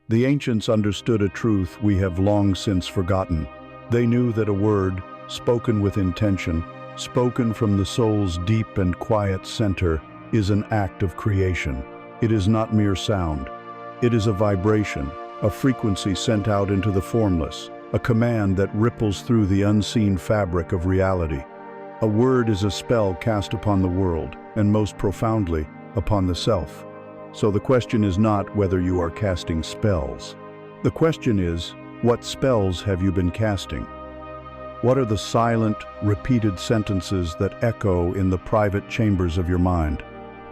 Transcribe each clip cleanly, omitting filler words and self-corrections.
The ancients understood a truth we have long since forgotten. They knew that a word, spoken with intention, spoken from the soul's deep and quiet center, is an act of creation. It is not mere sound. It is a vibration, a frequency sent out into the formless, a command that ripples through the unseen fabric of reality. A word is a spell cast upon the world, and most profoundly, upon the self. So the question is not whether you are casting spells. The question is, what spells have you been casting? What are the silent, repeated sentences that echo in the private chambers of your mind?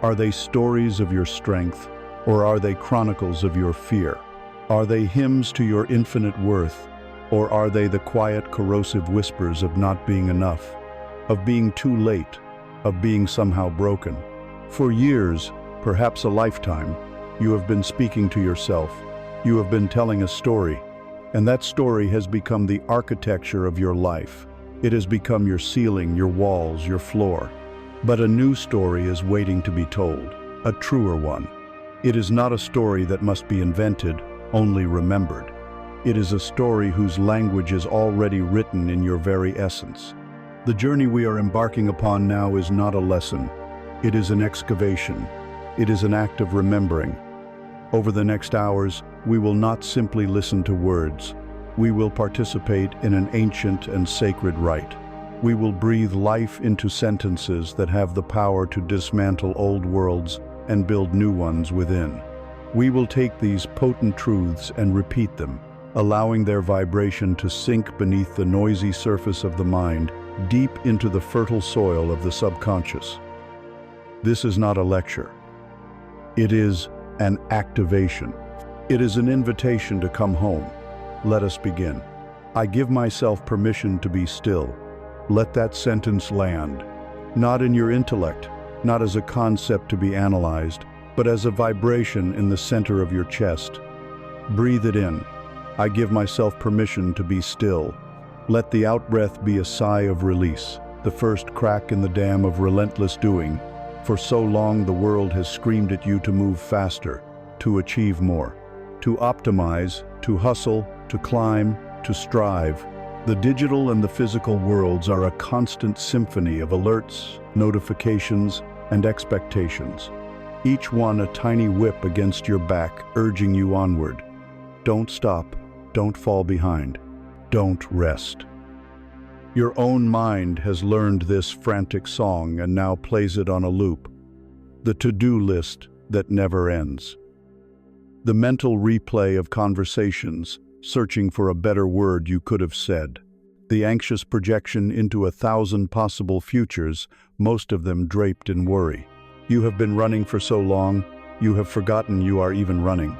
Are they stories of your strength, or are they chronicles of your fear? Are they hymns to your infinite worth, or are they the quiet, corrosive whispers of not being enough, of being too late, of being somehow broken? For years, perhaps a lifetime, you have been speaking to yourself. You have been telling a story, and that story has become the architecture of your life. It has become your ceiling, your walls, your floor. But a new story is waiting to be told, a truer one. It is not a story that must be invented, only remembered. It is a story whose language is already written in your very essence. The journey we are embarking upon now is not a lesson. It is an excavation. It is an act of remembering. Over the next hours, we will not simply listen to words. We will participate in an ancient and sacred rite. We will breathe life into sentences that have the power to dismantle old worlds and build new ones within. We will take these potent truths and repeat them, allowing their vibration to sink beneath the noisy surface of the mind, deep into the fertile soil of the subconscious. This is not a lecture. It is an activation. It is an invitation to come home. Let us begin. I give myself permission to be still. Let that sentence land, not in your intellect, not as a concept to be analyzed, but as a vibration in the center of your chest. Breathe it in. I give myself permission to be still. Let the outbreath be a sigh of release, the first crack in the dam of relentless doing. For so long the world has screamed at you to move faster, to achieve more, to optimize, to hustle, to climb, to strive. The digital and the physical worlds are a constant symphony of alerts, notifications, and expectations. Each one a tiny whip against your back, urging you onward. Don't stop, don't fall behind, don't rest. Your own mind has learned this frantic song and now plays it on a loop. The to-do list that never ends. The mental replay of conversations, searching for a better word you could have said. The anxious projection into 1,000 possible futures, most of them draped in worry. You have been running for so long, you have forgotten you are even running.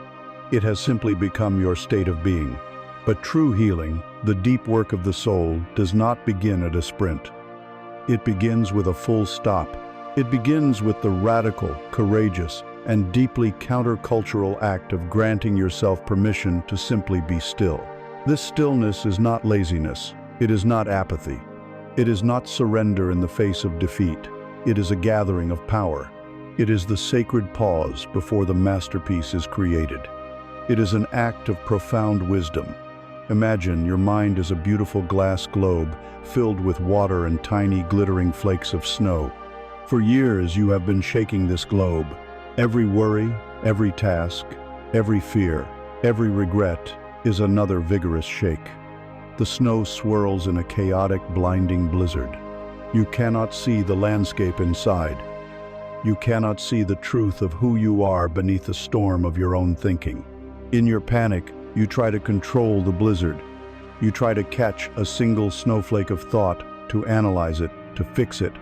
It has simply become your state of being. But true healing, the deep work of the soul, does not begin at a sprint. It begins with a full stop. It begins with the radical, courageous, and deeply countercultural act of granting yourself permission to simply be still. This stillness is not laziness. It is not apathy. It is not surrender in the face of defeat. It is a gathering of power. It is the sacred pause before the masterpiece is created. It is an act of profound wisdom. Imagine your mind is a beautiful glass globe filled with water and tiny glittering flakes of snow. For years you have been shaking this globe. Every worry, every task, every fear, every regret is another vigorous shake. The snow swirls in a chaotic, blinding blizzard. You cannot see the landscape inside. You cannot see the truth of who you are beneath the storm of your own thinking. In your panic, you try to control the blizzard. You try to catch a single snowflake of thought, to analyze it, to fix it,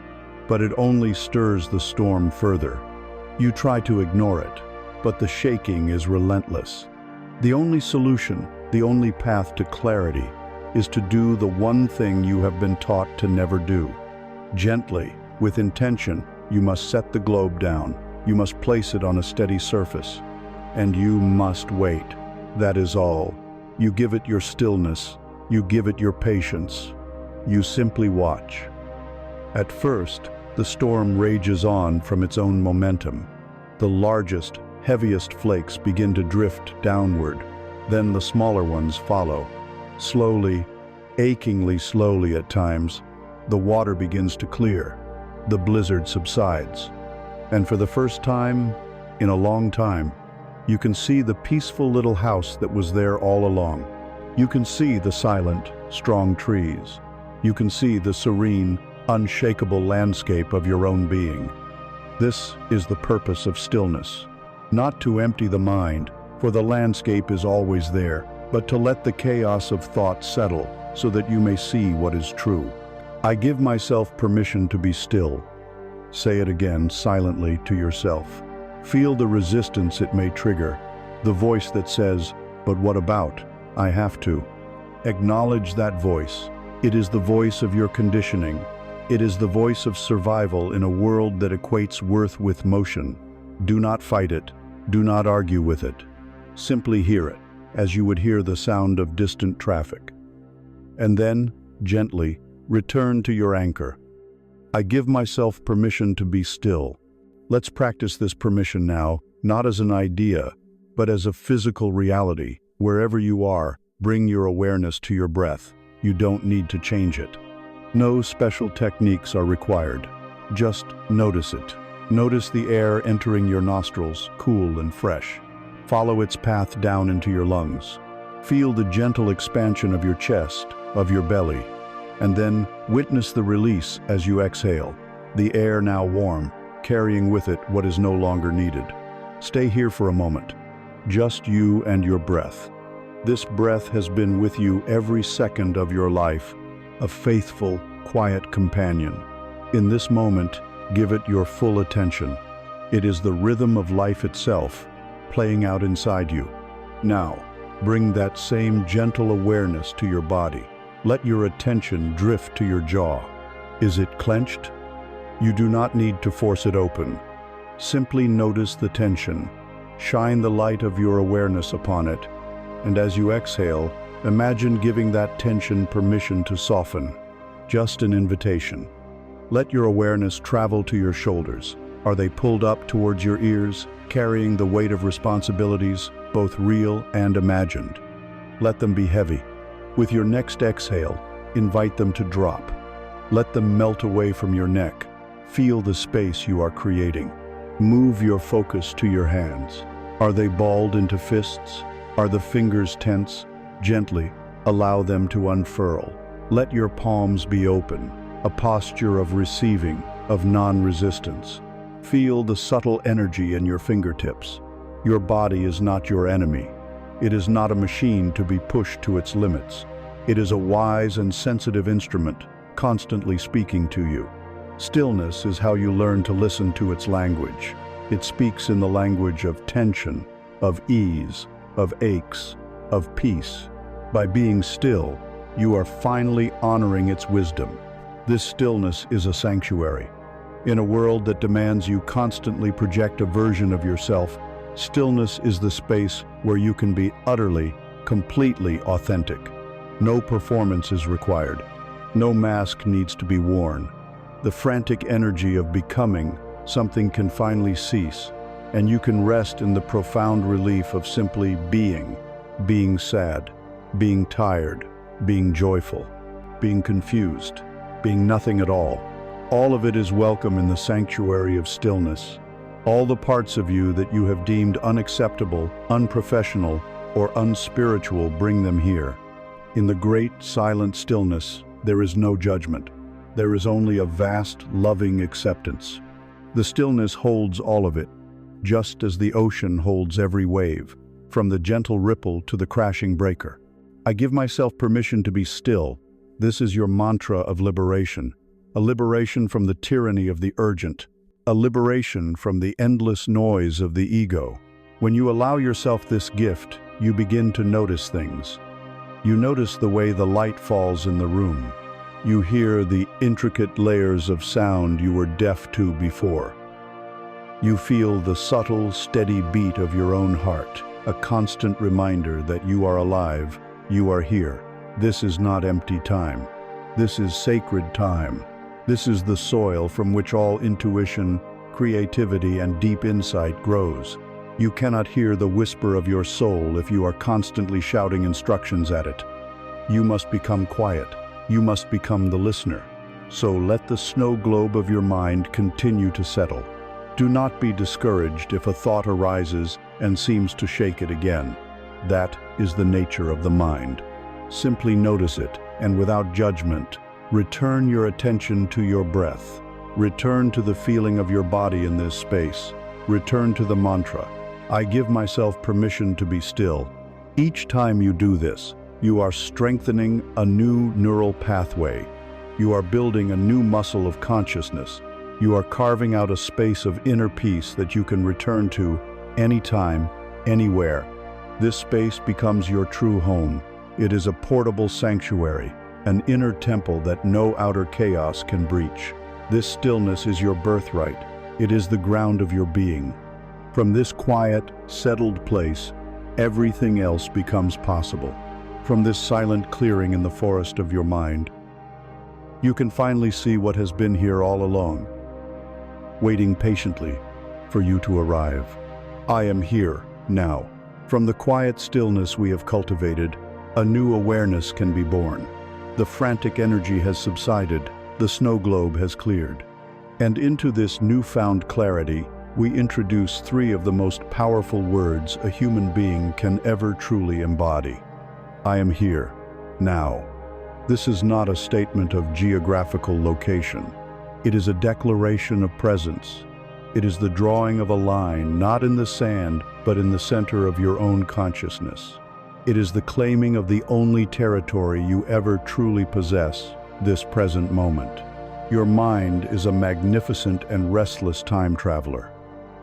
but it only stirs the storm further. You try to ignore it, but the shaking is relentless. The only solution, the only path to clarity, is to do the one thing you have been taught to never do. Gently, with intention, you must set the globe down. You must place it on a steady surface. And you must wait. That is all. You give it your stillness. You give it your patience. You simply watch. At first, the storm rages on from its own momentum. The largest, heaviest flakes begin to drift downward, Then the smaller ones follow. Slowly, achingly slowly at times, the water begins to clear. The blizzard subsides. And for the first time, in a long time, you can see the peaceful little house that was there all along. You can see the silent, strong trees. You can see the serene, unshakable landscape of your own being. This is the purpose of stillness. Not to empty the mind, for the landscape is always there, but to let the chaos of thought settle so that you may see what is true. I give myself permission to be still. Say it again silently to yourself. Feel the resistance it may trigger, the voice that says, "But what about? I have to." Acknowledge that voice. It is the voice of your conditioning. It is the voice of survival in a world that equates worth with motion. Do not fight it. Do not argue with it. Simply hear it, as you would hear the sound of distant traffic. And then, gently, return to your anchor. I give myself permission to be still. Let's practice this permission now, not as an idea, but as a physical reality. Wherever you are, bring your awareness to your breath. You don't need to change it. No special techniques are required. Just notice it. Notice the air entering your nostrils, cool and fresh. Follow its path down into your lungs. Feel the gentle expansion of your chest, of your belly, and then witness the release as you exhale, the air now warm, carrying with it what is no longer needed. Stay here for a moment, just you and your breath. This breath has been with you every second of your life, a faithful, quiet companion. In this moment, give it your full attention. It is the rhythm of life itself, playing out inside you. Now, bring that same gentle awareness to your body. Let your attention drift to your jaw. Is it clenched? You do not need to force it open. Simply notice the tension. Shine the light of your awareness upon it, and as you exhale, imagine giving that tension permission to soften. Just an invitation. Let your awareness travel to your shoulders. Are they pulled up towards your ears, carrying the weight of responsibilities, both real and imagined? Let them be heavy. With your next exhale, invite them to drop. Let them melt away from your neck. Feel the space you are creating. Move your focus to your hands. Are they balled into fists? Are the fingers tense? Gently, allow them to unfurl. Let your palms be open, a posture of receiving, of non-resistance. Feel the subtle energy in your fingertips. Your body is not your enemy. It is not a machine to be pushed to its limits. It is a wise and sensitive instrument, constantly speaking to you. Stillness is how you learn to listen to its language. It speaks in the language of tension, of ease, of aches, of peace. By being still, you are finally honoring its wisdom. This stillness is a sanctuary. In a world that demands you constantly project a version of yourself, stillness is the space where you can be utterly, completely authentic. No performance is required. No mask needs to be worn. The frantic energy of becoming something can finally cease, and you can rest in the profound relief of simply being sad, being tired, being joyful, being confused, being nothing at all. All of it is welcome in the sanctuary of stillness. All the parts of you that you have deemed unacceptable, unprofessional, or unspiritual, bring them here. In the great silent stillness, there is no judgment. There is only a vast, loving acceptance. The stillness holds all of it, just as the ocean holds every wave, from the gentle ripple to the crashing breaker. I give myself permission to be still. This is your mantra of liberation, a liberation from the tyranny of the urgent, a liberation from the endless noise of the ego. When you allow yourself this gift, you begin to notice things. You notice the way the light falls in the room. You hear the intricate layers of sound you were deaf to before. You feel the subtle, steady beat of your own heart, a constant reminder that you are alive, you are here. This is not empty time. This is sacred time. This is the soil from which all intuition, creativity, and deep insight grows. You cannot hear the whisper of your soul if you are constantly shouting instructions at it. You must become quiet. You must become the listener. So let the snow globe of your mind continue to settle. Do not be discouraged if a thought arises and seems to shake it again. That is the nature of the mind. Simply notice it, and without judgment, return your attention to your breath. Return to the feeling of your body in this space. Return to the mantra, I give myself permission to be still. Each time you do this, you are strengthening a new neural pathway. You are building a new muscle of consciousness. You are carving out a space of inner peace that you can return to anytime, anywhere. This space becomes your true home. It is a portable sanctuary, an inner temple that no outer chaos can breach. This stillness is your birthright. It is the ground of your being. From this quiet, settled place, everything else becomes possible. From this silent clearing in the forest of your mind, you can finally see what has been here all along, waiting patiently for you to arrive. I am here, now. From the quiet stillness we have cultivated, a new awareness can be born. The frantic energy has subsided, the snow globe has cleared. And into this newfound clarity, we introduce three of the most powerful words a human being can ever truly embody. I am here, now. This is not a statement of geographical location. It is a declaration of presence. It is the drawing of a line, not in the sand, but in the center of your own consciousness. It is the claiming of the only territory you ever truly possess, this present moment. Your mind is a magnificent and restless time traveler.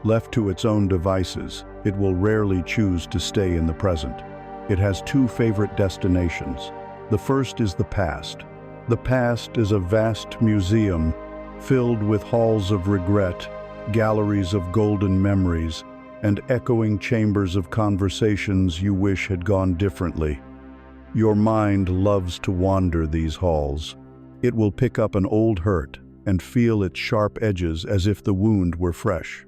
Left to its own devices, it will rarely choose to stay in the present. It has two favorite destinations. The first is the past. The past is a vast museum filled with halls of regret, galleries of golden memories, and echoing chambers of conversations you wish had gone differently. Your mind loves to wander these halls. It will pick up an old hurt and feel its sharp edges as if the wound were fresh.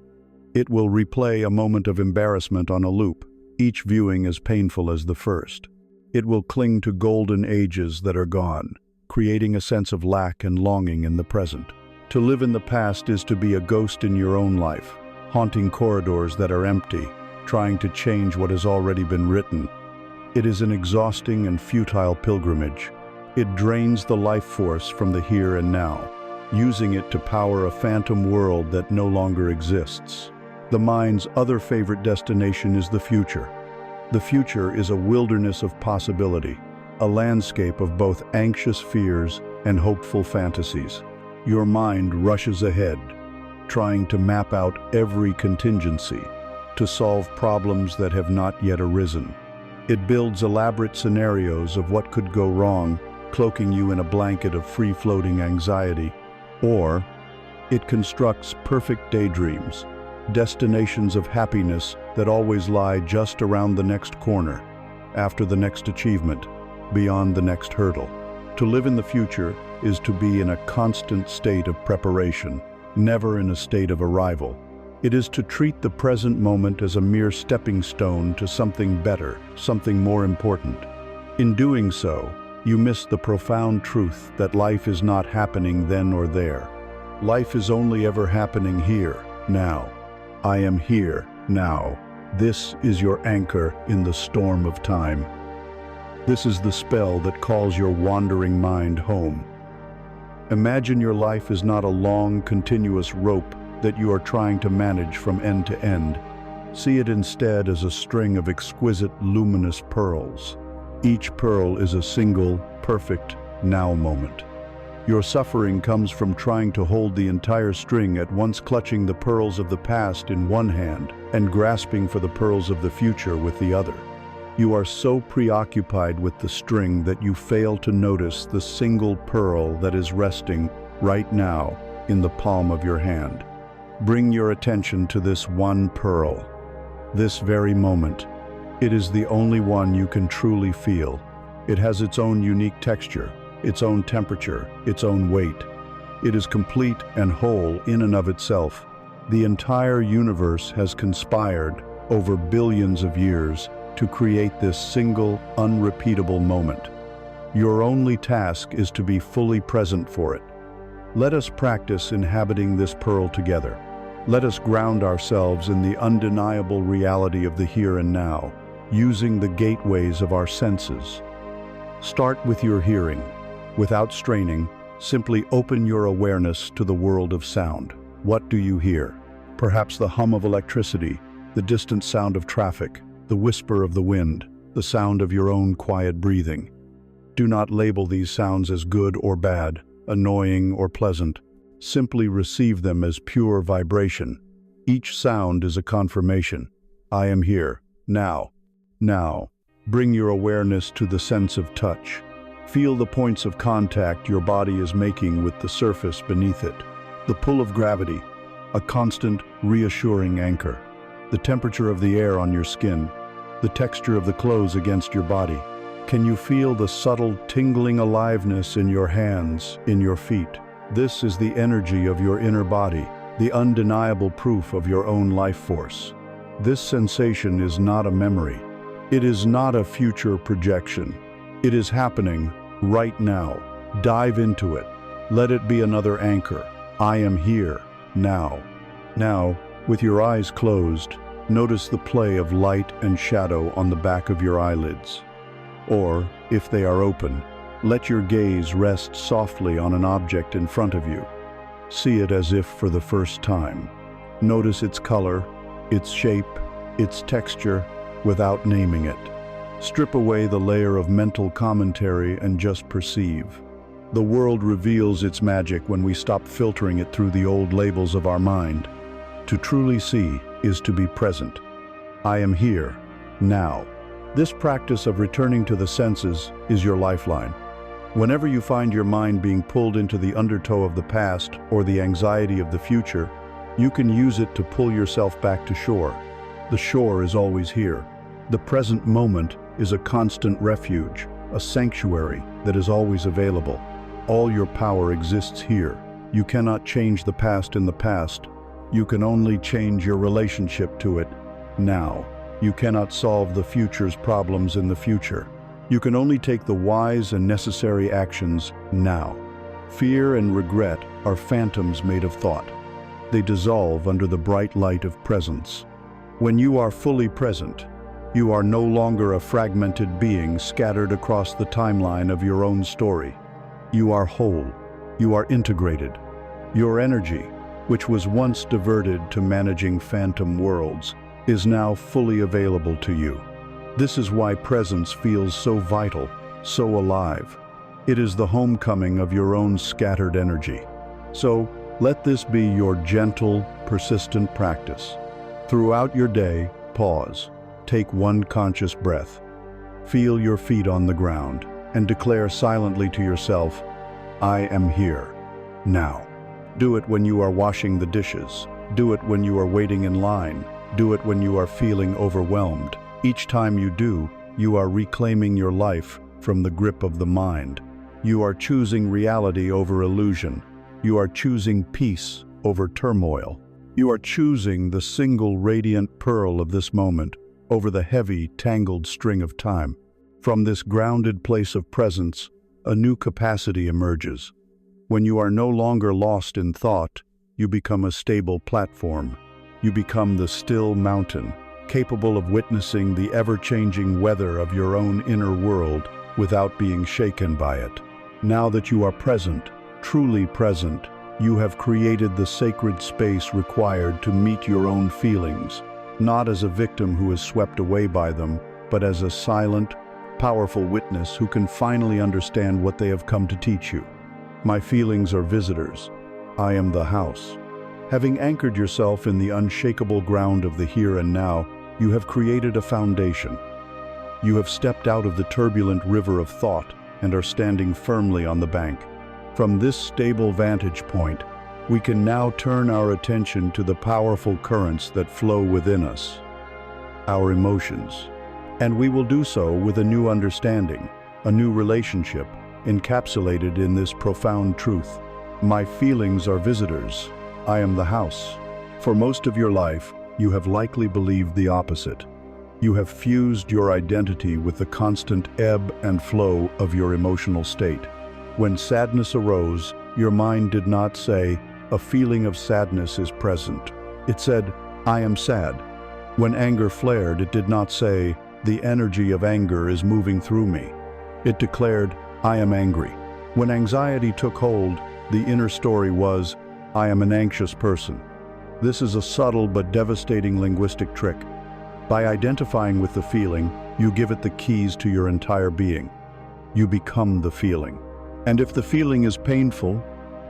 It will replay a moment of embarrassment on a loop, each viewing as painful as the first. It will cling to golden ages that are gone, creating a sense of lack and longing in the present. To live in the past is to be a ghost in your own life, haunting corridors that are empty, trying to change what has already been written. It is an exhausting and futile pilgrimage. It drains the life force from the here and now, using it to power a phantom world that no longer exists. The mind's other favorite destination is the future. The future is a wilderness of possibility, a landscape of both anxious fears and hopeful fantasies. Your mind rushes ahead, trying to map out every contingency, to solve problems that have not yet arisen. It builds elaborate scenarios of what could go wrong, cloaking you in a blanket of free-floating anxiety. Or, it constructs perfect daydreams, destinations of happiness that always lie just around the next corner, after the next achievement, beyond the next hurdle. To live in the future is to be in a constant state of preparation, never in a state of arrival. It is to treat the present moment as a mere stepping stone to something better, something more important. In doing so, you miss the profound truth that life is not happening then or there. Life is only ever happening here, now. I am here, now. This is your anchor in the storm of time. This is the spell that calls your wandering mind home. Imagine your life is not a long, continuous rope that you are trying to manage from end to end. See it instead as a string of exquisite, luminous pearls. Each pearl is a single, perfect now moment. Your suffering comes from trying to hold the entire string at once, clutching the pearls of the past in one hand and grasping for the pearls of the future with the other. You are so preoccupied with the string that you fail to notice the single pearl that is resting right now in the palm of your hand. Bring your attention to this one pearl, this very moment. It is the only one you can truly feel. It has its own unique texture, its own temperature, its own weight. It is complete and whole in and of itself. The entire universe has conspired over billions of years to create this single, unrepeatable moment. Your only task is to be fully present for it. Let us practice inhabiting this pearl together. Let us ground ourselves in the undeniable reality of the here and now, using the gateways of our senses. Start with your hearing. Without straining, simply open your awareness to the world of sound. What do you hear? Perhaps the hum of electricity, the distant sound of traffic, the whisper of the wind, the sound of your own quiet breathing. Do not label these sounds as good or bad, annoying or pleasant. Simply receive them as pure vibration. Each sound is a confirmation. I am here, now. Now, bring your awareness to the sense of touch. Feel the points of contact your body is making with the surface beneath it. The pull of gravity, a constant, reassuring anchor. The temperature of the air on your skin, the texture of the clothes against your body. Can you feel the subtle, tingling aliveness in your hands, in your feet? This is the energy of your inner body, the undeniable proof of your own life force. This sensation is not a memory. It is not a future projection. It is happening right now. Dive into it. Let it be another anchor. I am here, now. Now, with your eyes closed, notice the play of light and shadow on the back of your eyelids. Or, if they are open, let your gaze rest softly on an object in front of you. See it as if for the first time. Notice its color, its shape, its texture, without naming it. Strip away the layer of mental commentary and just perceive. The world reveals its magic when we stop filtering it through the old labels of our mind. To truly see is to be present. I am here, now. This practice of returning to the senses is your lifeline. Whenever you find your mind being pulled into the undertow of the past or the anxiety of the future, you can use it to pull yourself back to shore. The shore is always here. The present moment is a constant refuge, a sanctuary that is always available. All your power exists here. You cannot change the past in the past. You can only change your relationship to it now. You cannot solve the future's problems in the future. You can only take the wise and necessary actions now. Fear and regret are phantoms made of thought. They dissolve under the bright light of presence. When you are fully present, you are no longer a fragmented being scattered across the timeline of your own story. You are whole. You are integrated. Your energy, which was once diverted to managing phantom worlds, is now fully available to you. This is why presence feels so vital, so alive. It is the homecoming of your own scattered energy. So, let this be your gentle, persistent practice. Throughout your day, pause. Take one conscious breath. Feel your feet on the ground and declare silently to yourself, I am here, now. Do it when you are washing the dishes. Do it when you are waiting in line. Do it when you are feeling overwhelmed. Each time you do, you are reclaiming your life from the grip of the mind. You are choosing reality over illusion. You are choosing peace over turmoil. You are choosing the single radiant pearl of this moment over the heavy, tangled string of time. From this grounded place of presence, a new capacity emerges. When you are no longer lost in thought, you become a stable platform. You become the still mountain, capable of witnessing the ever-changing weather of your own inner world without being shaken by it. Now that you are present, truly present, you have created the sacred space required to meet your own feelings, not as a victim who is swept away by them, but as a silent, powerful witness who can finally understand what they have come to teach you. My feelings are visitors. I am the house. Having anchored yourself in the unshakable ground of the here and now, you have created a foundation. You have stepped out of the turbulent river of thought and are standing firmly on the bank. From this stable vantage point, we can now turn our attention to the powerful currents that flow within us, our emotions. And we will do so with a new understanding, a new relationship, encapsulated in this profound truth. My feelings are visitors. I am the house. For most of your life, you have likely believed the opposite. You have fused your identity with the constant ebb and flow of your emotional state. When sadness arose, your mind did not say, "A feeling of sadness is present." It said, "I am sad." When anger flared, it did not say, "The energy of anger is moving through me." It declared, "I am angry." When anxiety took hold, the inner story was, "I am an anxious person." This is a subtle but devastating linguistic trick. By identifying with the feeling, you give it the keys to your entire being. You become the feeling. And if the feeling is painful,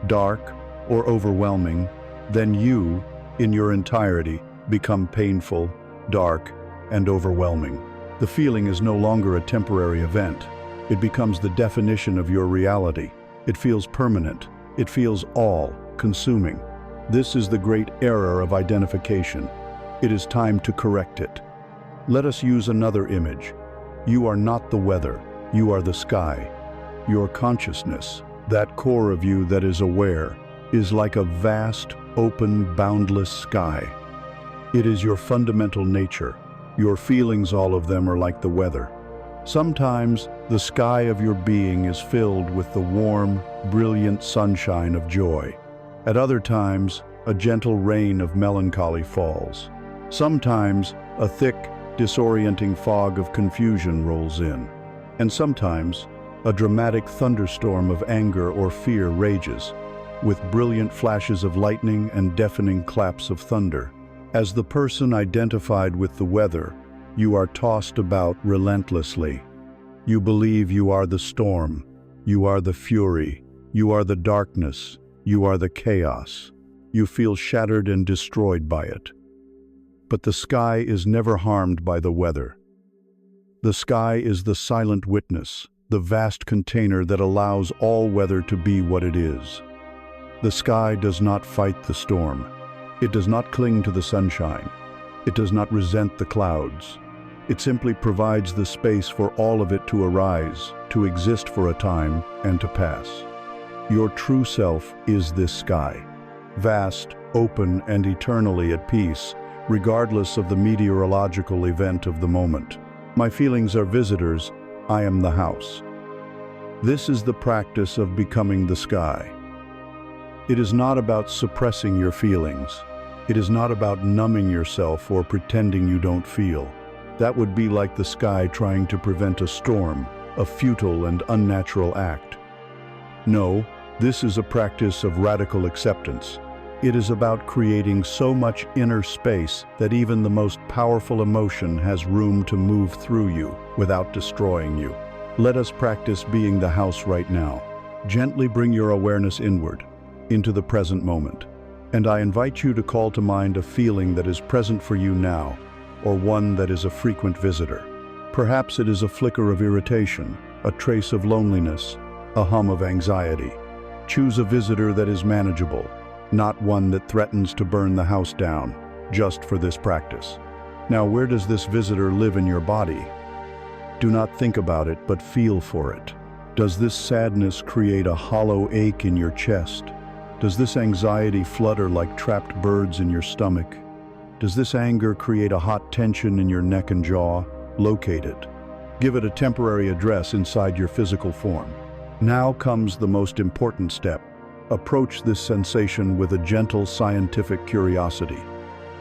dark, or overwhelming, then you, in your entirety, become painful, dark, and overwhelming. The feeling is no longer a temporary event. It becomes the definition of your reality. It feels permanent. It feels all-consuming. This is the great error of identification. It is time to correct it. Let us use another image. You are not the weather. You are the sky. Your consciousness, that core of you that is aware, is like a vast, open, boundless sky. It is your fundamental nature. Your feelings, all of them, are like the weather. Sometimes, the sky of your being is filled with the warm, brilliant sunshine of joy. At other times, a gentle rain of melancholy falls. Sometimes, a thick, disorienting fog of confusion rolls in. And sometimes, a dramatic thunderstorm of anger or fear rages, with brilliant flashes of lightning and deafening claps of thunder. As the person identified with the weather, you are tossed about relentlessly. You believe you are the storm, you are the fury, you are the darkness, you are the chaos. You feel shattered and destroyed by it. But the sky is never harmed by the weather. The sky is the silent witness, the vast container that allows all weather to be what it is. The sky does not fight the storm. It does not cling to the sunshine. It does not resent the clouds. It simply provides the space for all of it to arise, to exist for a time, and to pass. Your true self is this sky, vast, open, and eternally at peace, regardless of the meteorological event of the moment. My feelings are visitors, I am the house. This is the practice of becoming the sky. It is not about suppressing your feelings. It is not about numbing yourself or pretending you don't feel. That would be like the sky trying to prevent a storm, a futile and unnatural act. No, this is a practice of radical acceptance. It is about creating so much inner space that even the most powerful emotion has room to move through you without destroying you. Let us practice being the house right now. Gently bring your awareness inward, into the present moment. And I invite you to call to mind a feeling that is present for you now, or one that is a frequent visitor. Perhaps it is a flicker of irritation, a trace of loneliness, a hum of anxiety. Choose a visitor that is manageable, not one that threatens to burn the house down, just for this practice. Now, where does this visitor live in your body? Do not think about it, but feel for it. Does this sadness create a hollow ache in your chest? Does this anxiety flutter like trapped birds in your stomach? Does this anger create a hot tension in your neck and jaw? Locate it. Give it a temporary address inside your physical form. Now comes the most important step. Approach this sensation with a gentle scientific curiosity.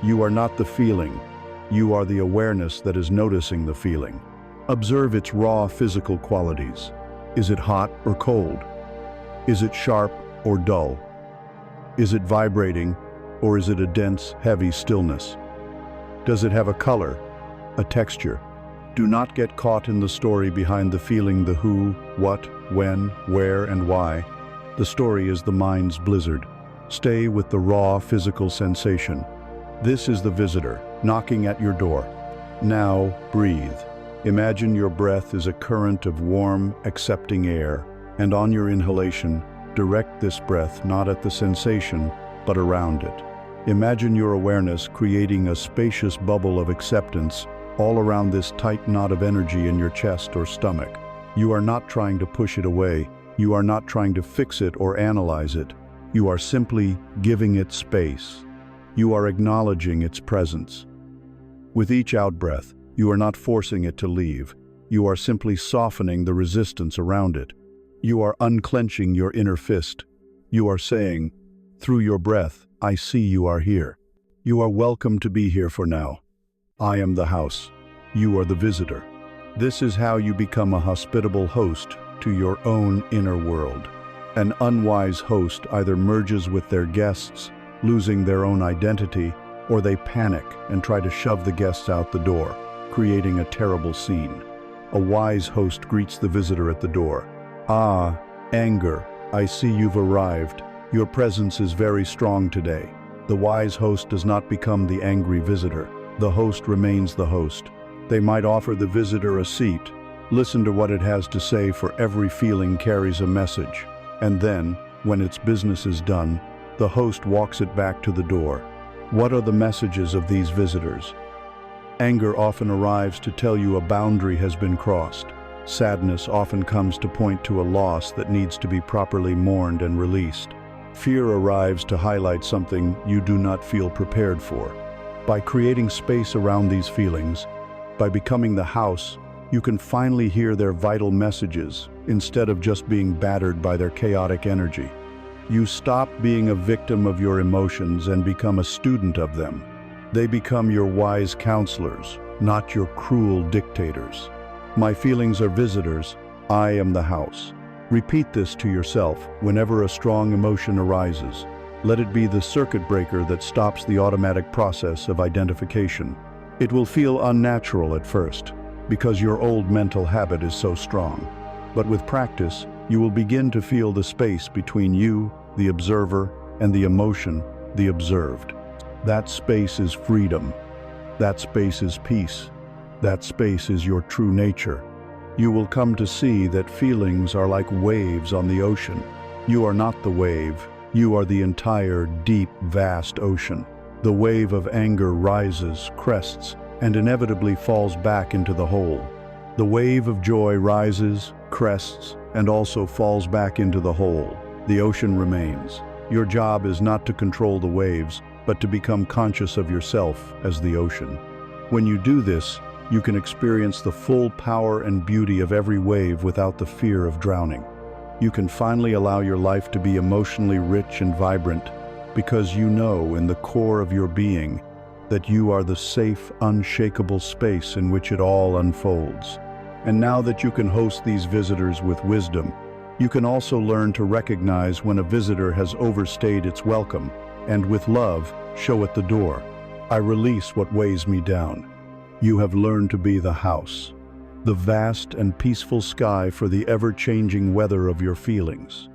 You are not the feeling. You are the awareness that is noticing the feeling. Observe its raw physical qualities. Is it hot or cold? Is it sharp or dull? Is it vibrating, or is it a dense, heavy stillness? Does it have a color, a texture? Do not get caught in the story behind the feeling, the who, what, when, where, and why. The story is the mind's blizzard. Stay with the raw physical sensation. This is the visitor, knocking at your door. Now, breathe. Imagine your breath is a current of warm, accepting air, and on your inhalation, direct this breath not at the sensation, but around it. Imagine your awareness creating a spacious bubble of acceptance all around this tight knot of energy in your chest or stomach. You are not trying to push it away. You are not trying to fix it or analyze it. You are simply giving it space. You are acknowledging its presence. With each out-breath, you are not forcing it to leave. You are simply softening the resistance around it. You are unclenching your inner fist. You are saying, through your breath, I see you are here. You are welcome to be here for now. I am the house. You are the visitor. This is how you become a hospitable host to your own inner world. An unwise host either merges with their guests, losing their own identity, or they panic and try to shove the guests out the door, creating a terrible scene. A wise host greets the visitor at the door. Ah, anger, I see you've arrived. Your presence is very strong today. The wise host does not become the angry visitor. The host remains the host. They might offer the visitor a seat. Listen to what it has to say, for every feeling carries a message. And then, when its business is done, the host walks it back to the door. What are the messages of these visitors? Anger often arrives to tell you a boundary has been crossed. Sadness often comes to point to a loss that needs to be properly mourned and released. Fear arrives to highlight something you do not feel prepared for. By creating space around these feelings, by becoming the house, you can finally hear their vital messages instead of just being battered by their chaotic energy. You stop being a victim of your emotions and become a student of them. They become your wise counselors, not your cruel dictators. My feelings are visitors. I am the house. Repeat this to yourself whenever a strong emotion arises. Let it be the circuit breaker that stops the automatic process of identification. It will feel unnatural at first, because your old mental habit is so strong. But with practice, you will begin to feel the space between you, the observer, and the emotion, the observed. That space is freedom. That space is peace. That space is your true nature. You will come to see that feelings are like waves on the ocean. You are not the wave. You are the entire, deep, vast ocean. The wave of anger rises, crests, and inevitably falls back into the whole. The wave of joy rises, crests, and also falls back into the whole. The ocean remains. Your job is not to control the waves, but to become conscious of yourself as the ocean. When you do this, you can experience the full power and beauty of every wave without the fear of drowning. You can finally allow your life to be emotionally rich and vibrant because you know in the core of your being that you are the safe, unshakable space in which it all unfolds. And now that you can host these visitors with wisdom, you can also learn to recognize when a visitor has overstayed its welcome, and with love, show it the door. I release what weighs me down. You have learned to be the house, the vast and peaceful sky for the ever-changing weather of your feelings.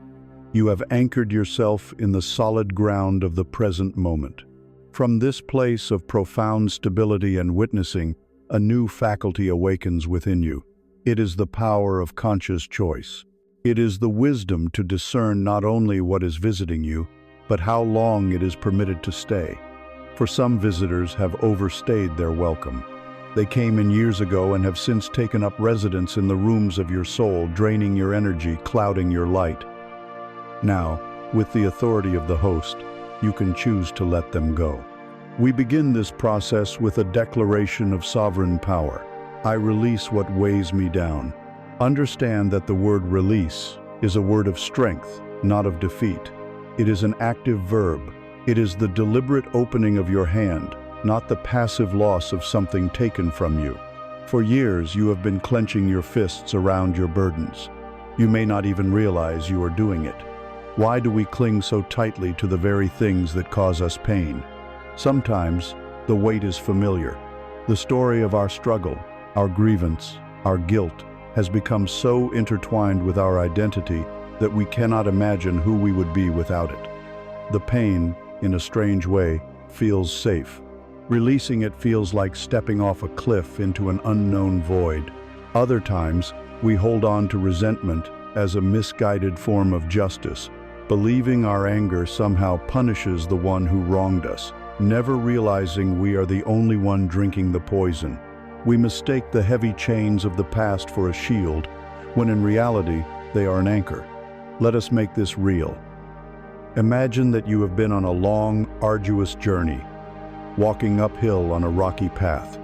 You have anchored yourself in the solid ground of the present moment. From this place of profound stability and witnessing, a new faculty awakens within you. It is the power of conscious choice. It is the wisdom to discern not only what is visiting you, but how long it is permitted to stay. For some visitors have overstayed their welcome. They came in years ago and have since taken up residence in the rooms of your soul, draining your energy, clouding your light. Now, with the authority of the host, you can choose to let them go. We begin this process with a declaration of sovereign power. I release what weighs me down. Understand that the word release is a word of strength, not of defeat. It is an active verb. It is the deliberate opening of your hand, not the passive loss of something taken from you. For years, you have been clenching your fists around your burdens. You may not even realize you are doing it. Why do we cling so tightly to the very things that cause us pain? Sometimes, the weight is familiar. The story of our struggle, our grievance, our guilt, has become so intertwined with our identity that we cannot imagine who we would be without it. The pain, in a strange way, feels safe. Releasing it feels like stepping off a cliff into an unknown void. Other times, we hold on to resentment as a misguided form of justice, believing our anger somehow punishes the one who wronged us, never realizing we are the only one drinking the poison. We mistake the heavy chains of the past for a shield, when in reality, they are an anchor. Let us make this real. Imagine that you have been on a long, arduous journey, walking uphill on a rocky path,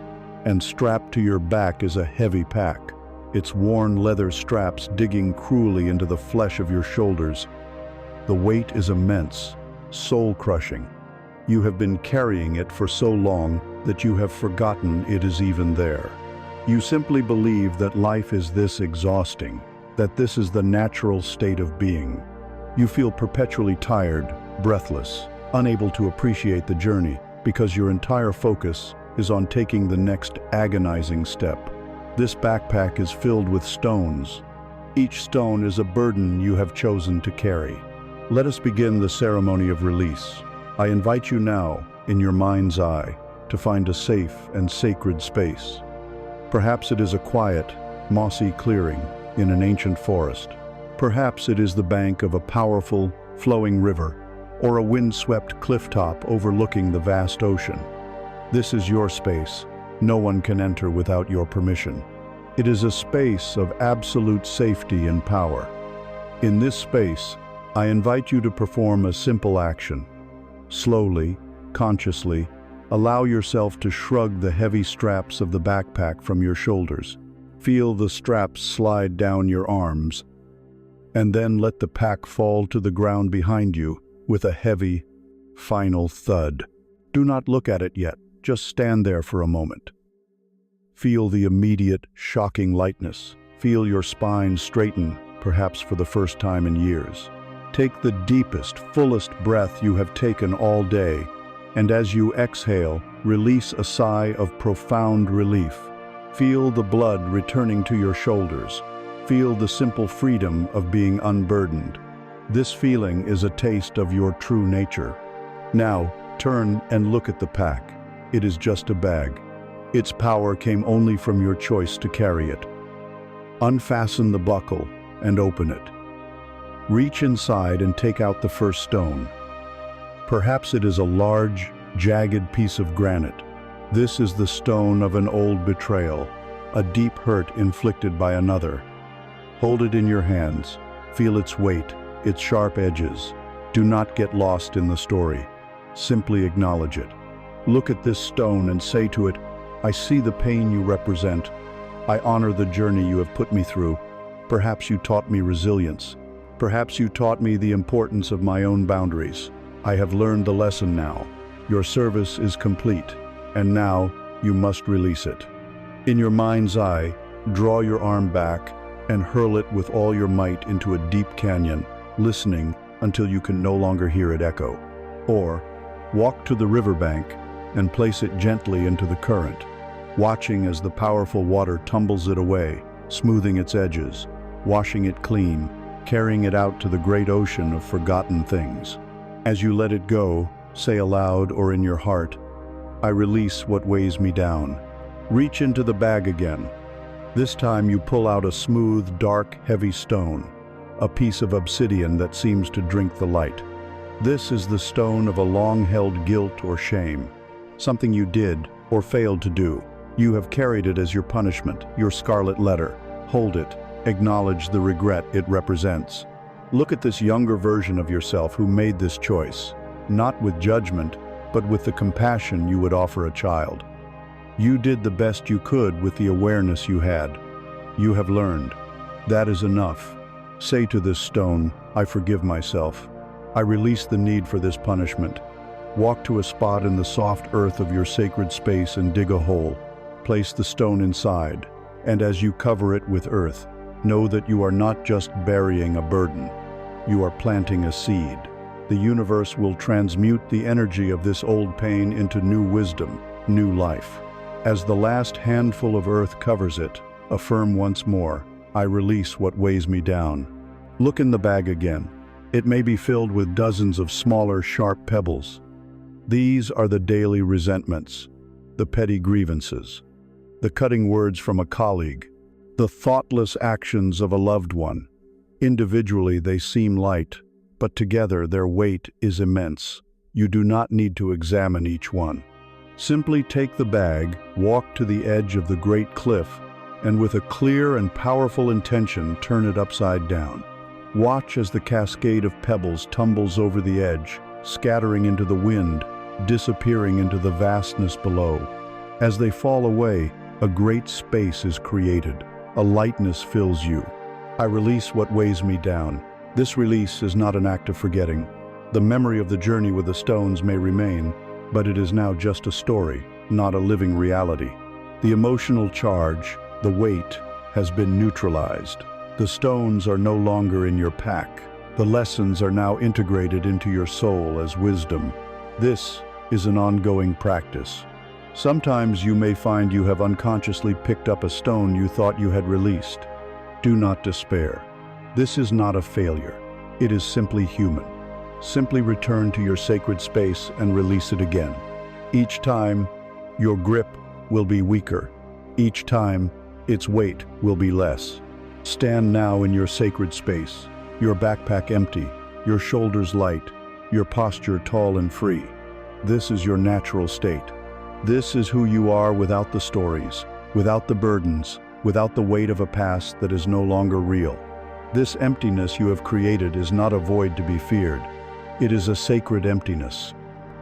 and strapped to your back is a heavy pack, its worn leather straps digging cruelly into the flesh of your shoulders. The weight is immense, soul-crushing. You have been carrying it for so long that you have forgotten it is even there. You simply believe that life is this exhausting, that this is the natural state of being. You feel perpetually tired, breathless, unable to appreciate the journey because your entire focus is on taking the next agonizing step. This backpack is filled with stones. Each stone is a burden you have chosen to carry. Let us begin the ceremony of release. I invite you now, in your mind's eye, to find a safe and sacred space. Perhaps it is a quiet, mossy clearing in an ancient forest. Perhaps it is the bank of a powerful, flowing river, or a windswept clifftop overlooking the vast ocean. This is your space. No one can enter without your permission. It is a space of absolute safety and power. In this space, I invite you to perform a simple action. Slowly, consciously, allow yourself to shrug the heavy straps of the backpack from your shoulders. Feel the straps slide down your arms, and then let the pack fall to the ground behind you with a heavy, final thud. Do not look at it yet, just stand there for a moment. Feel the immediate, shocking lightness. Feel your spine straighten, perhaps for the first time in years. Take the deepest, fullest breath you have taken all day, and as you exhale, release a sigh of profound relief. Feel the blood returning to your shoulders. Feel the simple freedom of being unburdened. This feeling is a taste of your true nature. Now, turn and look at the pack. It is just a bag. Its power came only from your choice to carry it. Unfasten the buckle and open it. Reach inside and take out the first stone. Perhaps it is a large, jagged piece of granite. This is the stone of an old betrayal, a deep hurt inflicted by another. Hold it in your hands. Feel its weight, its sharp edges. Do not get lost in the story. Simply acknowledge it. Look at this stone and say to it, "I see the pain you represent. I honor the journey you have put me through. Perhaps you taught me resilience. Perhaps you taught me the importance of my own boundaries. I have learned the lesson now. Your service is complete, and now you must release it." In your mind's eye, draw your arm back and hurl it with all your might into a deep canyon, listening until you can no longer hear it echo. Or, walk to the riverbank and place it gently into the current, watching as the powerful water tumbles it away, smoothing its edges, washing it clean, carrying it out to the great ocean of forgotten things. As you let it go, say aloud or in your heart, "I release what weighs me down." Reach into the bag again. This time you pull out a smooth, dark, heavy stone, a piece of obsidian that seems to drink the light. This is the stone of a long-held guilt or shame, something you did or failed to do. You have carried it as your punishment, your scarlet letter. Hold it. Acknowledge the regret it represents. Look at this younger version of yourself who made this choice, not with judgment, but with the compassion you would offer a child. You did the best you could with the awareness you had. You have learned. That is enough. Say to this stone, "I forgive myself. I release the need for this punishment." Walk to a spot in the soft earth of your sacred space and dig a hole. Place the stone inside, and as you cover it with earth, know that you are not just burying a burden. You are planting a seed. The universe will transmute the energy of this old pain into new wisdom, new life. As the last handful of earth covers it, affirm once more, "I release what weighs me down." Look in the bag again. It may be filled with dozens of smaller, sharp pebbles. These are the daily resentments, the petty grievances, the cutting words from a colleague, the thoughtless actions of a loved one. Individually they seem light, but together their weight is immense. You do not need to examine each one. Simply take the bag, walk to the edge of the great cliff, and with a clear and powerful intention turn it upside down. Watch as the cascade of pebbles tumbles over the edge, scattering into the wind, disappearing into the vastness below. As they fall away, a great space is created. A lightness fills you. I release what weighs me down. This release is not an act of forgetting. The memory of the journey with the stones may remain, but it is now just a story, not a living reality. The emotional charge, the weight, has been neutralized. The stones are no longer in your pack. The lessons are now integrated into your soul as wisdom. This is an ongoing practice. Sometimes you may find you have unconsciously picked up a stone you thought you had released. Do not despair. This is not a failure. It is simply human. Simply return to your sacred space and release it again. Each time, your grip will be weaker. Each time, its weight will be less. Stand now in your sacred space, your backpack empty, your shoulders light, your posture tall and free. This is your natural state. This is who you are without the stories, without the burdens, without the weight of a past that is no longer real. This emptiness you have created is not a void to be feared. It is a sacred emptiness.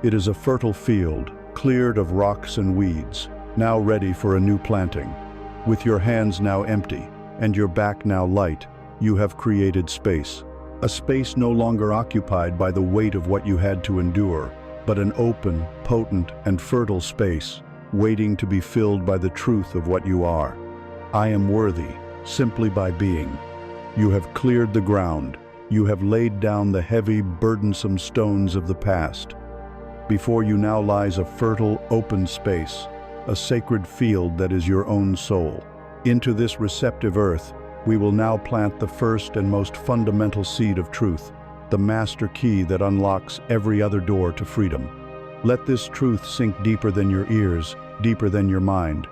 It is a fertile field, cleared of rocks and weeds, now ready for a new planting. With your hands now empty, and your back now light, you have created space. A space no longer occupied by the weight of what you had to endure, but an open, potent, and fertile space, waiting to be filled by the truth of what you are. I am worthy, simply by being. You have cleared the ground. You have laid down the heavy, burdensome stones of the past. Before you now lies a fertile, open space, a sacred field that is your own soul. Into this receptive earth, we will now plant the first and most fundamental seed of truth, the master key that unlocks every other door to freedom. Let this truth sink deeper than your ears, deeper than your mind.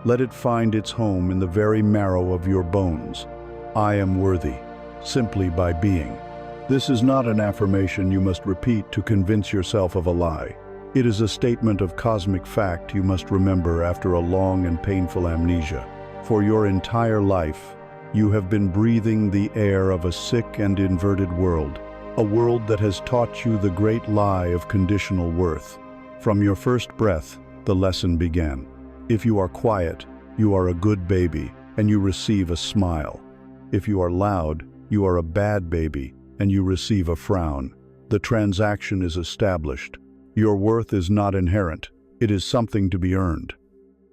Let it find its home in the very marrow of your bones. I am worthy, simply by being. This is not an affirmation you must repeat to convince yourself of a lie. It is a statement of cosmic fact you must remember after a long and painful amnesia. For your entire life, you have been breathing the air of a sick and inverted world. A world that has taught you the great lie of conditional worth. From your first breath, the lesson began. If you are quiet, you are a good baby, and you receive a smile. If you are loud, you are a bad baby, and you receive a frown. The transaction is established. Your worth is not inherent. It is something to be earned.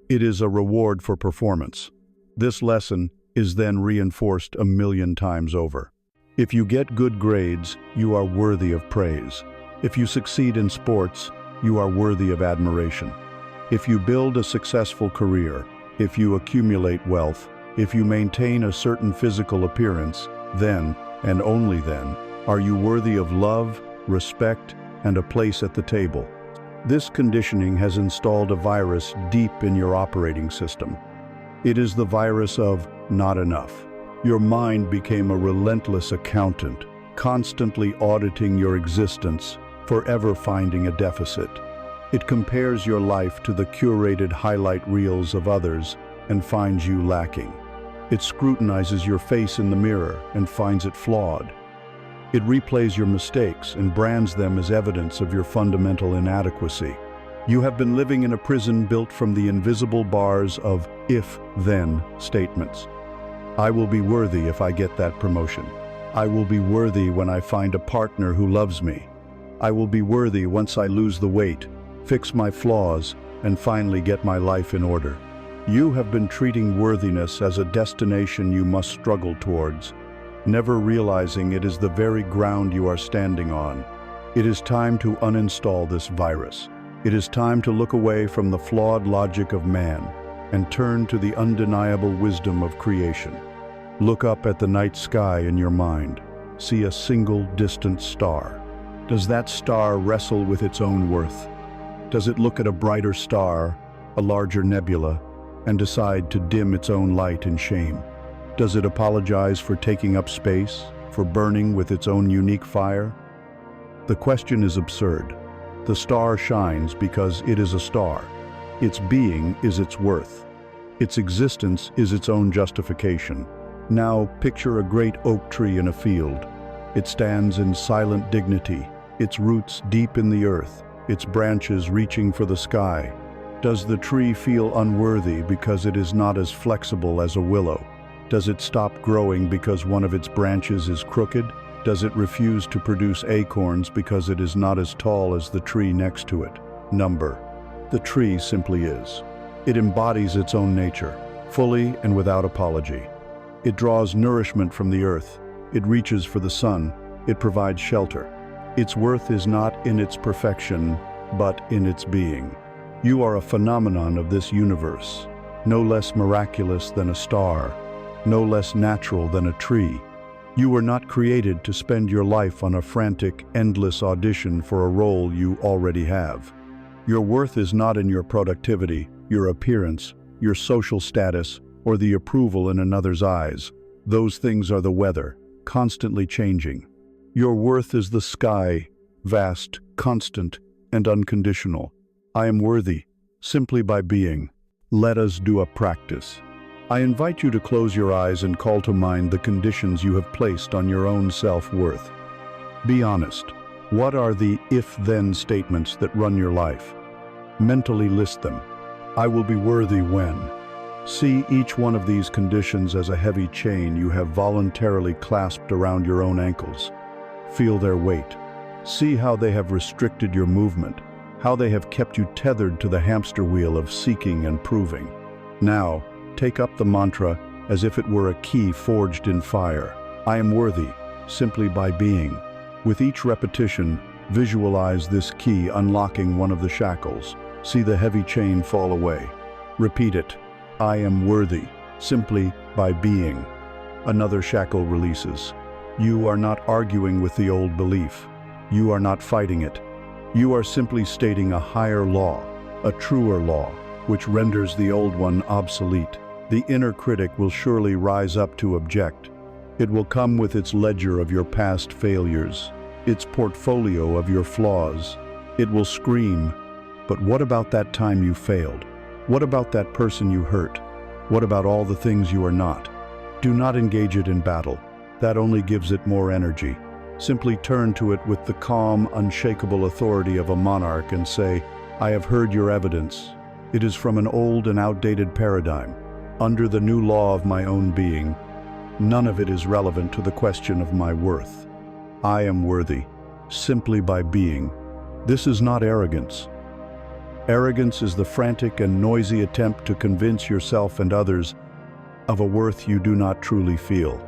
It is a reward for performance. This lesson is then reinforced 1,000,000 times over. If you get good grades, you are worthy of praise. If you succeed in sports, you are worthy of admiration. If you build a successful career, if you accumulate wealth, if you maintain a certain physical appearance, then, and only then, are you worthy of love, respect, and a place at the table. This conditioning has installed a virus deep in your operating system. It is the virus of not enough. Your mind became a relentless accountant, constantly auditing your existence, forever finding a deficit. It compares your life to the curated highlight reels of others and finds you lacking. It scrutinizes your face in the mirror and finds it flawed. It replays your mistakes and brands them as evidence of your fundamental inadequacy. You have been living in a prison built from the invisible bars of if-then statements. I will be worthy if I get that promotion. I will be worthy when I find a partner who loves me. I will be worthy once I lose the weight, fix my flaws, and finally get my life in order. You have been treating worthiness as a destination you must struggle towards, never realizing it is the very ground you are standing on. It is time to uninstall this virus. It is time to look away from the flawed logic of man and turn to the undeniable wisdom of creation. Look up at the night sky in your mind. See a single distant star. Does that star wrestle with its own worth? Does it look at a brighter star, a larger nebula, and decide to dim its own light in shame? Does it apologize for taking up space, for burning with its own unique fire? The question is absurd. The star shines because it is a star. Its being is its worth. Its existence is its own justification. Now picture a great oak tree in a field. It stands in silent dignity, its roots deep in the earth, its branches reaching for the sky. Does the tree feel unworthy because it is not as flexible as a willow? Does it stop growing because one of its branches is crooked? Does it refuse to produce acorns because it is not as tall as the tree next to it? Number. The tree simply is. It embodies its own nature, fully and without apology. It draws nourishment from the earth. It reaches for the sun. It provides shelter. Its worth is not in its perfection, but in its being. You are a phenomenon of this universe, no less miraculous than a star, no less natural than a tree. You were not created to spend your life on a frantic, endless audition for a role you already have. Your worth is not in your productivity, your appearance, your social status, or the approval in another's eyes. Those things are the weather, constantly changing. Your worth is the sky, vast, constant, and unconditional. I am worthy, simply by being. Let us do a practice. I invite you to close your eyes and call to mind the conditions you have placed on your own self-worth. Be honest. What are the if-then statements that run your life? Mentally list them. I will be worthy when. See each one of these conditions as a heavy chain you have voluntarily clasped around your own ankles. Feel their weight. See how they have restricted your movement, how they have kept you tethered to the hamster wheel of seeking and proving. Now, take up the mantra as if it were a key forged in fire. I am worthy, simply by being. With each repetition, visualize this key unlocking one of the shackles. See the heavy chain fall away. Repeat it. I am worthy, simply by being. Another shackle releases. You are not arguing with the old belief. You are not fighting it. You are simply stating a higher law, a truer law, which renders the old one obsolete. The inner critic will surely rise up to object. It will come with its ledger of your past failures, its portfolio of your flaws. It will scream, but what about that time you failed? What about that person you hurt? What about all the things you are not? Do not engage it in battle. That only gives it more energy. Simply turn to it with the calm, unshakable authority of a monarch and say, I have heard your evidence. It is from an old and outdated paradigm. Under the new law of my own being, none of it is relevant to the question of my worth. I am worthy, simply by being. This is not arrogance. Arrogance is the frantic and noisy attempt to convince yourself and others of a worth you do not truly feel.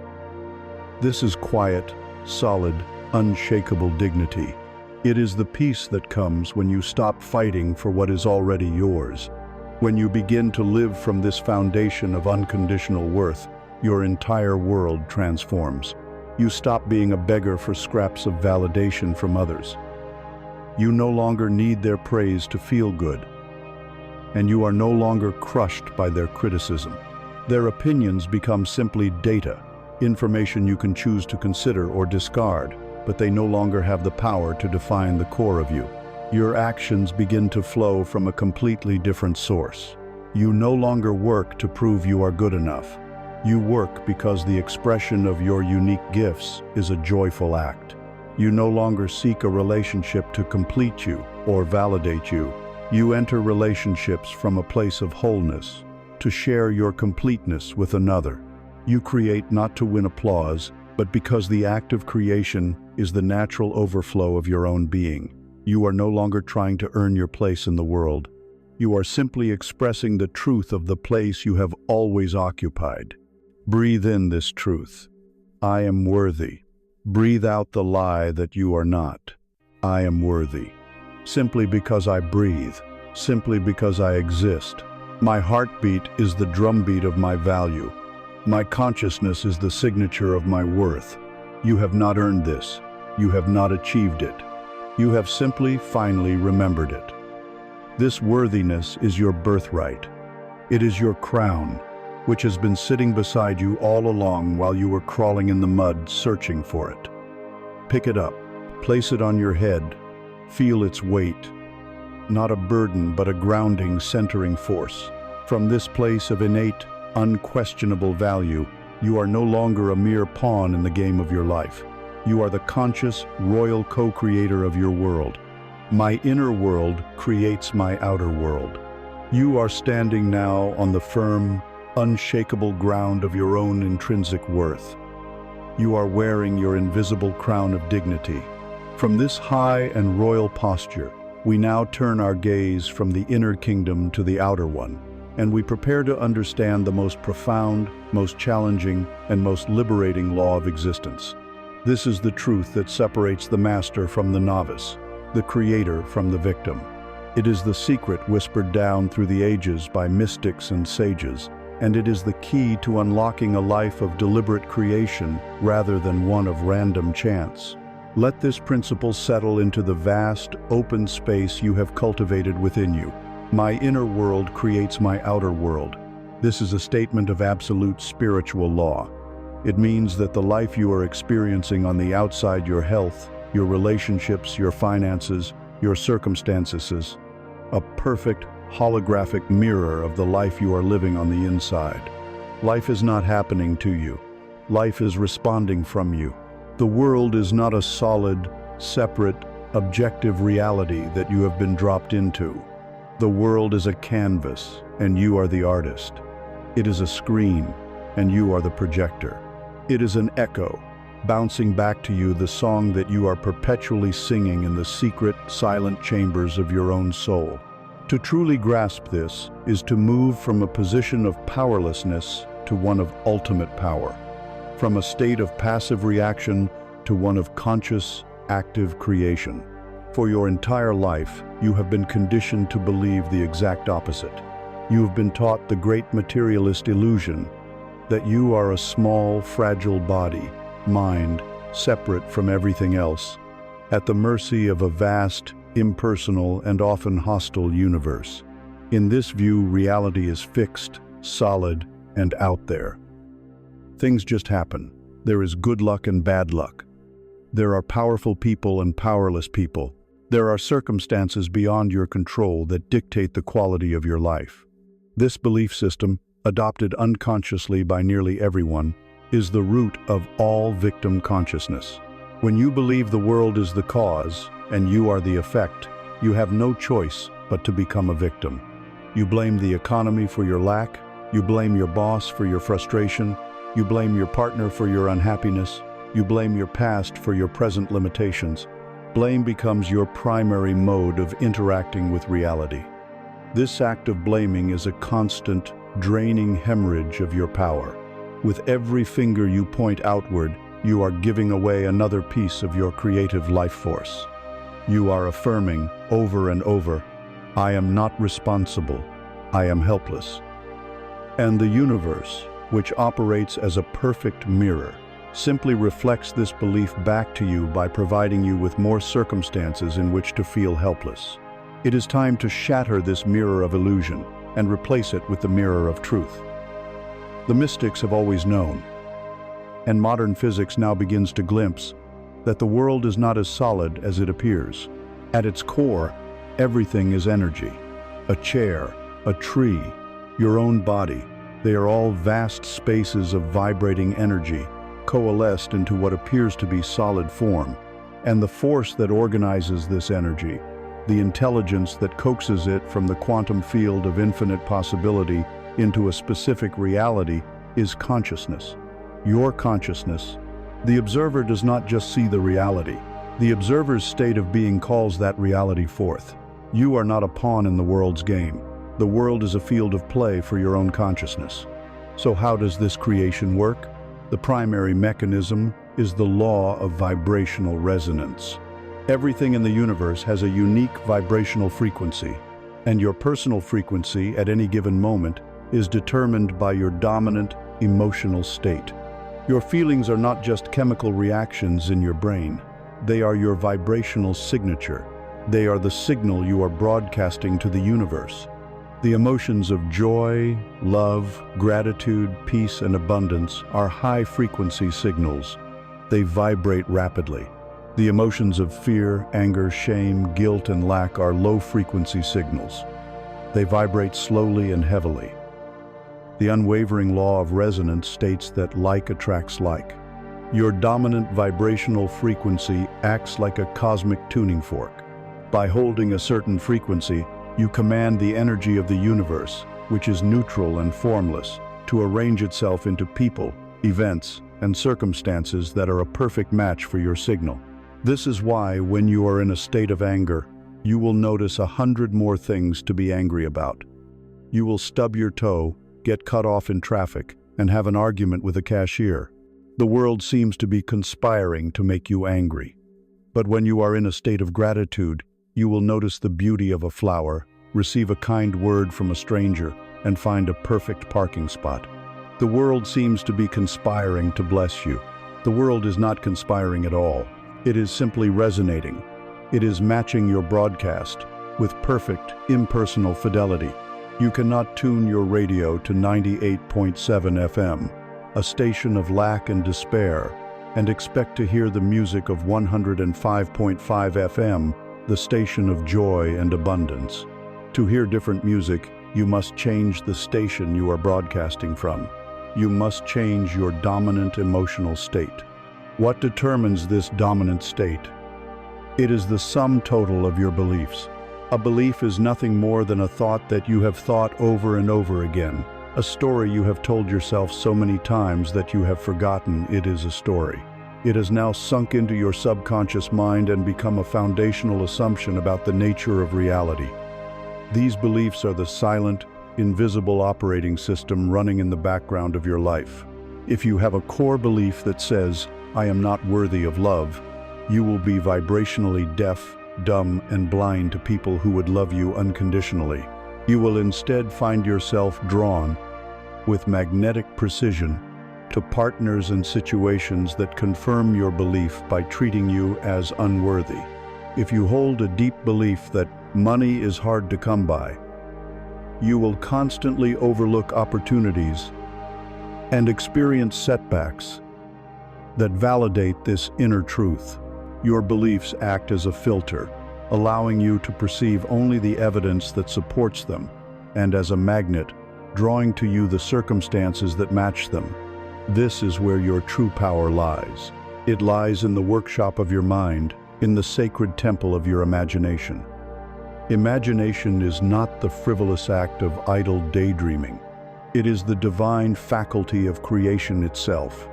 This is quiet, solid, unshakable dignity. It is the peace that comes when you stop fighting for what is already yours. When you begin to live from this foundation of unconditional worth, your entire world transforms. You stop being a beggar for scraps of validation from others. You no longer need their praise to feel good, and you are no longer crushed by their criticism. Their opinions become simply data, information you can choose to consider or discard, but they no longer have the power to define the core of you. Your actions begin to flow from a completely different source. You no longer work to prove you are good enough. You work because the expression of your unique gifts is a joyful act. You no longer seek a relationship to complete you or validate you. You enter relationships from a place of wholeness, to share your completeness with another. You create not to win applause, but because the act of creation is the natural overflow of your own being. You are no longer trying to earn your place in the world. You are simply expressing the truth of the place you have always occupied. Breathe in this truth. I am worthy. Breathe out the lie that you are not. I am worthy. Simply because I breathe. Simply because I exist. My heartbeat is the drumbeat of my value. My consciousness is the signature of my worth. You have not earned this. You have not achieved it. You have simply, finally remembered it. This worthiness is your birthright. It is your crown, which has been sitting beside you all along while you were crawling in the mud searching for it. Pick it up, place it on your head, feel its weight. Not a burden, but a grounding, centering force. From this place of innate, unquestionable value, you are no longer a mere pawn in the game of your life. You are the conscious, royal co-creator of your world. My inner world creates my outer world. You are standing now on the firm, unshakable ground of your own intrinsic worth. You are wearing your invisible crown of dignity. From this high and royal posture, we now turn our gaze from the inner kingdom to the outer one, and we prepare to understand the most profound, most challenging, and most liberating law of existence. This is the truth that separates the master from the novice, the creator from the victim. It is the secret whispered down through the ages by mystics and sages, and it is the key to unlocking a life of deliberate creation rather than one of random chance. Let this principle settle into the vast, open space you have cultivated within you. My inner world creates my outer world. This is a statement of absolute spiritual law. It means that the life you are experiencing on the outside, your health, your relationships, your finances, your circumstances, is a perfect, holographic mirror of the life you are living on the inside. Life is not happening to you. Life is responding from you. The world is not a solid, separate, objective reality that you have been dropped into. The world is a canvas, and you are the artist. It is a screen, and you are the projector. It is an echo, bouncing back to you the song that you are perpetually singing in the secret, silent chambers of your own soul. To truly grasp this is to move from a position of powerlessness to one of ultimate power, from a state of passive reaction to one of conscious, active creation. For your entire life, you have been conditioned to believe the exact opposite. You have been taught the great materialist illusion that you are a small, fragile body, mind, separate from everything else, at the mercy of a vast, impersonal, and often hostile universe. In this view, reality is fixed, solid, and out there. Things just happen. There is good luck and bad luck. There are powerful people and powerless people. There are circumstances beyond your control that dictate the quality of your life. This belief system, adopted unconsciously by nearly everyone, is the root of all victim consciousness. When you believe the world is the cause and you are the effect, you have no choice but to become a victim. You blame the economy for your lack, you blame your boss for your frustration, you blame your partner for your unhappiness, you blame your past for your present limitations. Blame becomes your primary mode of interacting with reality. This act of blaming is a constant, draining hemorrhage of your power. With every finger you point outward, you are giving away another piece of your creative life force. You are affirming over and over, I am not responsible, I am helpless. And the universe, which operates as a perfect mirror, simply reflects this belief back to you by providing you with more circumstances in which to feel helpless. It is time to shatter this mirror of illusion and replace it with the mirror of truth. The mystics have always known, and modern physics now begins to glimpse, that the world is not as solid as it appears. At its core, everything is energy. A chair, a tree, your own body, they are all vast spaces of vibrating energy, coalesced into what appears to be solid form. And the force that organizes this energy, the intelligence that coaxes it from the quantum field of infinite possibility into a specific reality, is consciousness. Your consciousness. The observer does not just see the reality. The observer's state of being calls that reality forth. You are not a pawn in the world's game. The world is a field of play for your own consciousness. So how does this creation work? The primary mechanism is the law of vibrational resonance. Everything in the universe has a unique vibrational frequency, and your personal frequency at any given moment is determined by your dominant emotional state. Your feelings are not just chemical reactions in your brain. They are your vibrational signature. They are the signal you are broadcasting to the universe. The emotions of joy, love, gratitude, peace, and abundance are high-frequency signals. They vibrate rapidly. The emotions of fear, anger, shame, guilt, and lack are low-frequency signals. They vibrate slowly and heavily. The unwavering law of resonance states that like attracts like. Your dominant vibrational frequency acts like a cosmic tuning fork. By holding a certain frequency, you command the energy of the universe, which is neutral and formless, to arrange itself into people, events, and circumstances that are a perfect match for your signal. This is why, when you are in a state of anger, you will notice 100 more things to be angry about. You will stub your toe, get cut off in traffic, and have an argument with a cashier. The world seems to be conspiring to make you angry. But when you are in a state of gratitude, you will notice the beauty of a flower, receive a kind word from a stranger, and find a perfect parking spot. The world seems to be conspiring to bless you. The world is not conspiring at all. It is simply resonating. It is matching your broadcast with perfect, impersonal fidelity. You cannot tune your radio to 98.7 FM, a station of lack and despair, and expect to hear the music of 105.5 FM, the station of joy and abundance. To hear different music, you must change the station you are broadcasting from. You must change your dominant emotional state. What determines this dominant state? It is the sum total of your beliefs. A belief is nothing more than a thought that you have thought over and over again, a story you have told yourself so many times that you have forgotten it is a story. It has now sunk into your subconscious mind and become a foundational assumption about the nature of reality. These beliefs are the silent, invisible operating system running in the background of your life. If you have a core belief that says, "I am not worthy of love," you will be vibrationally deaf, dumb, and blind to people who would love you unconditionally. You will instead find yourself drawn, with magnetic precision, to partners and situations that confirm your belief by treating you as unworthy. If you hold a deep belief that money is hard to come by, you will constantly overlook opportunities and experience setbacks that validate this inner truth. Your beliefs act as a filter, allowing you to perceive only the evidence that supports them, and as a magnet, drawing to you the circumstances that match them. This is where your true power lies. It lies in the workshop of your mind, in the sacred temple of your imagination. Imagination is not the frivolous act of idle daydreaming. It is the divine faculty of creation itself.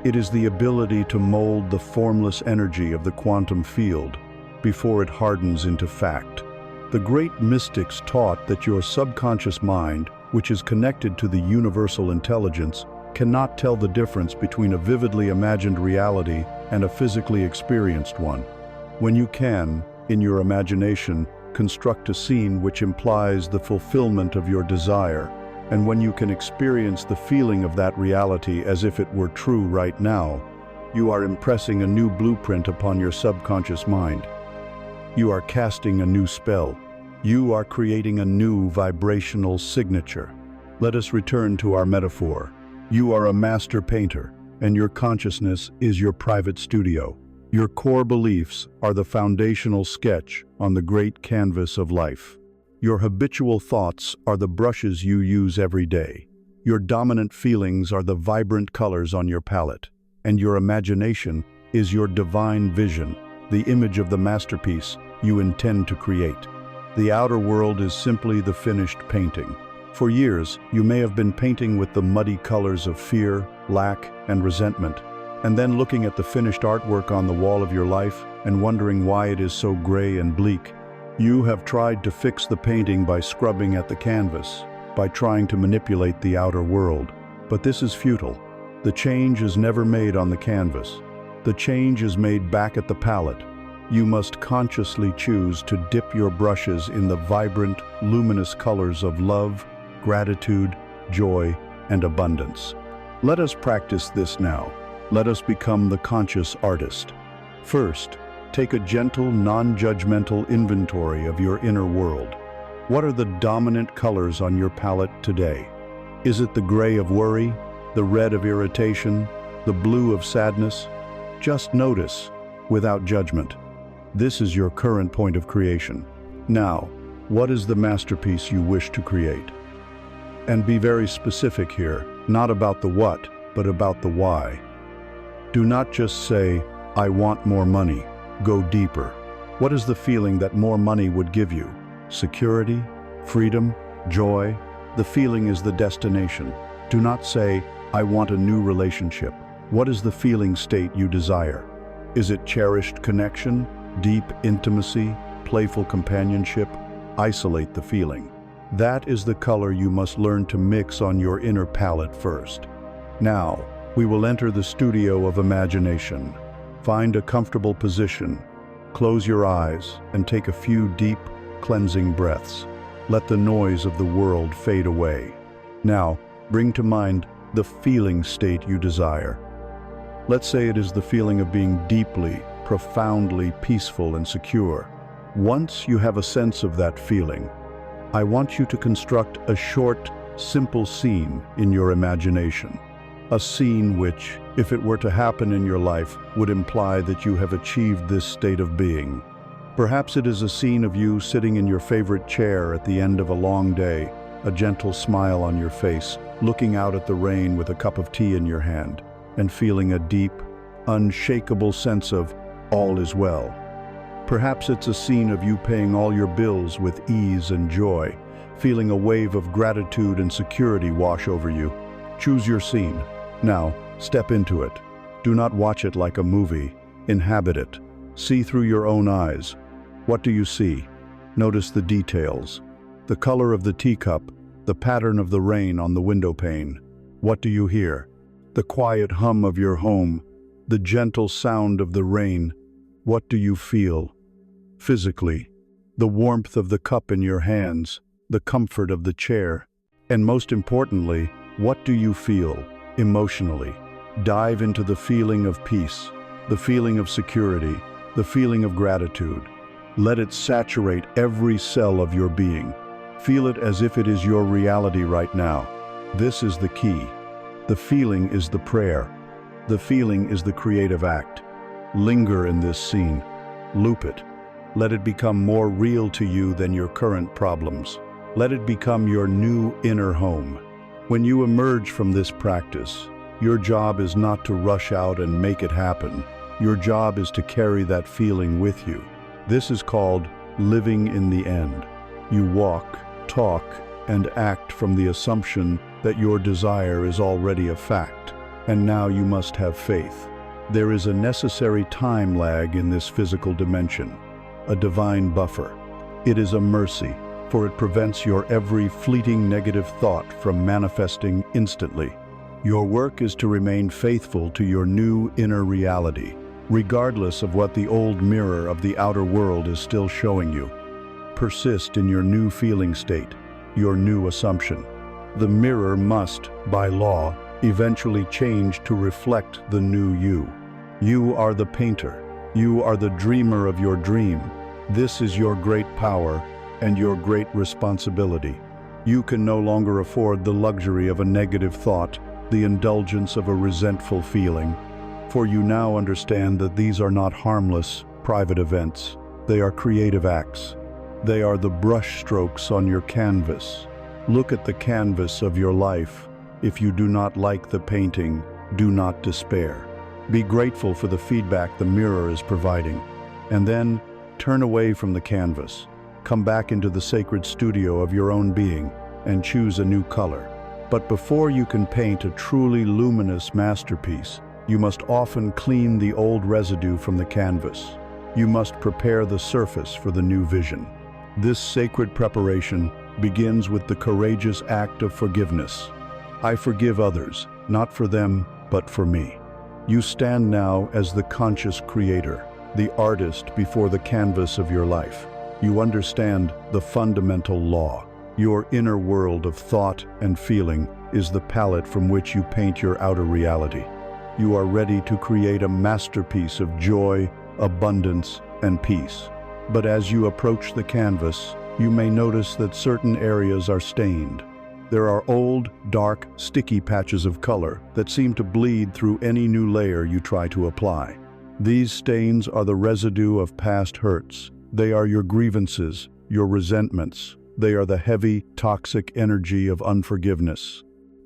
It is the ability to mold the formless energy of the quantum field before it hardens into fact. The great mystics taught that your subconscious mind, which is connected to the universal intelligence, cannot tell the difference between a vividly imagined reality and a physically experienced one. When you can, in your imagination, construct a scene which implies the fulfillment of your desire, and when you can experience the feeling of that reality as if it were true right now, you are impressing a new blueprint upon your subconscious mind. You are casting a new spell. You are creating a new vibrational signature. Let us return to our metaphor. You are a master painter, and your consciousness is your private studio. Your core beliefs are the foundational sketch on the great canvas of life. Your habitual thoughts are the brushes you use every day. Your dominant feelings are the vibrant colors on your palette. And your imagination is your divine vision, the image of the masterpiece you intend to create. The outer world is simply the finished painting. For years, you may have been painting with the muddy colors of fear, lack, and resentment, and then looking at the finished artwork on the wall of your life and wondering why it is so gray and bleak. You have tried to fix the painting by scrubbing at the canvas, by trying to manipulate the outer world. But this is futile. The change is never made on the canvas. The change is made back at the palette. You must consciously choose to dip your brushes in the vibrant, luminous colors of love, gratitude, joy, and abundance. Let us practice this now. Let us become the conscious artist. First, take a gentle, non-judgmental inventory of your inner world. What are the dominant colors on your palette today? Is it the gray of worry, the red of irritation, the blue of sadness? Just notice, without judgment. This is your current point of creation. Now, what is the masterpiece you wish to create? And be very specific here, not about the what, but about the why. Do not just say, "I want more money." Go deeper. What is the feeling that more money would give you? Security? Freedom? Joy? The feeling is the destination. Do not say, "I want a new relationship." What is the feeling state you desire? Is it cherished connection, deep intimacy, playful companionship? Isolate the feeling. That is the color you must learn to mix on your inner palette first. Now, we will enter the studio of imagination. Find a comfortable position. Close your eyes and take a few deep, cleansing breaths. Let the noise of the world fade away. Now, bring to mind the feeling state you desire. Let's say it is the feeling of being deeply, profoundly peaceful and secure. Once you have a sense of that feeling, I want you to construct a short, simple scene in your imagination. A scene which, if it were to happen in your life, would imply that you have achieved this state of being. Perhaps it is a scene of you sitting in your favorite chair at the end of a long day, a gentle smile on your face, looking out at the rain with a cup of tea in your hand, and feeling a deep, unshakable sense of all is well. Perhaps it's a scene of you paying all your bills with ease and joy, feeling a wave of gratitude and security wash over you. Choose your scene. Now, step into it. Do not watch it like a movie. Inhabit it. See through your own eyes. What do you see? Notice the details. The color of the teacup, the pattern of the rain on the window pane. What do you hear? The quiet hum of your home, the gentle sound of the rain. What do you feel? Physically, the warmth of the cup in your hands, the comfort of the chair. And most importantly, what do you feel emotionally? Dive into the feeling of peace, the feeling of security, the feeling of gratitude. Let it saturate every cell of your being. Feel it as if it is your reality right now. This is the key. The feeling is the prayer. The feeling is the creative act. Linger in this scene. Loop it. Let it become more real to you than your current problems. Let it become your new inner home. When you emerge from this practice, your job is not to rush out and make it happen. Your job is to carry that feeling with you. This is called living in the end. You walk, talk, and act from the assumption that your desire is already a fact, and now you must have faith. There is a necessary time lag in this physical dimension, a divine buffer. It is a mercy, for it prevents your every fleeting negative thought from manifesting instantly. Your work is to remain faithful to your new inner reality, regardless of what the old mirror of the outer world is still showing you. Persist in your new feeling state, your new assumption. The mirror must, by law, eventually change to reflect the new you. You are the painter. You are the dreamer of your dream. This is your great power and your great responsibility. You can no longer afford the luxury of a negative thought, the indulgence of a resentful feeling, for you now understand that these are not harmless, private events. They are creative acts. They are the brush strokes on your canvas. Look at the canvas of your life. If you do not like the painting, do not despair. Be grateful for the feedback the mirror is providing, and then turn away from the canvas. Come back into the sacred studio of your own being and choose a new color. But before you can paint a truly luminous masterpiece, you must often clean the old residue from the canvas. You must prepare the surface for the new vision. This sacred preparation begins with the courageous act of forgiveness. I forgive others, not for them, but for me. You stand now as the conscious creator, the artist before the canvas of your life. You understand the fundamental law. Your inner world of thought and feeling is the palette from which you paint your outer reality. You are ready to create a masterpiece of joy, abundance, and peace. But as you approach the canvas, you may notice that certain areas are stained. There are old, dark, sticky patches of color that seem to bleed through any new layer you try to apply. These stains are the residue of past hurts. They are your grievances, your resentments. They are the heavy, toxic energy of unforgiveness.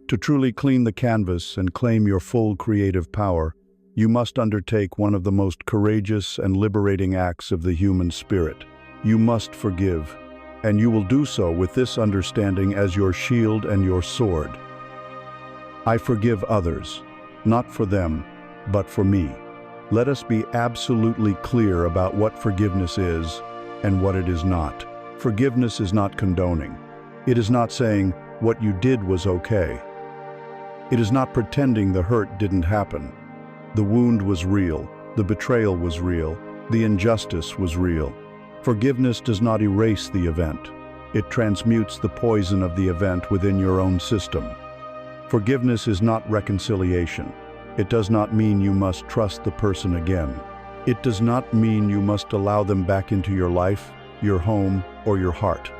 To truly clean the canvas and claim your full creative power, you must undertake one of the most courageous and liberating acts of the human spirit. You must forgive, and you will do so with this understanding as your shield and your sword. I forgive others, not for them, but for me. Let us be absolutely clear about what forgiveness is and what it is not. Forgiveness is not condoning. It is not saying what you did was okay. It is not pretending the hurt didn't happen. The wound was real, the betrayal was real, the injustice was real. Forgiveness does not erase the event. It transmutes the poison of the event within your own system. Forgiveness is not reconciliation. It does not mean you must trust the person again. It does not mean you must allow them back into your life, your home, or your heart.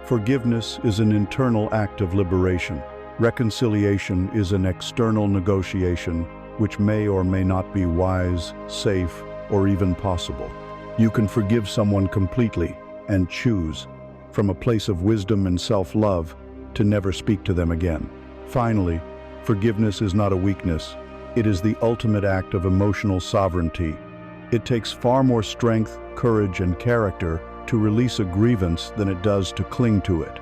Forgiveness is an internal act of liberation. Reconciliation is an external negotiation which may or may not be wise, safe, or even possible. You can forgive someone completely and choose, from a place of wisdom and self-love, to never speak to them again. Finally, forgiveness is not a weakness. It is the ultimate act of emotional sovereignty. It takes far more strength, courage, and character to release a grievance than it does to cling to it.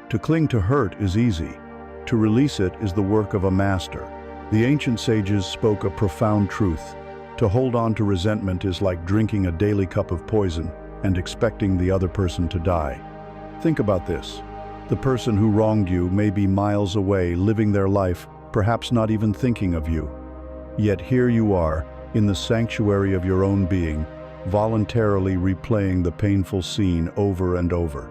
To cling to hurt is easy. To release it is the work of a master. The ancient sages spoke a profound truth. To hold on to resentment is like drinking a daily cup of poison and expecting the other person to die. Think about this. The person who wronged you may be miles away, living their life, perhaps not even thinking of you. Yet here you are, in the sanctuary of your own being, voluntarily replaying the painful scene over and over.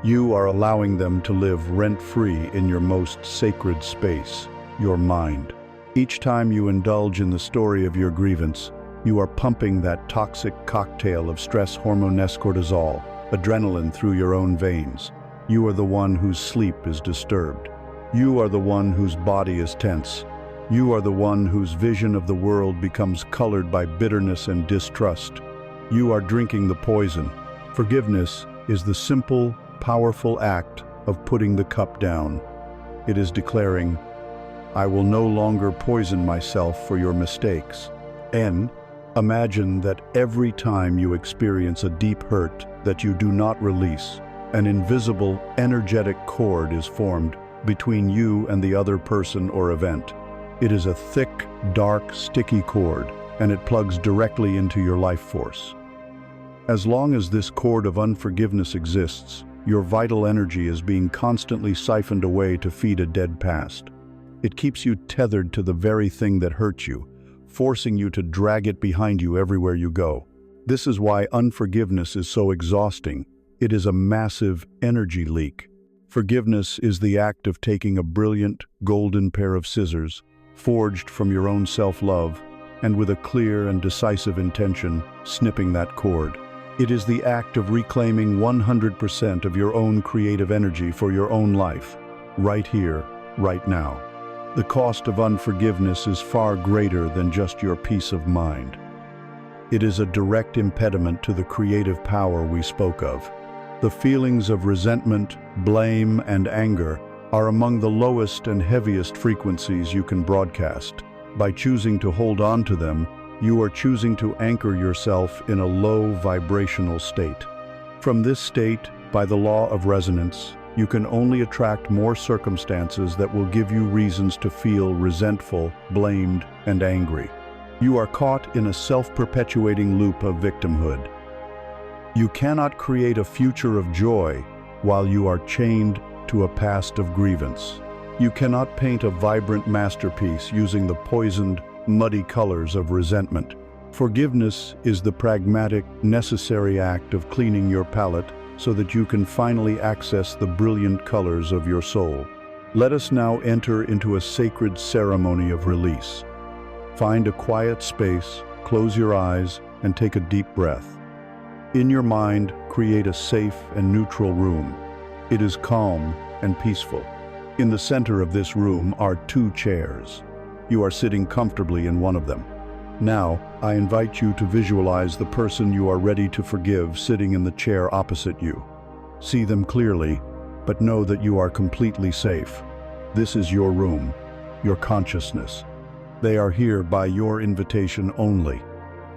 You are allowing them to live rent-free in your most sacred space, your mind. Each time you indulge in the story of your grievance, you are pumping that toxic cocktail of stress hormone cortisol, adrenaline through your own veins. You are the one whose sleep is disturbed. You are the one whose body is tense. You are the one whose vision of the world becomes colored by bitterness and distrust. You are drinking the poison. Forgiveness is the simple, powerful act of putting the cup down. It is declaring, I will no longer poison myself for your mistakes. And imagine that every time you experience a deep hurt that you do not release, an invisible, energetic cord is formed between you and the other person or event. It is a thick, dark, sticky cord, and it plugs directly into your life force. As long as this cord of unforgiveness exists, your vital energy is being constantly siphoned away to feed a dead past. It keeps you tethered to the very thing that hurt you, forcing you to drag it behind you everywhere you go. This is why unforgiveness is so exhausting. It is a massive energy leak. Forgiveness is the act of taking a brilliant, golden pair of scissors, forged from your own self-love, and with a clear and decisive intention, snipping that cord. It is the act of reclaiming 100% of your own creative energy for your own life, right here, right now. The cost of unforgiveness is far greater than just your peace of mind. It is a direct impediment to the creative power we spoke of. The feelings of resentment, blame, and anger are among the lowest and heaviest frequencies you can broadcast. By choosing to hold on to them, you are choosing to anchor yourself in a low vibrational state. From this state, by the law of resonance, you can only attract more circumstances that will give you reasons to feel resentful, blamed, and angry. You are caught in a self-perpetuating loop of victimhood. You cannot create a future of joy while you are chained to a past of grievance. You cannot paint a vibrant masterpiece using the poisoned, muddy colors of resentment. Forgiveness is the pragmatic, necessary act of cleaning your palette so that you can finally access the brilliant colors of your soul. Let us now enter into a sacred ceremony of release. Find a quiet space, close your eyes, and take a deep breath. In your mind, create a safe and neutral room. It is calm and peaceful. In the center of this room are 2 chairs. You are sitting comfortably in one of them. Now, I invite you to visualize the person you are ready to forgive sitting in the chair opposite you. See them clearly, but know that you are completely safe. This is your room, your consciousness. They are here by your invitation only.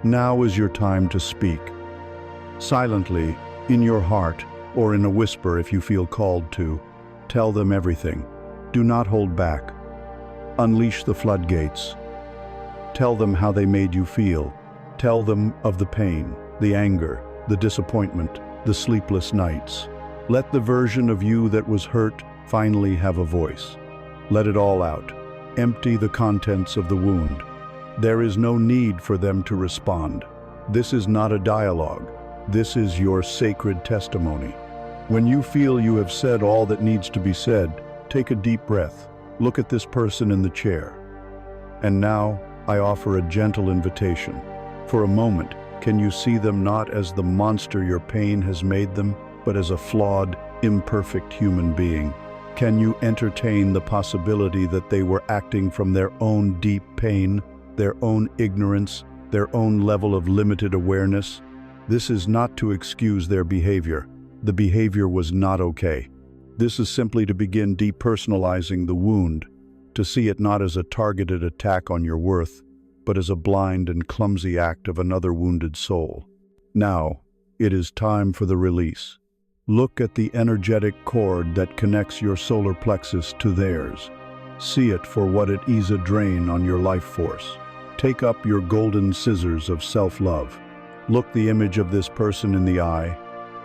Now is your time to speak. Silently, in your heart, or in a whisper if you feel called to, tell them everything. Do not hold back. Unleash the floodgates. Tell them how they made you feel. Tell them of the pain, the anger, the disappointment, the sleepless nights. Let the version of you that was hurt finally have a voice. Let it all out. Empty the contents of the wound. There is no need for them to respond. This is not a dialogue. This is your sacred testimony. When you feel you have said all that needs to be said, take a deep breath. Look at this person in the chair. And now, I offer a gentle invitation. For a moment, can you see them not as the monster your pain has made them, but as a flawed, imperfect human being? Can you entertain the possibility that they were acting from their own deep pain, their own ignorance, their own level of limited awareness? This is not to excuse their behavior. The behavior was not okay. This is simply to begin depersonalizing the wound, to see it not as a targeted attack on your worth, but as a blind and clumsy act of another wounded soul. Now, it is time for the release. Look at the energetic cord that connects your solar plexus to theirs. See it for what it is, a drain on your life force. Take up your golden scissors of self-love. Look the image of this person in the eye,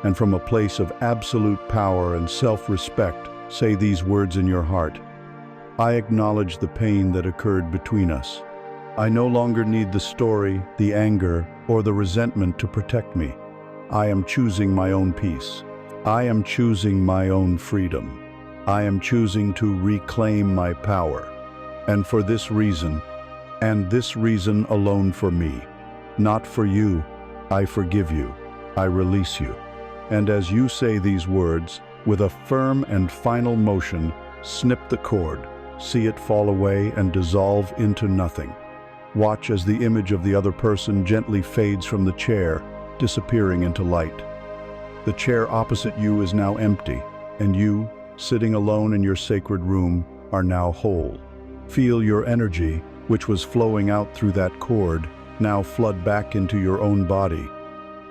and from a place of absolute power and self-respect, say these words in your heart. I acknowledge the pain that occurred between us. I no longer need the story, the anger, or the resentment to protect me. I am choosing my own peace. I am choosing my own freedom. I am choosing to reclaim my power. And for this reason, and this reason alone for me, not for you, I forgive you. I release you. And as you say these words, with a firm and final motion, snip the cord, see it fall away and dissolve into nothing. Watch as the image of the other person gently fades from the chair, disappearing into light. The chair opposite you is now empty, and you, sitting alone in your sacred room, are now whole. Feel your energy, which was flowing out through that cord, now flood back into your own body.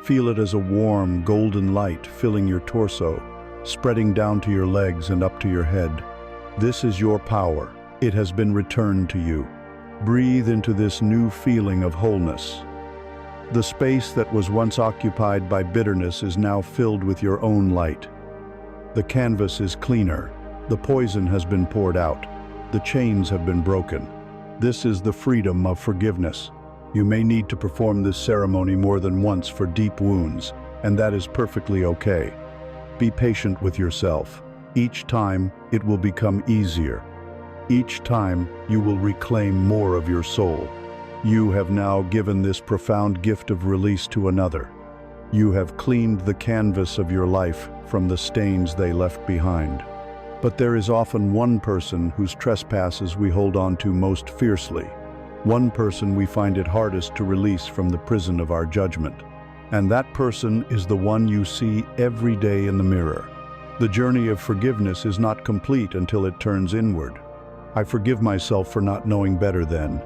Feel it as a warm, golden light filling your torso, spreading down to your legs and up to your head. This is your power. It has been returned to you. Breathe into this new feeling of wholeness. The space that was once occupied by bitterness is now filled with your own light. The canvas is cleaner. The poison has been poured out. The chains have been broken. This is the freedom of forgiveness. You may need to perform this ceremony more than once for deep wounds, and that is perfectly okay. Be patient with yourself. Each time, it will become easier. Each time, you will reclaim more of your soul. You have now given this profound gift of release to another. You have cleaned the canvas of your life from the stains they left behind. But there is often one person whose trespasses we hold on to most fiercely. One person we find it hardest to release from the prison of our judgment. And that person is the one you see every day in the mirror. The journey of forgiveness is not complete until it turns inward. I forgive myself for not knowing better then.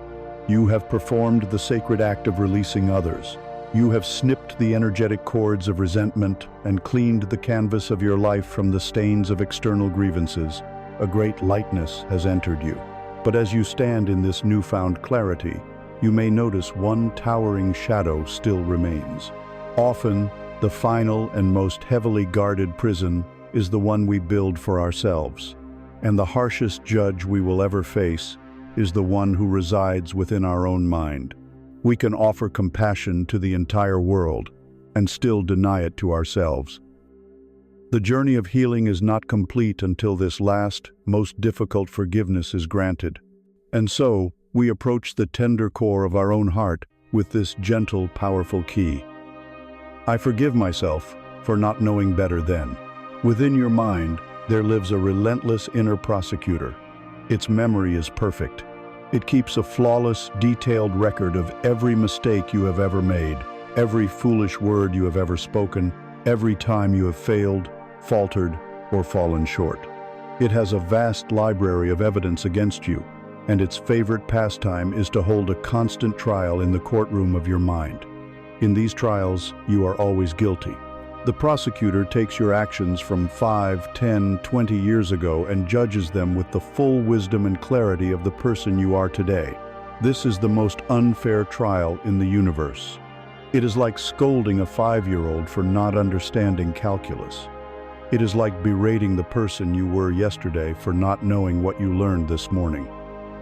You have performed the sacred act of releasing others. You have snipped the energetic cords of resentment and cleaned the canvas of your life from the stains of external grievances. A great lightness has entered you. But as you stand in this newfound clarity, you may notice one towering shadow still remains. Often, the final and most heavily guarded prison is the one we build for ourselves. And the harshest judge we will ever face is the one who resides within our own mind. We can offer compassion to the entire world and still deny it to ourselves. The journey of healing is not complete until this last, most difficult forgiveness is granted. And so, we approach the tender core of our own heart with this gentle, powerful key. I forgive myself for not knowing better then. Within your mind, there lives a relentless inner prosecutor. Its memory is perfect. It keeps a flawless, detailed record of every mistake you have ever made, every foolish word you have ever spoken, every time you have failed, faltered, or fallen short. It has a vast library of evidence against you, and its favorite pastime is to hold a constant trial in the courtroom of your mind. In these trials, you are always guilty. The prosecutor takes your actions from 5, 10, 20 years ago and judges them with the full wisdom and clarity of the person you are today. This is the most unfair trial in the universe. It is like scolding a 5-year-old for not understanding calculus. It is like berating the person you were yesterday for not knowing what you learned this morning.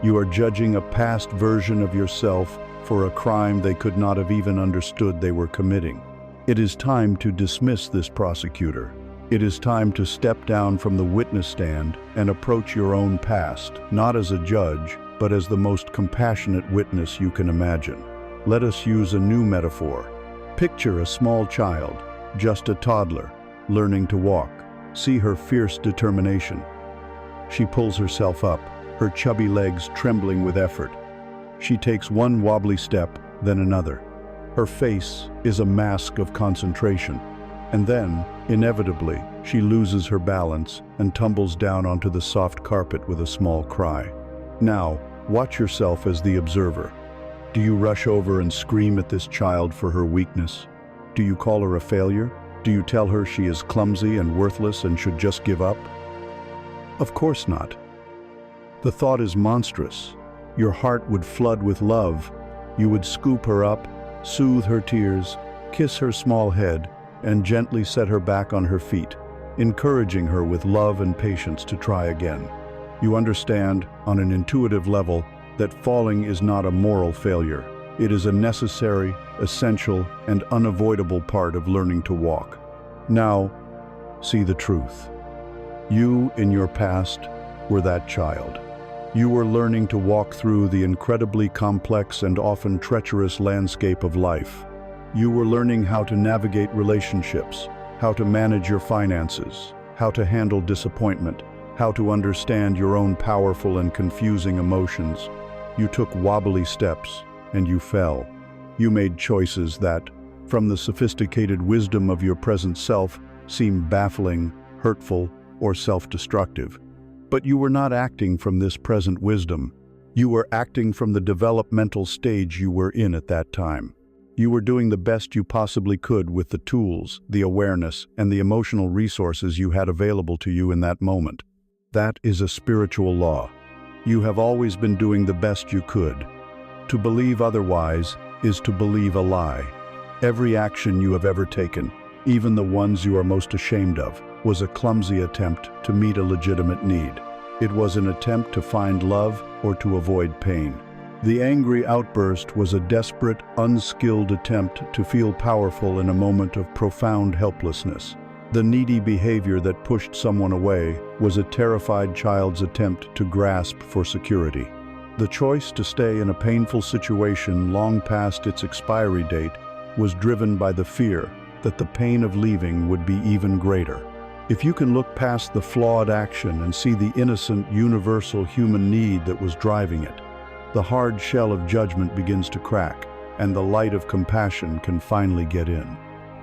You are judging a past version of yourself for a crime they could not have even understood they were committing. It is time to dismiss this prosecutor. It is time to step down from the witness stand and approach your own past, not as a judge, but as the most compassionate witness you can imagine. Let us use a new metaphor. Picture a small child, just a toddler, learning to walk. See her fierce determination. She pulls herself up, her chubby legs trembling with effort. She takes one wobbly step, then another. Her face is a mask of concentration. And then, inevitably, she loses her balance and tumbles down onto the soft carpet with a small cry. Now, watch yourself as the observer. Do you rush over and scream at this child for her weakness? Do you call her a failure? Do you tell her she is clumsy and worthless and should just give up? Of course not. The thought is monstrous. Your heart would flood with love. You would scoop her up, soothe her tears, kiss her small head, and gently set her back on her feet, encouraging her with love and patience to try again. You understand, on an intuitive level, that falling is not a moral failure. It is a necessary, essential, and unavoidable part of learning to walk. Now, see the truth. You, in your past, were that child. You were learning to walk through the incredibly complex and often treacherous landscape of life. You were learning how to navigate relationships, how to manage your finances, how to handle disappointment, how to understand your own powerful and confusing emotions. You took wobbly steps, and you fell. You made choices that, from the sophisticated wisdom of your present self, seem baffling, hurtful, or self-destructive. But you were not acting from this present wisdom. You were acting from the developmental stage you were in at that time. You were doing the best you possibly could with the tools, the awareness, and the emotional resources you had available to you in that moment. That is a spiritual law. You have always been doing the best you could. To believe otherwise is to believe a lie. Every action you have ever taken, even the ones you are most ashamed of, was a clumsy attempt to meet a legitimate need. It was an attempt to find love or to avoid pain. The angry outburst was a desperate, unskilled attempt to feel powerful in a moment of profound helplessness. The needy behavior that pushed someone away was a terrified child's attempt to grasp for security. The choice to stay in a painful situation long past its expiry date was driven by the fear that the pain of leaving would be even greater. If you can look past the flawed action and see the innocent, universal human need that was driving it, the hard shell of judgment begins to crack, and the light of compassion can finally get in.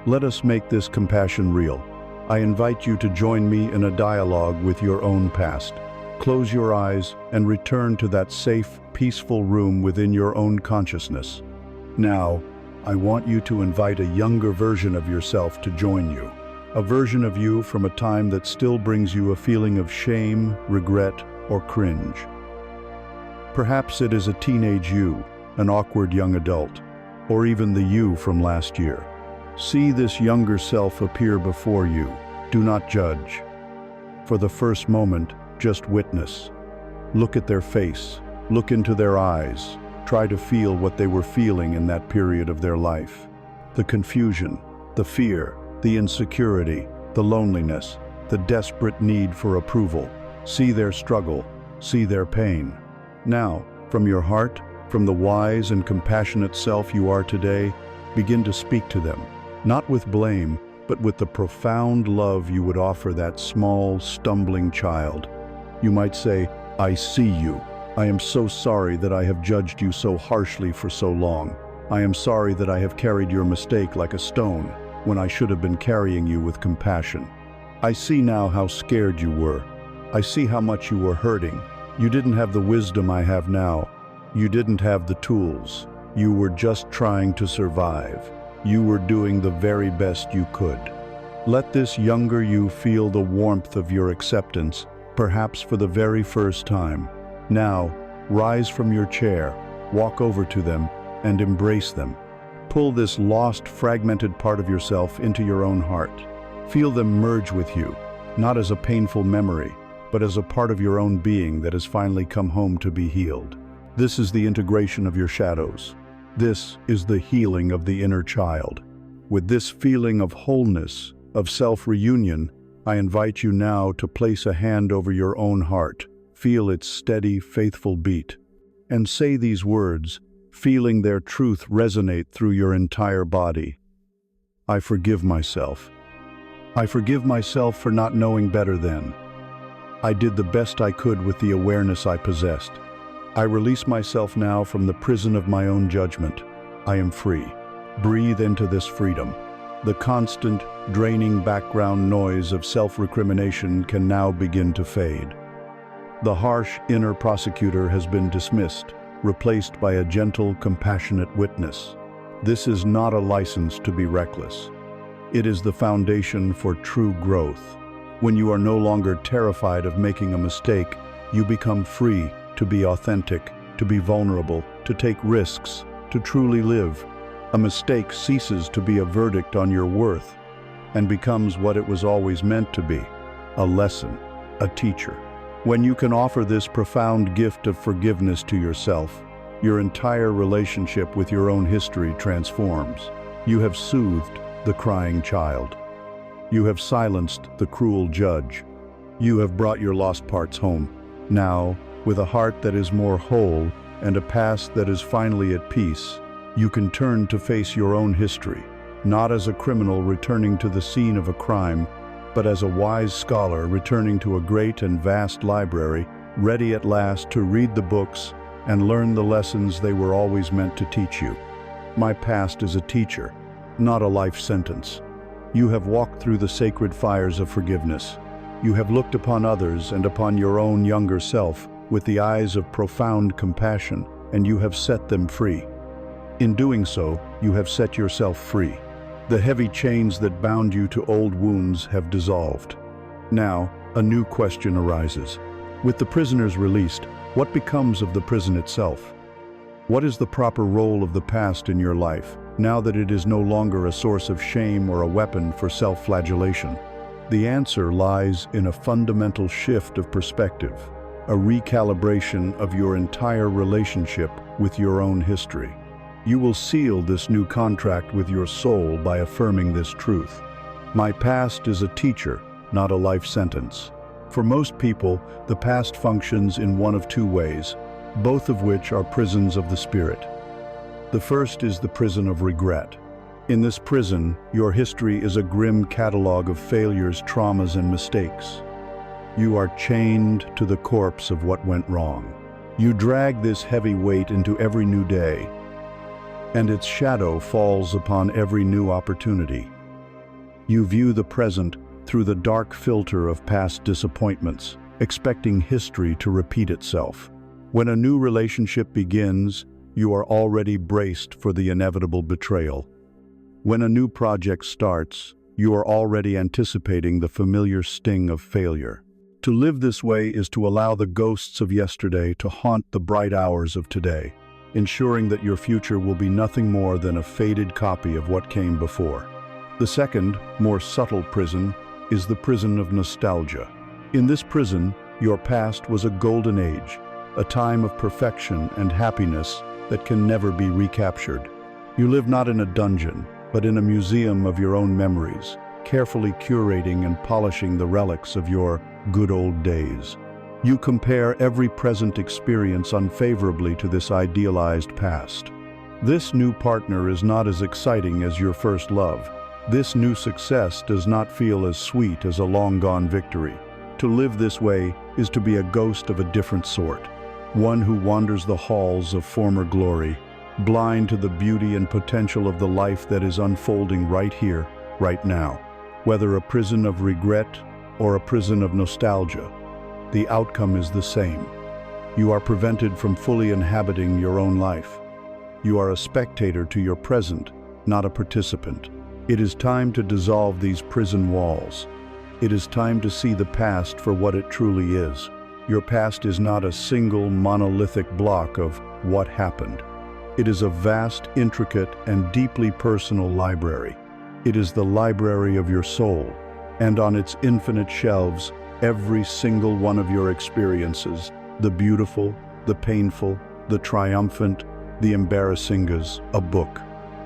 Let us make this compassion real. I invite you to join me in a dialogue with your own past. Close your eyes and return to that safe, peaceful room within your own consciousness. Now, I want you to invite a younger version of yourself to join you. A version of you from a time that still brings you a feeling of shame, regret, or cringe. Perhaps it is a teenage you, an awkward young adult, or even the you from last year. See this younger self appear before you. Do not judge. For the first moment, just witness. Look at their face. Look into their eyes. Try to feel what they were feeling in that period of their life. The confusion, the fear, the insecurity, the loneliness, the desperate need for approval. See their struggle. See their pain. Now, from your heart, from the wise and compassionate self you are today, begin to speak to them, not with blame, but with the profound love you would offer that small, stumbling child. You might say, "I see you. I am so sorry that I have judged you so harshly for so long. I am sorry that I have carried your mistake like a stone, when I should have been carrying you with compassion. I see now how scared you were. I see how much you were hurting. You didn't have the wisdom I have now. You didn't have the tools. You were just trying to survive. You were doing the very best you could. Let this younger you feel the warmth of your acceptance, perhaps for the very first time. Now, rise from your chair, walk over to them, and embrace them. Pull this lost, fragmented part of yourself into your own heart. Feel them merge with you, not as a painful memory, but as a part of your own being that has finally come home to be healed. This is the integration of your shadows. This is the healing of the inner child. With this feeling of wholeness, of self-reunion, I invite you now to place a hand over your own heart, feel its steady, faithful beat, and say these words, feeling their truth resonate through your entire body. I forgive myself. I forgive myself for not knowing better then. I did the best I could with the awareness I possessed. I release myself now from the prison of my own judgment. I am free. Breathe into this freedom. The constant, draining background noise of self-recrimination can now begin to fade. The harsh inner prosecutor has been dismissed, replaced by a gentle, compassionate witness. This is not a license to be reckless. It is the foundation for true growth. When you are no longer terrified of making a mistake, you become free to be authentic, to be vulnerable, to take risks, to truly live. A mistake ceases to be a verdict on your worth and becomes what it was always meant to be, a lesson, a teacher. When you can offer this profound gift of forgiveness to yourself, your entire relationship with your own history transforms. You have soothed the crying child. You have silenced the cruel judge. You have brought your lost parts home. Now, with a heart that is more whole and a past that is finally at peace, you can turn to face your own history, not as a criminal returning to the scene of a crime, but as a wise scholar returning to a great and vast library, ready at last to read the books and learn the lessons they were always meant to teach you. My past is a teacher, not a life sentence. You have walked through the sacred fires of forgiveness. You have looked upon others and upon your own younger self with the eyes of profound compassion, and you have set them free. In doing so, you have set yourself free. The heavy chains that bound you to old wounds have dissolved. Now, a new question arises. With the prisoners released, what becomes of the prison itself? What is the proper role of the past in your life, now that it is no longer a source of shame or a weapon for self-flagellation? The answer lies in a fundamental shift of perspective, a recalibration of your entire relationship with your own history. You will seal this new contract with your soul by affirming this truth. My past is a teacher, not a life sentence. For most people, the past functions in one of two ways, both of which are prisons of the spirit. The first is the prison of regret. In this prison, your history is a grim catalog of failures, traumas, and mistakes. You are chained to the corpse of what went wrong. You drag this heavy weight into every new day, and its shadow falls upon every new opportunity. You view the present through the dark filter of past disappointments, expecting history to repeat itself. When a new relationship begins, you are already braced for the inevitable betrayal. When a new project starts, you are already anticipating the familiar sting of failure. To live this way is to allow the ghosts of yesterday to haunt the bright hours of today, ensuring that your future will be nothing more than a faded copy of what came before. The second, more subtle prison is the prison of nostalgia. In this prison, your past was a golden age, a time of perfection and happiness that can never be recaptured. You live not in a dungeon, but in a museum of your own memories, carefully curating and polishing the relics of your good old days. You compare every present experience unfavorably to this idealized past. This new partner is not as exciting as your first love. This new success does not feel as sweet as a long-gone victory. To live this way is to be a ghost of a different sort, one who wanders the halls of former glory, blind to the beauty and potential of the life that is unfolding right here, right now. Whether a prison of regret or a prison of nostalgia, the outcome is the same. You are prevented from fully inhabiting your own life. You are a spectator to your present, not a participant. It is time to dissolve these prison walls. It is time to see the past for what it truly is. Your past is not a single monolithic block of what happened. It is a vast, intricate, and deeply personal library. It is the library of your soul, and on its infinite shelves, every single one of your experiences, the beautiful, the painful, the triumphant, the embarrassing, is a book.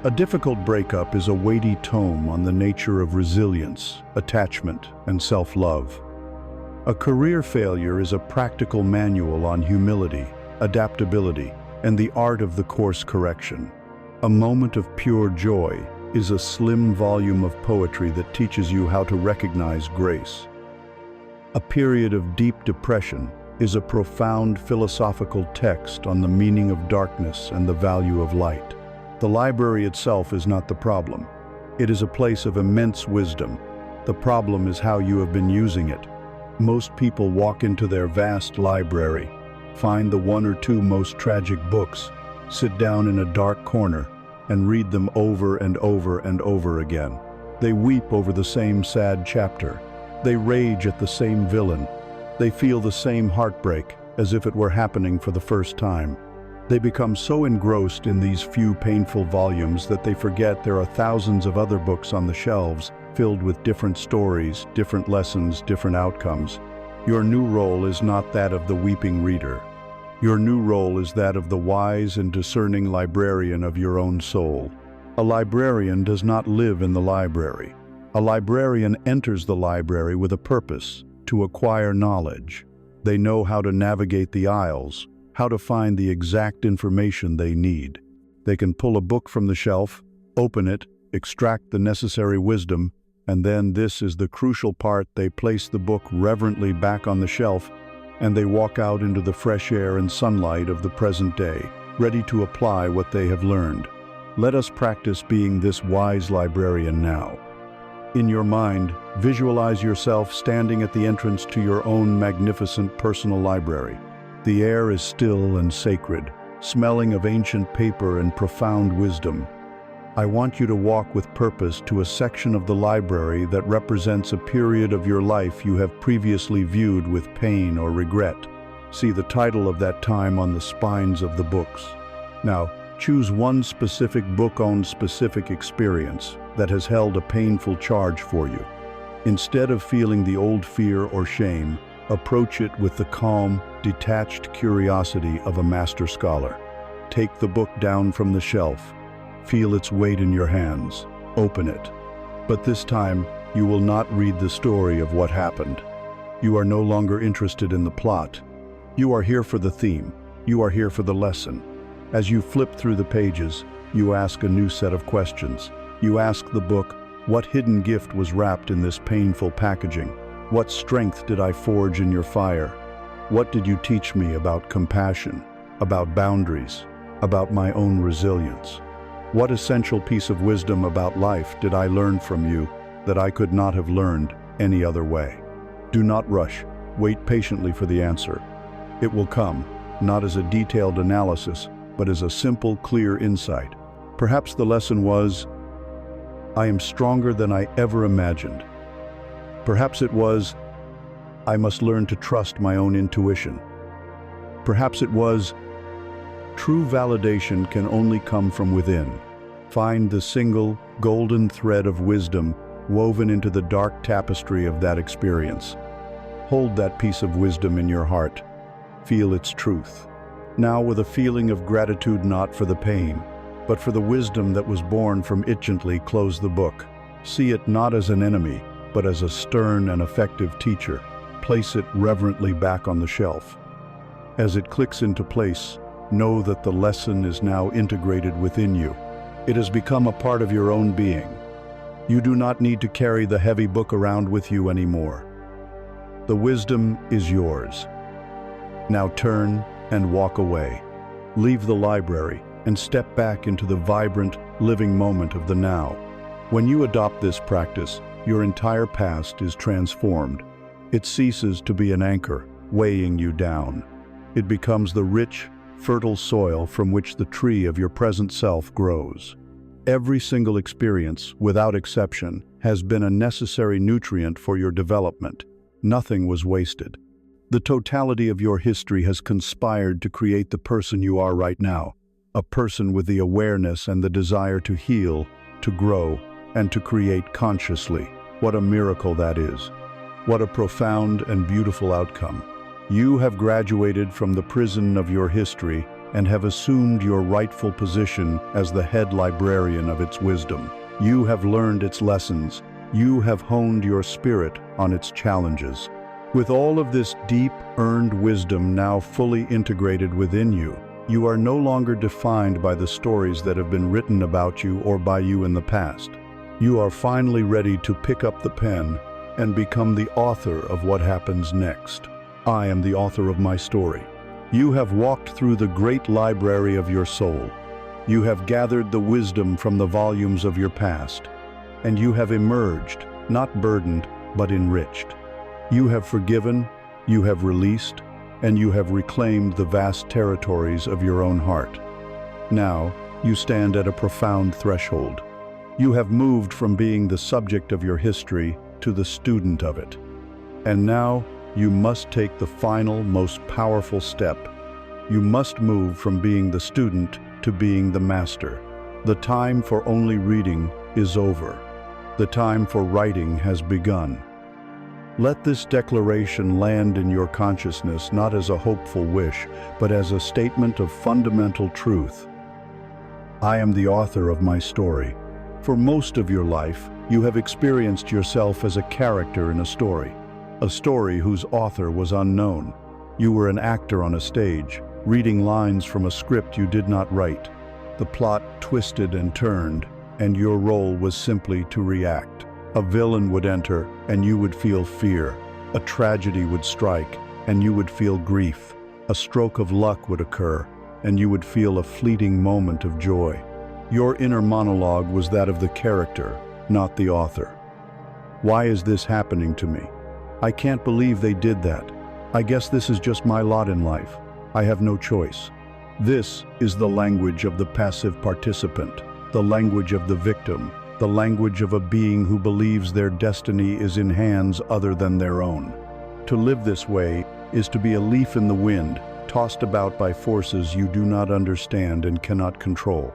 A difficult breakup is a weighty tome on the nature of resilience, attachment, and self-love. A career failure is a practical manual on humility, adaptability, and the art of the course correction. A moment of pure joy is a slim volume of poetry that teaches you how to recognize grace. A period of deep depression is a profound philosophical text on the meaning of darkness and the value of light. The library itself is not the problem. It is a place of immense wisdom. The problem is how you have been using it. Most people walk into their vast library, find the one or two most tragic books, sit down in a dark corner, and read them over and over and over again. They weep over the same sad chapter. They rage at the same villain. They feel the same heartbreak, as if it were happening for the first time. They become so engrossed in these few painful volumes that they forget there are thousands of other books on the shelves, filled with different stories, different lessons, different outcomes. Your new role is not that of the weeping reader. Your new role is that of the wise and discerning librarian of your own soul. A librarian does not live in the library. A librarian enters the library with a purpose, to acquire knowledge. They know how to navigate the aisles, how to find the exact information they need. They can pull a book from the shelf, open it, extract the necessary wisdom, and then, this is the crucial part, they place the book reverently back on the shelf, and they walk out into the fresh air and sunlight of the present day, ready to apply what they have learned. Let us practice being this wise librarian now. In your mind, visualize yourself standing at the entrance to your own magnificent personal library. The air is still and sacred, smelling of ancient paper and profound wisdom. I want you to walk with purpose to a section of the library that represents a period of your life you have previously viewed with pain or regret. See the title of that time on the spines of the books. Now, choose one specific book on specific experience that has held a painful charge for you. Instead of feeling the old fear or shame, approach it with the calm, detached curiosity of a master scholar. Take the book down from the shelf. Feel its weight in your hands. Open it. But this time, you will not read the story of what happened. You are no longer interested in the plot. You are here for the theme. You are here for the lesson. As you flip through the pages, you ask a new set of questions. You ask the book, what hidden gift was wrapped in this painful packaging? What strength did I forge in your fire? What did you teach me about compassion, about boundaries, about my own resilience? What essential piece of wisdom about life did I learn from you that I could not have learned any other way? Do not rush. Wait patiently for the answer. It will come, not as a detailed analysis, but as a simple, clear insight. Perhaps the lesson was, I am stronger than I ever imagined. Perhaps it was, I must learn to trust my own intuition. Perhaps it was, true validation can only come from within. Find the single, golden thread of wisdom woven into the dark tapestry of that experience. Hold that piece of wisdom in your heart. Feel its truth. Now, with a feeling of gratitude, not for the pain, but for the wisdom that was born from it, gently close the book. See it not as an enemy, but as a stern and effective teacher. Place it reverently back on the shelf. As it clicks into place, know that the lesson is now integrated within you. It has become a part of your own being. You do not need to carry the heavy book around with you anymore. The wisdom is yours. Now turn and walk away. Leave the library and step back into the vibrant, living moment of the now. When you adopt this practice, your entire past is transformed. It ceases to be an anchor, weighing you down. It becomes the rich, fertile soil from which the tree of your present self grows. Every single experience, without exception, has been a necessary nutrient for your development. Nothing was wasted. The totality of your history has conspired to create the person you are right now, a person with the awareness and the desire to heal, to grow, and to create consciously. What a miracle that is. What a profound and beautiful outcome. You have graduated from the prison of your history and have assumed your rightful position as the head librarian of its wisdom. You have learned its lessons. You have honed your spirit on its challenges. With all of this deep, earned wisdom now fully integrated within you, you are no longer defined by the stories that have been written about you or by you in the past. You are finally ready to pick up the pen and become the author of what happens next. I am the author of my story. You have walked through the great library of your soul. You have gathered the wisdom from the volumes of your past, and you have emerged, not burdened, but enriched. You have forgiven, you have released, and you have reclaimed the vast territories of your own heart. Now, you stand at a profound threshold. You have moved from being the subject of your history to the student of it. And now, you must take the final, most powerful step. You must move from being the student to being the master. The time for only reading is over. The time for writing has begun. Let this declaration land in your consciousness not as a hopeful wish, but as a statement of fundamental truth. I am the author of my story. For most of your life, you have experienced yourself as a character in a story whose author was unknown. You were an actor on a stage, reading lines from a script you did not write. The plot twisted and turned, and your role was simply to react. A villain would enter, and you would feel fear. A tragedy would strike, and you would feel grief. A stroke of luck would occur, and you would feel a fleeting moment of joy. Your inner monologue was that of the character, not the author. Why is this happening to me? I can't believe they did that. I guess this is just my lot in life. I have no choice. This is the language of the passive participant, the language of the victim, the language of a being who believes their destiny is in hands other than their own. To live this way is to be a leaf in the wind, tossed about by forces you do not understand and cannot control.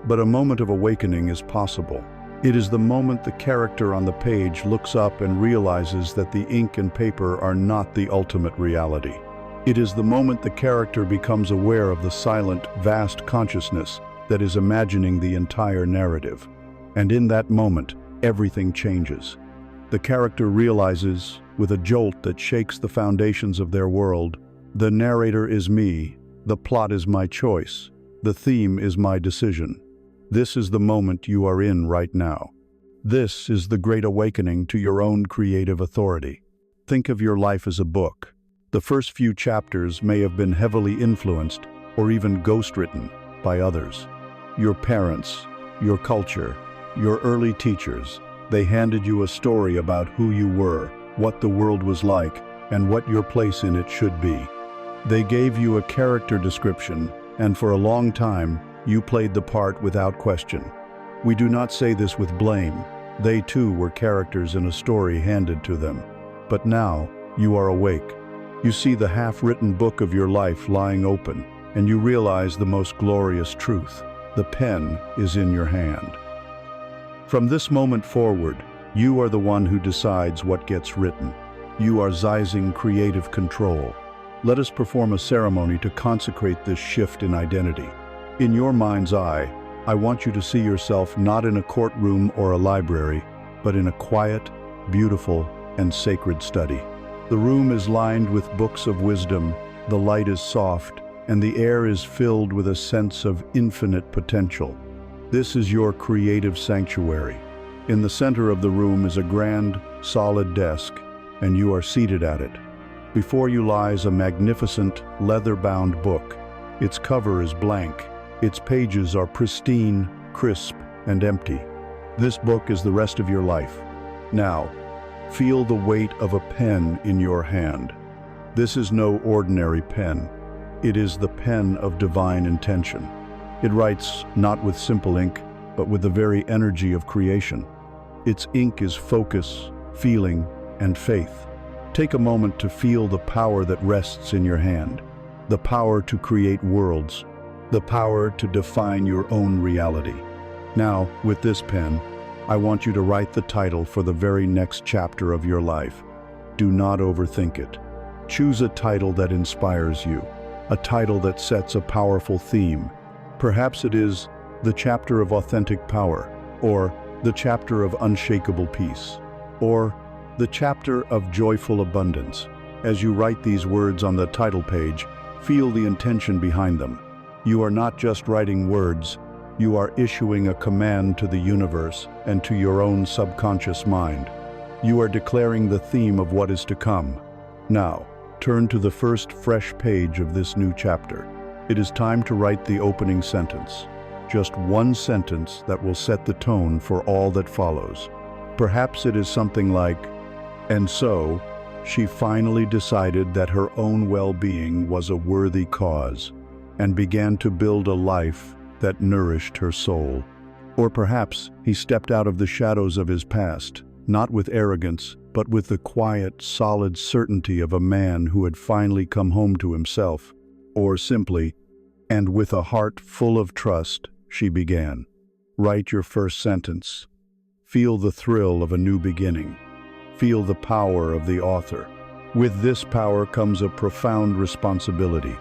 But a moment of awakening is possible. It is the moment the character on the page looks up and realizes that the ink and paper are not the ultimate reality. It is the moment the character becomes aware of the silent, vast consciousness that is imagining the entire narrative. And in that moment, everything changes. The character realizes, with a jolt that shakes the foundations of their world, the narrator is me, the plot is my choice, the theme is my decision. This is the moment you are in right now. This is the great awakening to your own creative authority. Think of your life as a book. The first few chapters may have been heavily influenced or even ghostwritten by others. Your parents, your culture, your early teachers, they handed you a story about who you were, what the world was like, and what your place in it should be. They gave you a character description, and for a long time, you played the part without question. We do not say this with blame. They too were characters in a story handed to them. But now, you are awake. You see the half-written book of your life lying open, and you realize the most glorious truth. The pen is in your hand. From this moment forward, you are the one who decides what gets written. You are seizing creative control. Let us perform a ceremony to consecrate this shift in identity. In your mind's eye, I want you to see yourself not in a courtroom or a library, but in a quiet, beautiful, and sacred study. The room is lined with books of wisdom, the light is soft, and the air is filled with a sense of infinite potential. This is your creative sanctuary. In the center of the room is a grand, solid desk, and you are seated at it. Before you lies a magnificent, leather-bound book. Its cover is blank. Its pages are pristine, crisp, and empty. This book is the rest of your life. Now, feel the weight of a pen in your hand. This is no ordinary pen. It is the pen of divine intention. It writes not with simple ink, but with the very energy of creation. Its ink is focus, feeling, and faith. Take a moment to feel the power that rests in your hand, the power to create worlds, the power to define your own reality. Now, with this pen, I want you to write the title for the very next chapter of your life. Do not overthink it. Choose a title that inspires you, a title that sets a powerful theme. Perhaps it is The Chapter of Authentic Power, or The Chapter of Unshakable Peace, or The Chapter of Joyful Abundance. As you write these words on the title page, feel the intention behind them. You are not just writing words, you are issuing a command to the universe and to your own subconscious mind. You are declaring the theme of what is to come. Now, turn to the first fresh page of this new chapter. It is time to write the opening sentence. Just one sentence that will set the tone for all that follows. Perhaps it is something like, "And so, she finally decided that her own well-being was a worthy cause, and began to build a life that nourished her soul." Or perhaps he stepped out of the shadows of his past, not with arrogance, but with the quiet, solid certainty of a man who had finally come home to himself. Or simply, "And with a heart full of trust, she began." Write your first sentence. Feel the thrill of a new beginning. Feel the power of the author. With this power comes a profound responsibility.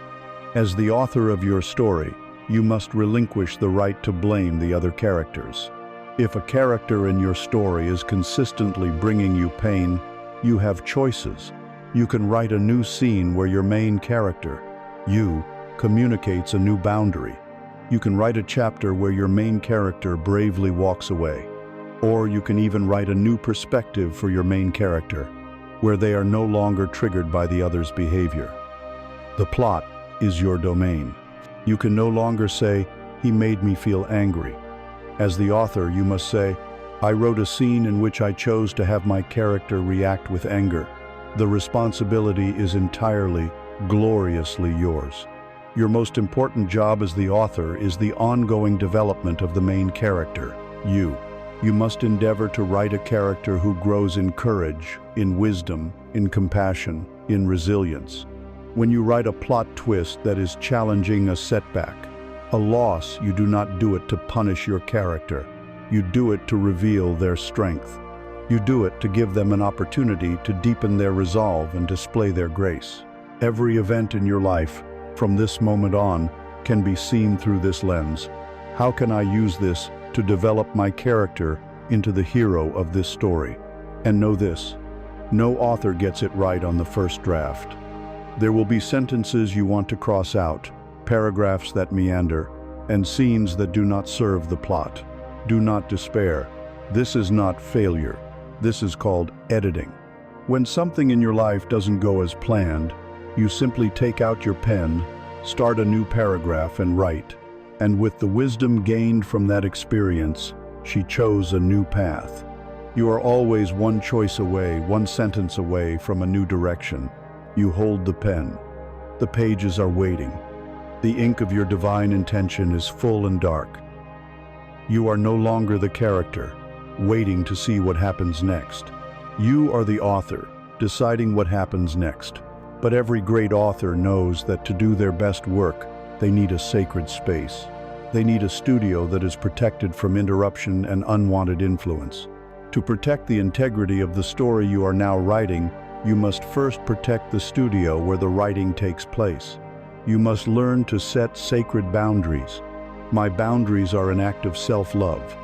As the author of your story, you must relinquish the right to blame the other characters. If a character in your story is consistently bringing you pain, you have choices. You can write a new scene where your main character, you, communicates a new boundary. You can write a chapter where your main character bravely walks away. Or you can even write a new perspective for your main character, where they are no longer triggered by the other's behavior. The plot is your domain. You can no longer say, "He made me feel angry." As the author, you must say, "I wrote a scene in which I chose to have my character react with anger." The responsibility is entirely, gloriously yours. Your most important job as the author is the ongoing development of the main character, you. You must endeavor to write a character who grows in courage, in wisdom, in compassion, in resilience. When you write a plot twist that is challenging a setback, a loss, you do not do it to punish your character. You do it to reveal their strength. You do it to give them an opportunity to deepen their resolve and display their grace. Every event in your life, from this moment on, can be seen through this lens. How can I use this to develop my character into the hero of this story? And know this, no author gets it right on the first draft. There will be sentences you want to cross out, paragraphs that meander, and scenes that do not serve the plot. Do not despair. This is not failure. This is called editing. When something in your life doesn't go as planned, you simply take out your pen, start a new paragraph and write. And with the wisdom gained from that experience, she chose a new path. You are always one choice away, one sentence away from a new direction. You hold the pen. The pages are waiting. The ink of your divine intention is full and dark. You are no longer the character, waiting to see what happens next. You are the author, deciding what happens next. But every great author knows that to do their best work, they need a sacred space. They need a studio that is protected from interruption and unwanted influence. To protect the integrity of the story you are now writing, you must first protect the studio where the writing takes place. You must learn to set sacred boundaries. My boundaries are an act of self-love.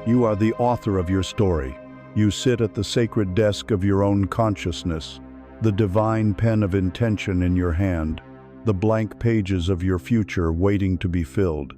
You are the author of your story. You sit at the sacred desk of your own consciousness, the divine pen of intention in your hand, the blank pages of your future waiting to be filled.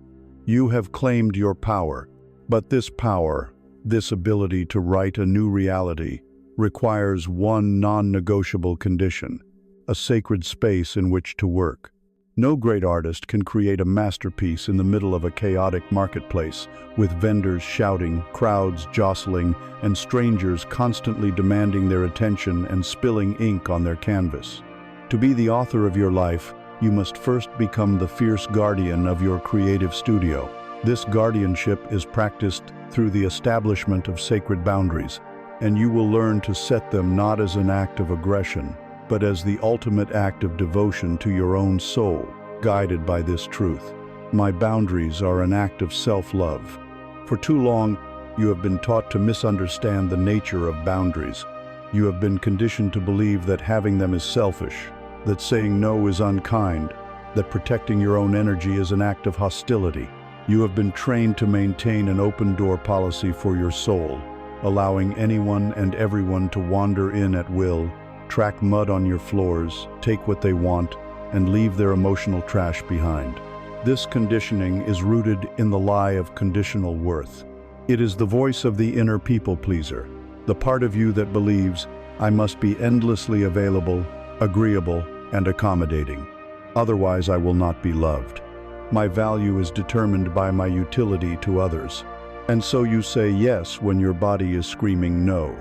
You have claimed your power, but this power, this ability to write a new reality, requires one non-negotiable condition, a sacred space in which to work. No great artist can create a masterpiece in the middle of a chaotic marketplace, with vendors shouting, crowds jostling, and strangers constantly demanding their attention and spilling ink on their canvas. To be the author of your life, you must first become the fierce guardian of your creative studio. This guardianship is practiced through the establishment of sacred boundaries, and you will learn to set them not as an act of aggression, but as the ultimate act of devotion to your own soul, guided by this truth. My boundaries are an act of self-love. For too long, you have been taught to misunderstand the nature of boundaries. You have been conditioned to believe that having them is selfish, that saying no is unkind, that protecting your own energy is an act of hostility. You have been trained to maintain an open-door policy for your soul, allowing anyone and everyone to wander in at will, track mud on your floors, take what they want, and leave their emotional trash behind. This conditioning is rooted in the lie of conditional worth. It is the voice of the inner people-pleaser, the part of you that believes, I must be endlessly available, agreeable, and accommodating. Otherwise, I will not be loved. My value is determined by my utility to others. And so you say yes when your body is screaming no.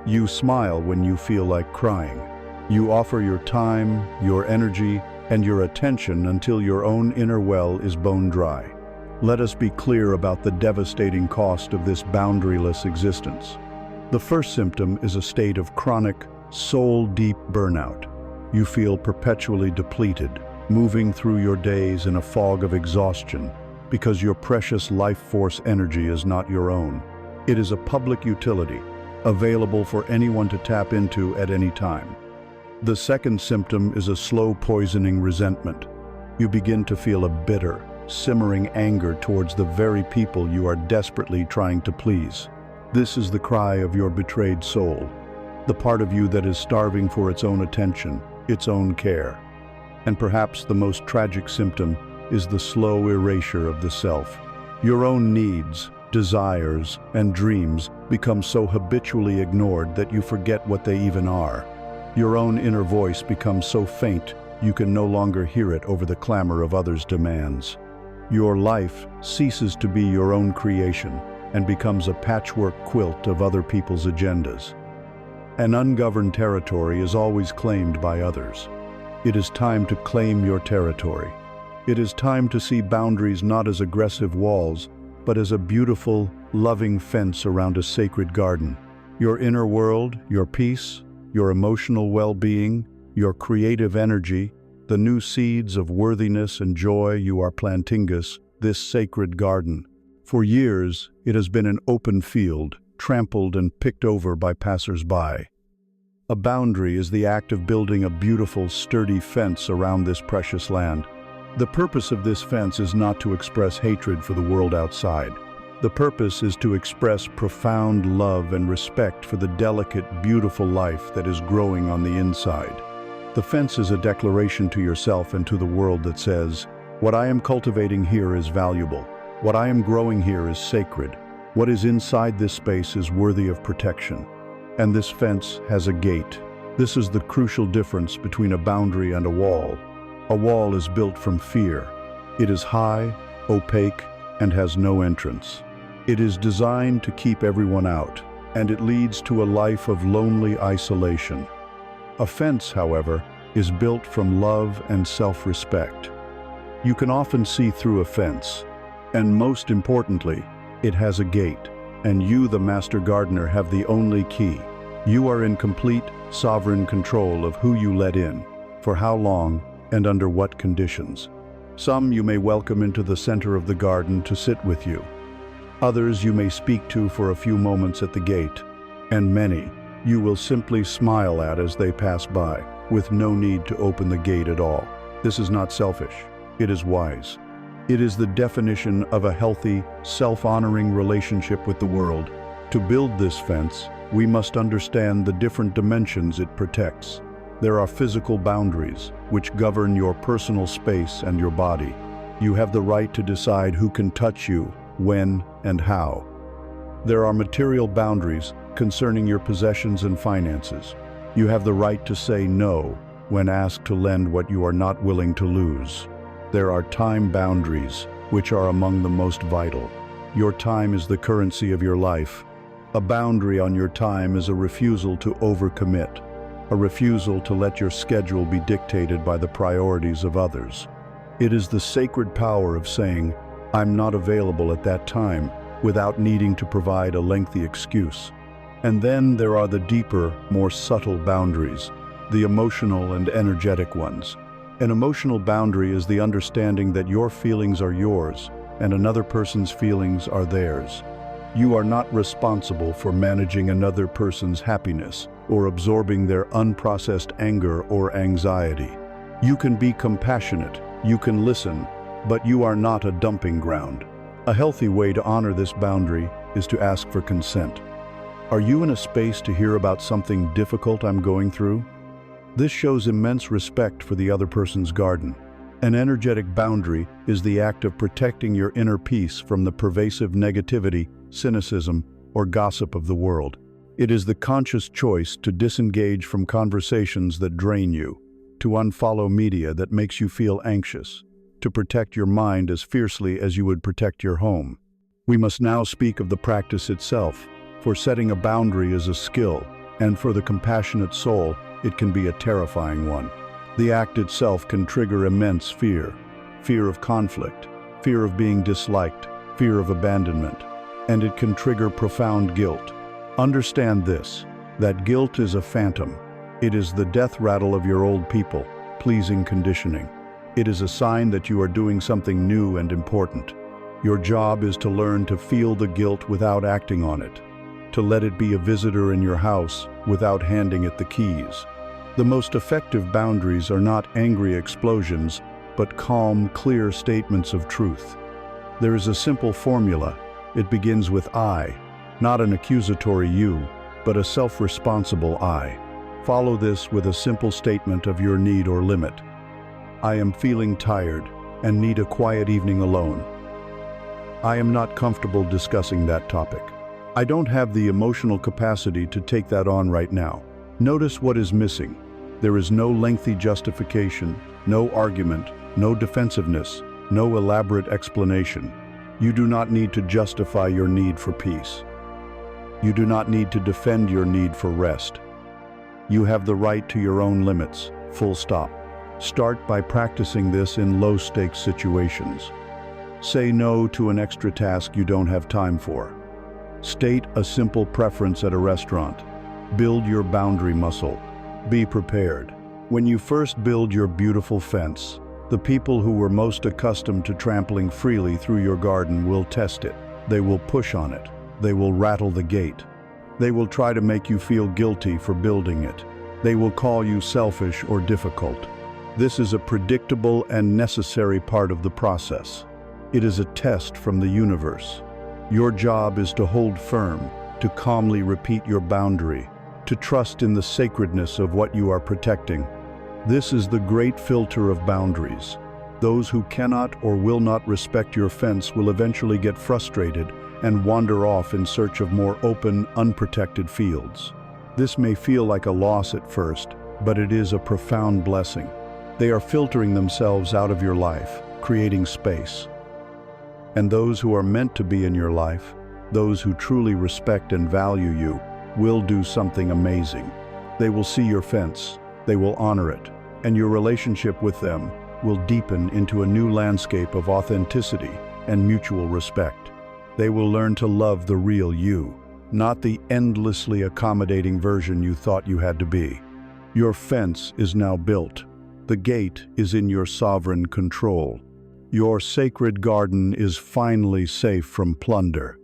You smile when you feel like crying. You offer your time, your energy, and your attention until your own inner well is bone dry. Let us be clear about the devastating cost of this boundaryless existence. The first symptom is a state of chronic, soul-deep burnout. You feel perpetually depleted, moving through your days in a fog of exhaustion, because your precious life force energy is not your own. It is a public utility, available for anyone to tap into at any time. The second symptom is a slow poisoning resentment. You begin to feel a bitter, simmering anger towards the very people you are desperately trying to please. This is the cry of your betrayed soul, the part of you that is starving for its own attention, its own care. And perhaps the most tragic symptom is the slow erasure of the self. Your own needs, desires, and dreams become so habitually ignored that you forget what they even are. Your own inner voice becomes so faint you can no longer hear it over the clamor of others' demands. Your life ceases to be your own creation and becomes a patchwork quilt of other people's agendas. An ungoverned territory is always claimed by others. It is time to claim your territory. It is time to see boundaries not as aggressive walls, but as a beautiful, loving fence around a sacred garden. Your inner world, your peace, your emotional well-being, your creative energy, the new seeds of worthiness and joy you are planting this sacred garden. For years, it has been an open field, trampled and picked over by passers-by. A boundary is the act of building a beautiful, sturdy fence around this precious land. The purpose of this fence is not to express hatred for the world outside. The purpose is to express profound love and respect for the delicate, beautiful life that is growing on the inside. The fence is a declaration to yourself and to the world that says, what I am cultivating here is valuable. What I am growing here is sacred. What is inside this space is worthy of protection. And this fence has a gate. This is the crucial difference between a boundary and a wall. A wall is built from fear. It is high, opaque, and has no entrance. It is designed to keep everyone out, and it leads to a life of lonely isolation. A fence, however, is built from love and self-respect. You can often see through a fence, and most importantly, it has a gate, and you, the master gardener, have the only key. You are in complete, sovereign control of who you let in, for how long, and under what conditions. Some you may welcome into the center of the garden to sit with you. Others you may speak to for a few moments at the gate, and many you will simply smile at as they pass by, with no need to open the gate at all. This is not selfish, it is wise. It is the definition of a healthy, self-honoring relationship with the world. To build this fence, we must understand the different dimensions it protects. There are physical boundaries, which govern your personal space and your body. You have the right to decide who can touch you, when, and how. There are material boundaries concerning your possessions and finances. You have the right to say no when asked to lend what you are not willing to lose. There are time boundaries, which are among the most vital. Your time is the currency of your life. A boundary on your time is a refusal to overcommit. a refusal to let your schedule be dictated by the priorities of others. It is the sacred power of saying, "I'm not available at that time," without needing to provide a lengthy excuse. And then there are the deeper, more subtle boundaries, the emotional and energetic ones. An emotional boundary is the understanding that your feelings are yours and another person's feelings are theirs. You are not responsible for managing another person's happiness or absorbing their unprocessed anger or anxiety. You can be compassionate, you can listen, but you are not a dumping ground. A healthy way to honor this boundary is to ask for consent. Are you in a space to hear about something difficult I'm going through? This shows immense respect for the other person's garden. An energetic boundary is the act of protecting your inner peace from the pervasive negativity, cynicism, or gossip of the world. It is the conscious choice to disengage from conversations that drain you, to unfollow media that makes you feel anxious, to protect your mind as fiercely as you would protect your home. We must now speak of the practice itself, for setting a boundary is a skill, and for the compassionate soul, it can be a terrifying one. The act itself can trigger immense fear of conflict, fear of being disliked, fear of abandonment, and it can trigger profound guilt. Understand this, that guilt is a phantom. It is the death rattle of your old people, pleasing conditioning. It is a sign that you are doing something new and important. Your job is to learn to feel the guilt without acting on it, to let it be a visitor in your house without handing it the keys. The most effective boundaries are not angry explosions, but calm, clear statements of truth. There is a simple formula. It begins with I, not an accusatory you, but a self-responsible I. Follow this with a simple statement of your need or limit. I am feeling tired and need a quiet evening alone. I am not comfortable discussing that topic. I don't have the emotional capacity to take that on right now. Notice what is missing. There is no lengthy justification, no argument, no defensiveness, no elaborate explanation. You do not need to justify your need for peace. You do not need to defend your need for rest. You have the right to your own limits, full stop. Start by practicing this in low-stakes situations. Say no to an extra task you don't have time for. State a simple preference at a restaurant. Build your boundary muscle. Be prepared. When you first build your beautiful fence, the people who were most accustomed to trampling freely through your garden will test it. They will push on it. They will rattle the gate. They will try to make you feel guilty for building it. They will call you selfish or difficult. This is a predictable and necessary part of the process. It is a test from the universe. Your job is to hold firm, to calmly repeat your boundary, to trust in the sacredness of what you are protecting. This is the great filter of boundaries. Those who cannot or will not respect your fence will eventually get frustrated and wander off in search of more open, unprotected fields. This may feel like a loss at first, but it is a profound blessing. They are filtering themselves out of your life, creating space. And those who are meant to be in your life, those who truly respect and value you, will do something amazing. They will see your fence, they will honor it, and your relationship with them will deepen into a new landscape of authenticity and mutual respect. They will learn to love the real you, not the endlessly accommodating version you thought you had to be. Your fence is now built. The gate is in your sovereign control. Your sacred garden is finally safe from plunder.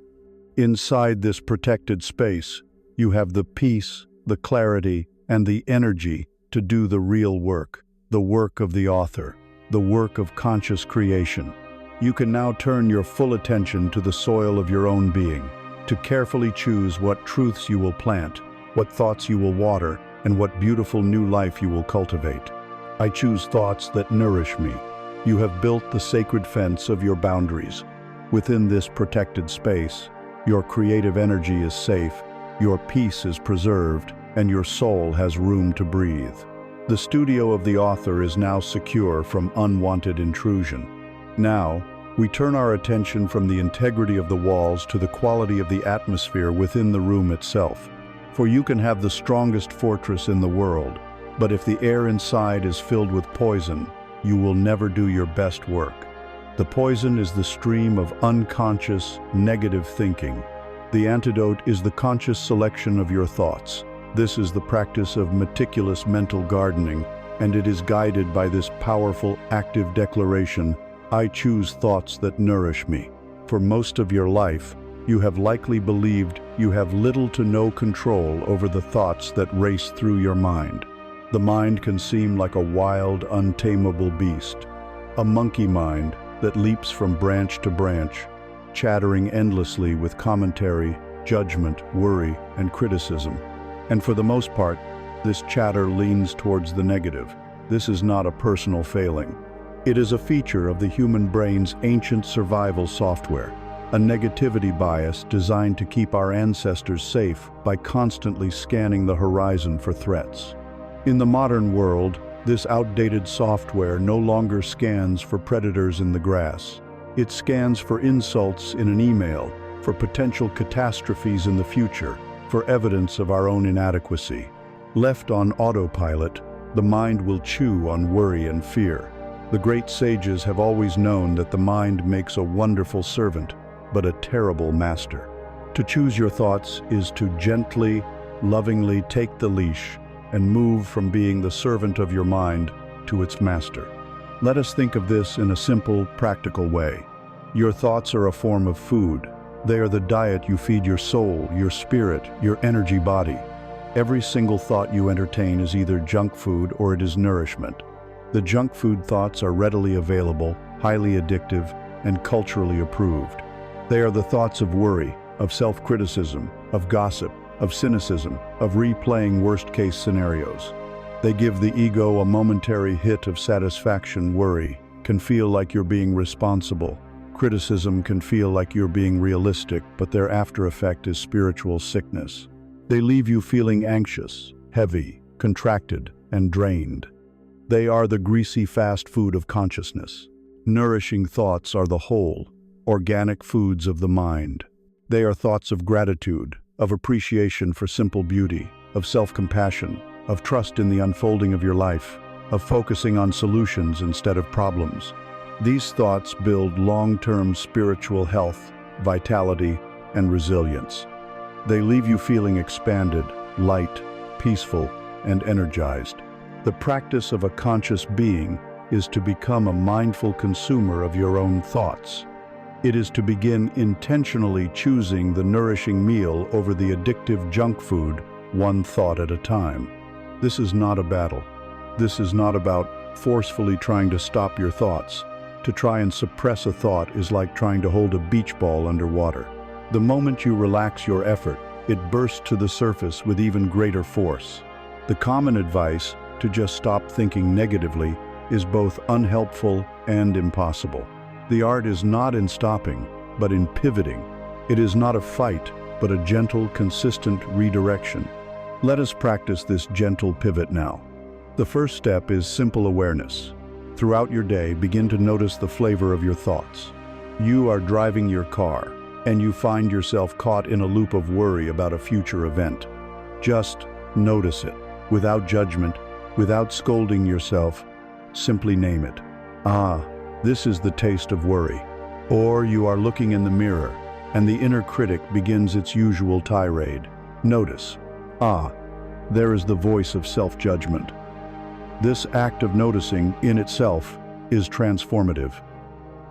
Inside this protected space, you have the peace, the clarity, and the energy to do the real work, the work of the author, the work of conscious creation. You can now turn your full attention to the soil of your own being, to carefully choose what truths you will plant, what thoughts you will water, and what beautiful new life you will cultivate. I choose thoughts that nourish me. You have built the sacred fence of your boundaries. Within this protected space, your creative energy is safe, your peace is preserved, and your soul has room to breathe. The studio of the author is now secure from unwanted intrusion. Now, we turn our attention from the integrity of the walls to the quality of the atmosphere within the room itself. For you can have the strongest fortress in the world, but if the air inside is filled with poison, you will never do your best work. The poison is the stream of unconscious, negative thinking. The antidote is the conscious selection of your thoughts. This is the practice of meticulous mental gardening, and it is guided by this powerful, active declaration: I choose thoughts that nourish me. For most of your life, you have likely believed you have little to no control over the thoughts that race through your mind. The mind can seem like a wild, untamable beast, a monkey mind that leaps from branch to branch, chattering endlessly with commentary, judgment, worry, and criticism. And for the most part, this chatter leans towards the negative. This is not a personal failing. It is a feature of the human brain's ancient survival software, a negativity bias designed to keep our ancestors safe by constantly scanning the horizon for threats. In the modern world, this outdated software no longer scans for predators in the grass. It scans for insults in an email, for potential catastrophes in the future, for evidence of our own inadequacy. Left on autopilot, the mind will chew on worry and fear. The great sages have always known that the mind makes a wonderful servant, but a terrible master. To choose your thoughts is to gently, lovingly take the leash and move from being the servant of your mind to its master. Let us think of this in a simple, practical way. Your thoughts are a form of food. They are the diet you feed your soul, your spirit, your energy body. Every single thought you entertain is either junk food or it is nourishment. The junk food thoughts are readily available, highly addictive, and culturally approved. They are the thoughts of worry, of self-criticism, of gossip, of cynicism, of replaying worst-case scenarios. They give the ego a momentary hit of satisfaction. Worry can feel like you're being responsible. Criticism can feel like you're being realistic, but their after effect is spiritual sickness. They leave you feeling anxious, heavy, contracted, and drained. They are the greasy fast food of consciousness. Nourishing thoughts are the whole, organic foods of the mind. They are thoughts of gratitude, of appreciation for simple beauty, of self-compassion, of trust in the unfolding of your life, of focusing on solutions instead of problems. These thoughts build long-term spiritual health, vitality, and resilience. They leave you feeling expanded, light, peaceful, and energized. The practice of a conscious being is to become a mindful consumer of your own thoughts. It is to begin intentionally choosing the nourishing meal over the addictive junk food, one thought at a time. This is not a battle. This is not about forcefully trying to stop your thoughts. To try and suppress a thought is like trying to hold a beach ball underwater. The moment you relax your effort, it bursts to the surface with even greater force. The common advice, to just stop thinking negatively, is both unhelpful and impossible. The art is not in stopping, but in pivoting. It is not a fight, but a gentle, consistent redirection. Let us practice this gentle pivot now. The first step is simple awareness. Throughout your day, begin to notice the flavor of your thoughts. You are driving your car, and you find yourself caught in a loop of worry about a future event. Just notice it, without judgment, without scolding yourself. Simply name it. Ah, this is the taste of worry. Or you are looking in the mirror, and the inner critic begins its usual tirade. Notice. Ah, there is the voice of self-judgment. This act of noticing, in itself, is transformative.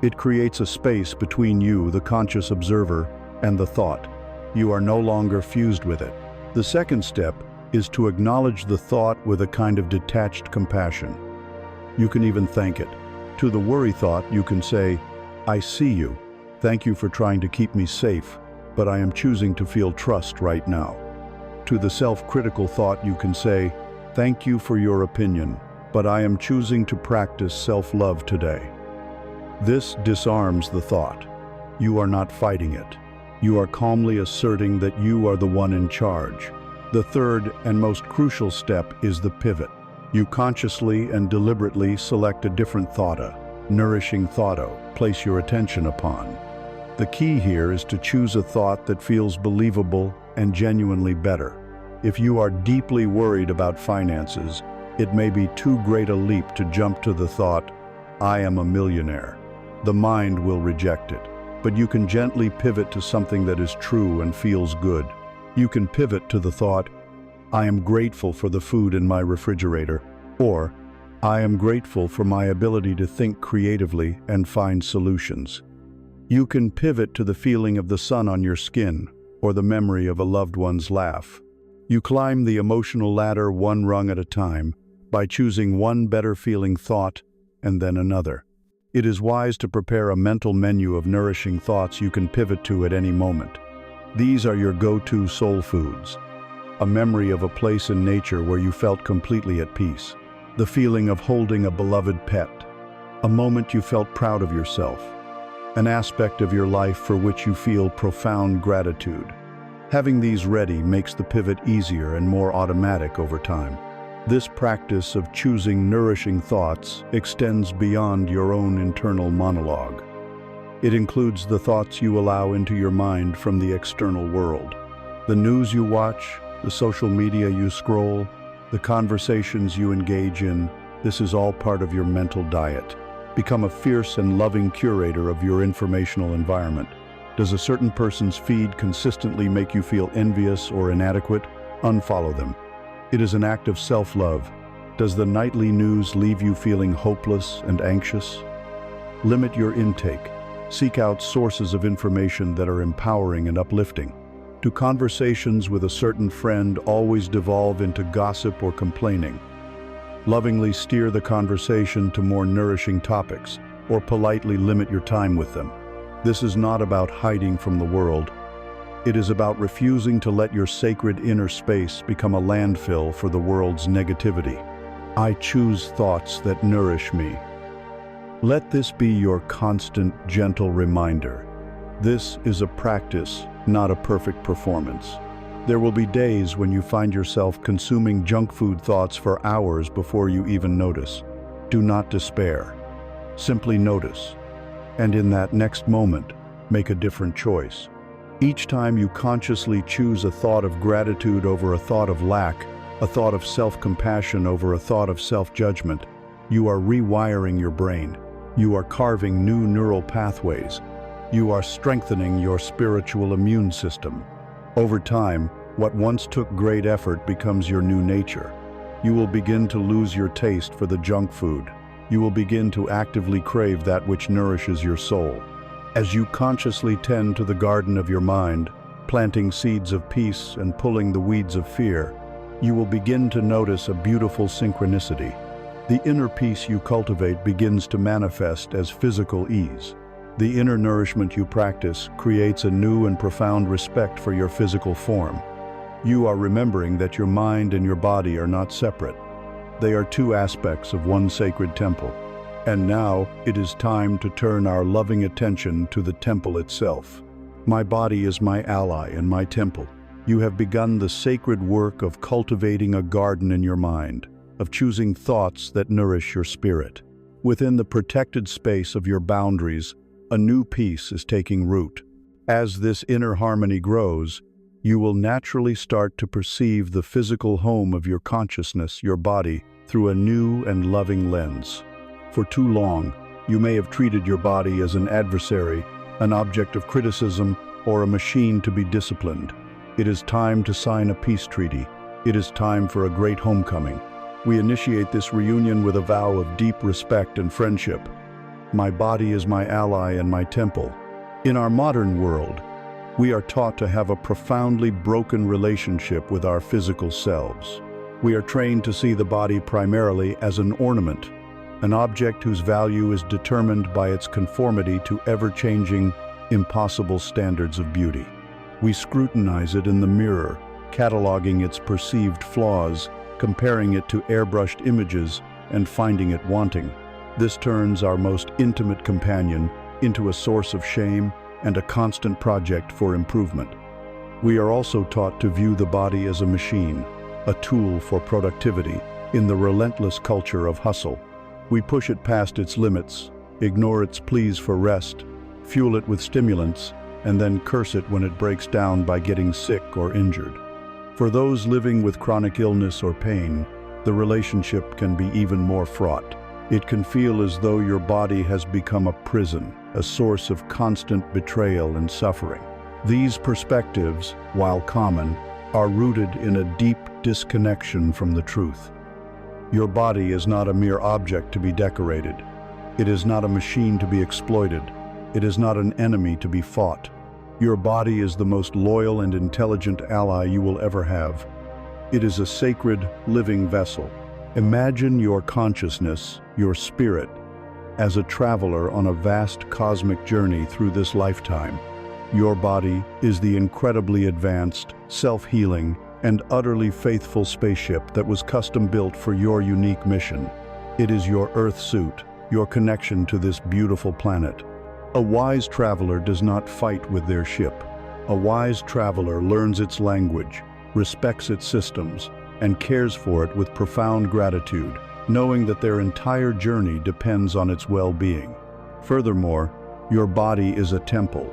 It creates a space between you, the conscious observer, and the thought. You are no longer fused with it. The second step is to acknowledge the thought with a kind of detached compassion. You can even thank it. To the worry thought, you can say, I see you. Thank you for trying to keep me safe, but I am choosing to feel trust right now. To the self-critical thought, you can say, thank you for your opinion, but I am choosing to practice self-love today. This disarms the thought. You are not fighting it. You are calmly asserting that you are the one in charge. The third and most crucial step is the pivot. You consciously and deliberately select a different thought, nourishing thought, place your attention upon. The key here is to choose a thought that feels believable and genuinely better. If you are deeply worried about finances, it may be too great a leap to jump to the thought, "I am a millionaire." The mind will reject it, but you can gently pivot to something that is true and feels good. You can pivot to the thought, "I am grateful for the food in my refrigerator," or "I am grateful for my ability to think creatively and find solutions." You can pivot to the feeling of the sun on your skin, or the memory of a loved one's laugh. You climb the emotional ladder one rung at a time, by choosing one better feeling thought and then another. It is wise to prepare a mental menu of nourishing thoughts you can pivot to at any moment. These are your go-to soul foods. A memory of a place in nature where you felt completely at peace. The feeling of holding a beloved pet. A moment you felt proud of yourself. An aspect of your life for which you feel profound gratitude. Having these ready makes the pivot easier and more automatic over time. This practice of choosing nourishing thoughts extends beyond your own internal monologue. It includes the thoughts you allow into your mind from the external world. The news you watch, the social media you scroll, the conversations you engage in, this is all part of your mental diet. Become a fierce and loving curator of your informational environment. Does a certain person's feed consistently make you feel envious or inadequate? Unfollow them. It is an act of self-love. Does the nightly news leave you feeling hopeless and anxious? Limit your intake. Seek out sources of information that are empowering and uplifting. Do conversations with a certain friend always devolve into gossip or complaining? Lovingly steer the conversation to more nourishing topics, or politely limit your time with them. This is not about hiding from the world. It is about refusing to let your sacred inner space become a landfill for the world's negativity. I choose thoughts that nourish me. Let this be your constant, gentle reminder. This is a practice, not a perfect performance. There will be days when you find yourself consuming junk food thoughts for hours before you even notice. Do not despair. Simply notice. And in that next moment, make a different choice. Each time you consciously choose a thought of gratitude over a thought of lack, a thought of self-compassion over a thought of self-judgment, you are rewiring your brain. You are carving new neural pathways. You are strengthening your spiritual immune system. Over time, what once took great effort becomes your new nature. You will begin to lose your taste for the junk food. You will begin to actively crave that which nourishes your soul. As you consciously tend to the garden of your mind, planting seeds of peace and pulling the weeds of fear, you will begin to notice a beautiful synchronicity. The inner peace you cultivate begins to manifest as physical ease. The inner nourishment you practice creates a new and profound respect for your physical form. You are remembering that your mind and your body are not separate. They are two aspects of one sacred temple. And now it is time to turn our loving attention to the temple itself. My body is my ally and my temple. You have begun the sacred work of cultivating a garden in your mind, of choosing thoughts that nourish your spirit. Within the protected space of your boundaries, a new peace is taking root. As this inner harmony grows, you will naturally start to perceive the physical home of your consciousness, your body, through a new and loving lens. For too long, you may have treated your body as an adversary, an object of criticism, or a machine to be disciplined. It is time to sign a peace treaty. It is time for a great homecoming. We initiate this reunion with a vow of deep respect and friendship. My body is my ally and my temple. In our modern world, we are taught to have a profoundly broken relationship with our physical selves. We are trained to see the body primarily as an ornament, an object whose value is determined by its conformity to ever-changing, impossible standards of beauty. We scrutinize it in the mirror, cataloging its perceived flaws, comparing it to airbrushed images, and finding it wanting. This turns our most intimate companion into a source of shame and a constant project for improvement. We are also taught to view the body as a machine, a tool for productivity, in the relentless culture of hustle. We push it past its limits, ignore its pleas for rest, fuel it with stimulants, and then curse it when it breaks down by getting sick or injured. For those living with chronic illness or pain, the relationship can be even more fraught. It can feel as though your body has become a prison, a source of constant betrayal and suffering. These perspectives, while common, are rooted in a deep disconnection from the truth. Your body is not a mere object to be decorated. It is not a machine to be exploited. It is not an enemy to be fought. Your body is the most loyal and intelligent ally you will ever have. It is a sacred, living vessel. Imagine your consciousness, your spirit, as a traveler on a vast cosmic journey through this lifetime. Your body is the incredibly advanced, self-healing, and utterly faithful spaceship that was custom-built for your unique mission. It is your Earth suit, your connection to this beautiful planet. A wise traveler does not fight with their ship. A wise traveler learns its language, respects its systems, and cares for it with profound gratitude, knowing that their entire journey depends on its well-being. Furthermore, your body is a temple.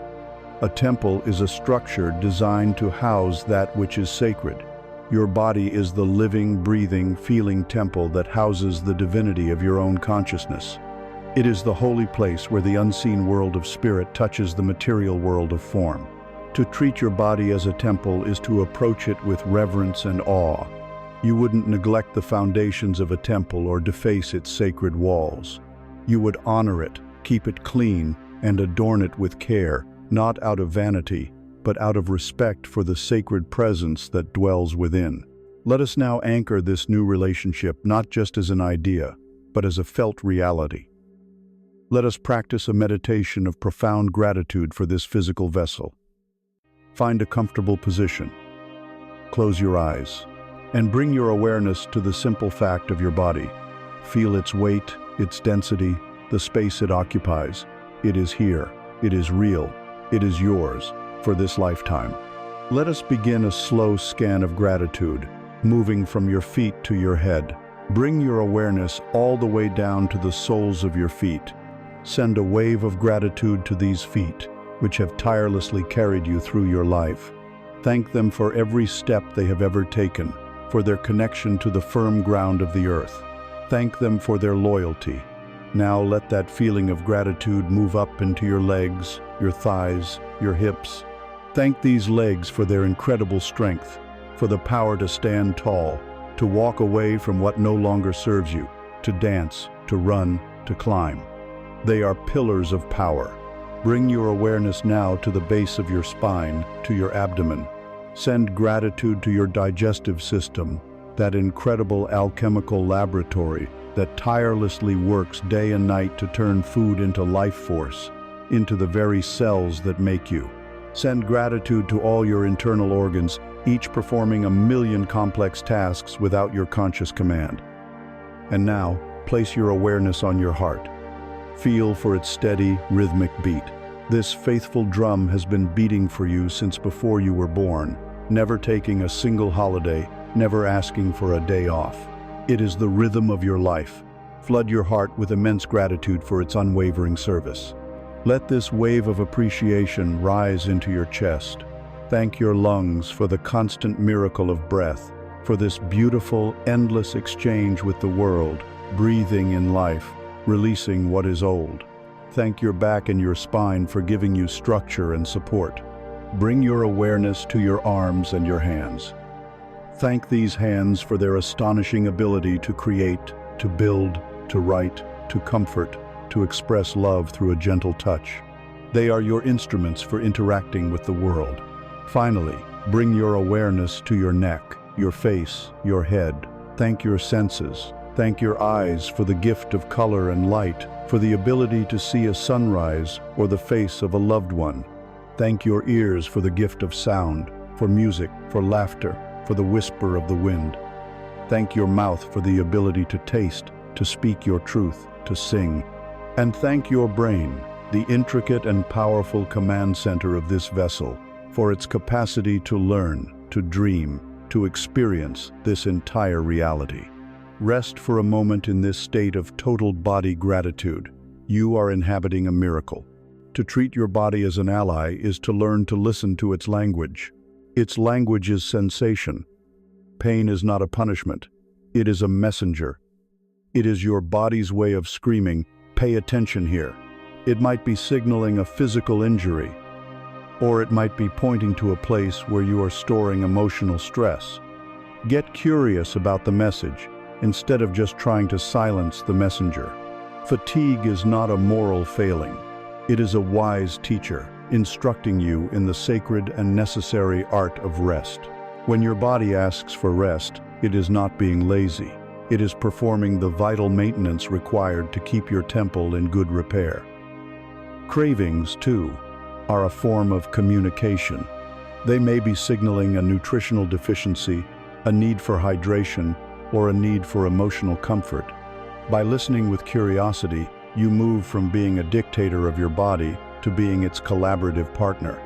A temple is a structure designed to house that which is sacred. Your body is the living, breathing, feeling temple that houses the divinity of your own consciousness. It is the holy place where the unseen world of spirit touches the material world of form. To treat your body as a temple is to approach it with reverence and awe. You wouldn't neglect the foundations of a temple or deface its sacred walls. You would honor it, keep it clean, and adorn it with care, not out of vanity, but out of respect for the sacred presence that dwells within. Let us now anchor this new relationship not just as an idea, but as a felt reality. Let us practice a meditation of profound gratitude for this physical vessel. Find a comfortable position. Close your eyes, and bring your awareness to the simple fact of your body. Feel its weight, its density, the space it occupies. It is here. It is real. It is yours for this lifetime. Let us begin a slow scan of gratitude, moving from your feet to your head. Bring your awareness all the way down to the soles of your feet. Send a wave of gratitude to these feet, which have tirelessly carried you through your life. Thank them for every step they have ever taken, for their connection to the firm ground of the earth. Thank them for their loyalty. Now let that feeling of gratitude move up into your legs, your thighs, your hips. Thank these legs for their incredible strength, for the power to stand tall, to walk away from what no longer serves you, to dance, to run, to climb. They are pillars of power. Bring your awareness now to the base of your spine, to your abdomen. Send gratitude to your digestive system, that incredible alchemical laboratory that tirelessly works day and night to turn food into life force, into the very cells that make you. Send gratitude to all your internal organs, each performing a million complex tasks without your conscious command. And now, place your awareness on your heart. Feel for its steady, rhythmic beat. This faithful drum has been beating for you since before you were born, never taking a single holiday, never asking for a day off. It is the rhythm of your life. Flood your heart with immense gratitude for its unwavering service. Let this wave of appreciation rise into your chest. Thank your lungs for the constant miracle of breath, for this beautiful, endless exchange with the world, breathing in life, releasing what is old. Thank your back and your spine for giving you structure and support. Bring your awareness to your arms and your hands. Thank these hands for their astonishing ability to create, to build, to write, to comfort, to express love through a gentle touch. They are your instruments for interacting with the world. Finally, bring your awareness to your neck, your face, your head. Thank your senses. Thank your eyes for the gift of color and light, for the ability to see a sunrise or the face of a loved one. Thank your ears for the gift of sound, for music, for laughter, for the whisper of the wind. Thank your mouth for the ability to taste, to speak your truth, to sing. And thank your brain, the intricate and powerful command center of this vessel, for its capacity to learn, to dream, to experience this entire reality. Rest for a moment in this state of total body gratitude. You are inhabiting a miracle. To treat your body as an ally is to learn to listen to its language. Its language is sensation, pain is not a punishment. It is a messenger. It is your body's way of screaming, "Pay attention here." It might be signaling a physical injury, or it might be pointing to a place where you are storing emotional stress. Get curious about the message, instead of just trying to silence the messenger. Fatigue is not a moral failing. It is a wise teacher, instructing you in the sacred and necessary art of rest. When your body asks for rest, it is not being lazy. It is performing the vital maintenance required to keep your temple in good repair. Cravings, too, are a form of communication. They may be signaling a nutritional deficiency, a need for hydration, or a need for emotional comfort. By listening with curiosity, you move from being a dictator of your body to being its collaborative partner.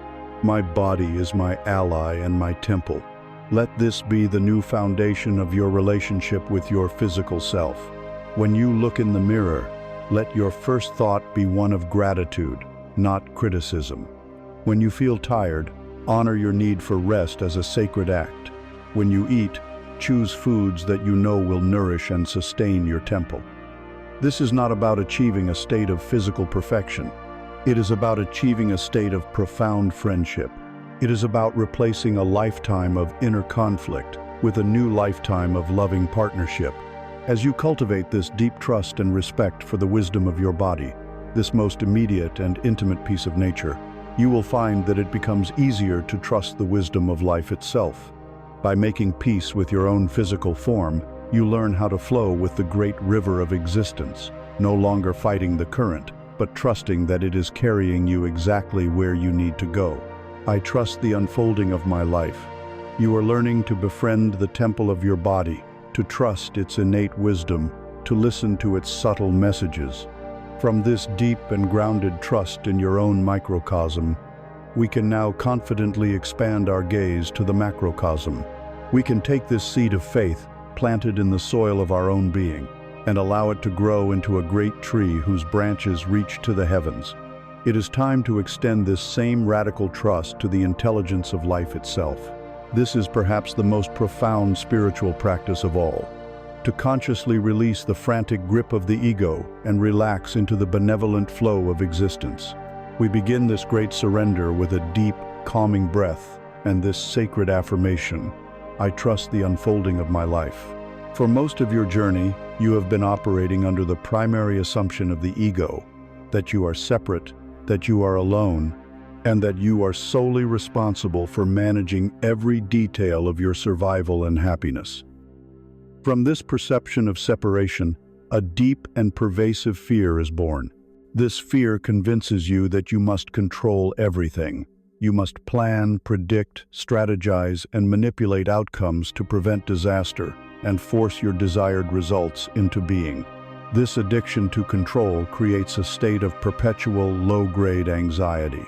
My body is my ally and my temple. Let this be the new foundation of your relationship with your physical self. When you look in the mirror, let your first thought be one of gratitude, not criticism. When you feel tired, honor your need for rest as a sacred act. When you eat, choose foods that you know will nourish and sustain your temple. This is not about achieving a state of physical perfection. It is about achieving a state of profound friendship. It is about replacing a lifetime of inner conflict with a new lifetime of loving partnership. As you cultivate this deep trust and respect for the wisdom of your body, this most immediate and intimate piece of nature, you will find that it becomes easier to trust the wisdom of life itself. By making peace with your own physical form, you learn how to flow with the great river of existence, no longer fighting the current, but trusting that it is carrying you exactly where you need to go. I trust the unfolding of my life. You are learning to befriend the temple of your body, to trust its innate wisdom, to listen to its subtle messages. From this deep and grounded trust in your own microcosm, we can now confidently expand our gaze to the macrocosm. We can take this seed of faith, planted in the soil of our own being, and allow it to grow into a great tree whose branches reach to the heavens. It is time to extend this same radical trust to the intelligence of life itself. This is perhaps the most profound spiritual practice of all. To consciously release the frantic grip of the ego and relax into the benevolent flow of existence. We begin this great surrender with a deep, calming breath and this sacred affirmation: I trust the unfolding of my life. For most of your journey, you have been operating under the primary assumption of the ego, that you are separate, that you are alone, and that you are solely responsible for managing every detail of your survival and happiness. From this perception of separation, a deep and pervasive fear is born. This fear convinces you that you must control everything. You must plan, predict, strategize, and manipulate outcomes to prevent disaster and force your desired results into being. This addiction to control creates a state of perpetual low-grade anxiety.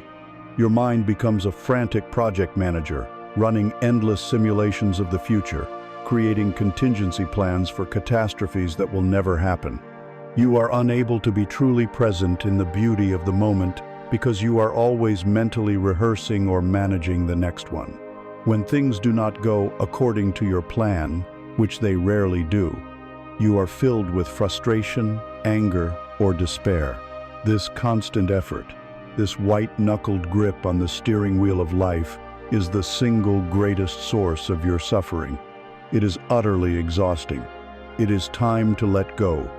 Your mind becomes a frantic project manager, running endless simulations of the future, creating contingency plans for catastrophes that will never happen. You are unable to be truly present in the beauty of the moment because you are always mentally rehearsing or managing the next one. When things do not go according to your plan, which they rarely do, you are filled with frustration, anger, or despair. This constant effort, this white-knuckled grip on the steering wheel of life, is the single greatest source of your suffering. It is utterly exhausting. It is time to let go.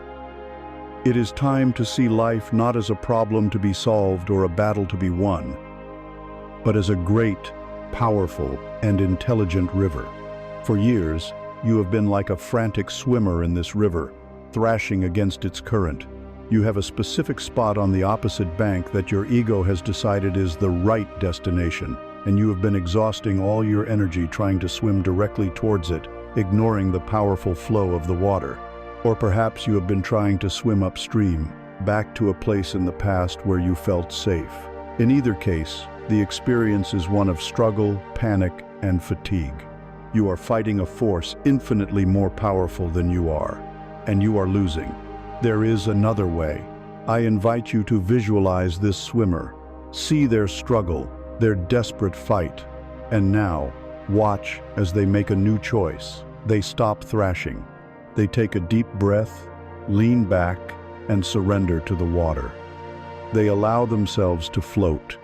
It is time to see life not as a problem to be solved or a battle to be won, but as a great, powerful, and intelligent river. For years, you have been like a frantic swimmer in this river, thrashing against its current. You have a specific spot on the opposite bank that your ego has decided is the right destination, and you have been exhausting all your energy trying to swim directly towards it, ignoring the powerful flow of the water. Or perhaps you have been trying to swim upstream, back to a place in the past where you felt safe. In either case, the experience is one of struggle, panic, and fatigue. You are fighting a force infinitely more powerful than you are, and you are losing. There is another way. I invite you to visualize this swimmer, see their struggle, their desperate fight, and now, watch as they make a new choice. They stop thrashing. They take a deep breath, lean back, and surrender to the water. They allow themselves to float.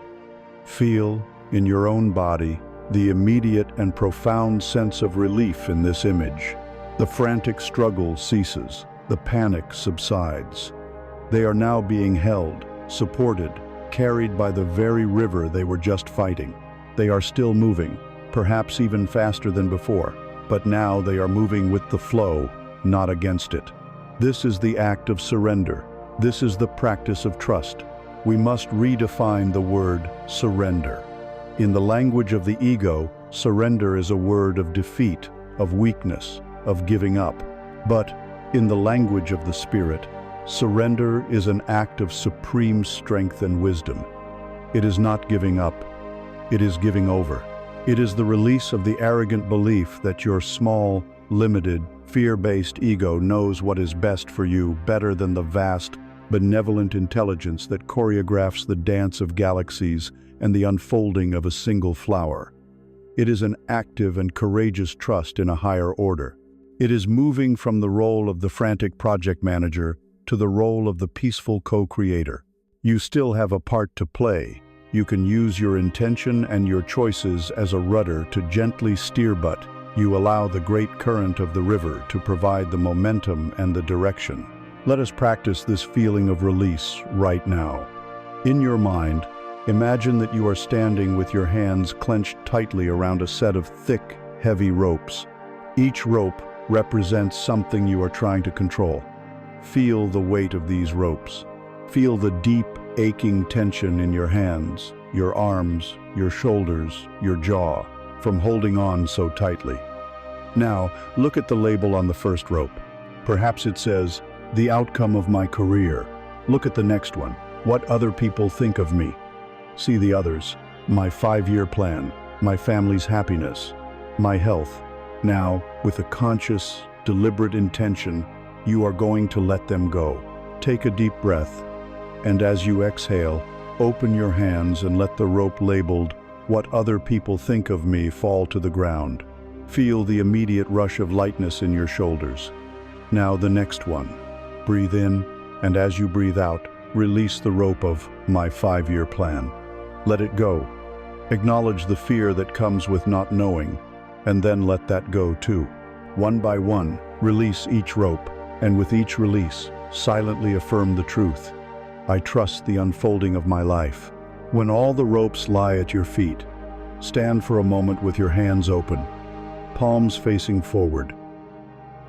Feel, in your own body, the immediate and profound sense of relief in this image. The frantic struggle ceases. The panic subsides. They are now being held, supported, carried by the very river they were just fighting. They are still moving, perhaps even faster than before, but now they are moving with the flow, not against it. This is the act of surrender. This is the practice of trust. We must redefine the word surrender. In the language of the ego, surrender is a word of defeat, of weakness, of giving up. But in the language of the spirit, surrender is an act of supreme strength and wisdom. It is not giving up. It is giving over. It is the release of the arrogant belief that your small, limited, fear-based ego knows what is best for you better than the vast, benevolent intelligence that choreographs the dance of galaxies and the unfolding of a single flower. It is an active and courageous trust in a higher order. It is moving from the role of the frantic project manager to the role of the peaceful co-creator. You still have a part to play. You can use your intention and your choices as a rudder to gently steer, but you allow the great current of the river to provide the momentum and the direction. Let us practice this feeling of release right now. In your mind, imagine that you are standing with your hands clenched tightly around a set of thick, heavy ropes. Each rope represents something you are trying to control. Feel the weight of these ropes. Feel the deep, aching tension in your hands, your arms, your shoulders, your jaw, from holding on so tightly. Now, look at the label on the first rope. Perhaps it says, "The outcome of my career." Look at the next one. "What other people think of me." See the others. "My 5-year plan, my family's happiness, my health." Now, with a conscious, deliberate intention, you are going to let them go. Take a deep breath, and as you exhale, open your hands and let the rope labeled, "What other people think of me," fall to the ground. Feel the immediate rush of lightness in your shoulders. Now the next one. Breathe in, and as you breathe out, release the rope of "my 5-year plan." Let it go. Acknowledge the fear that comes with not knowing, and then let that go too. One by one, release each rope, and with each release, silently affirm the truth. "I trust the unfolding of my life." When all the ropes lie at your feet, stand for a moment with your hands open, palms facing forward.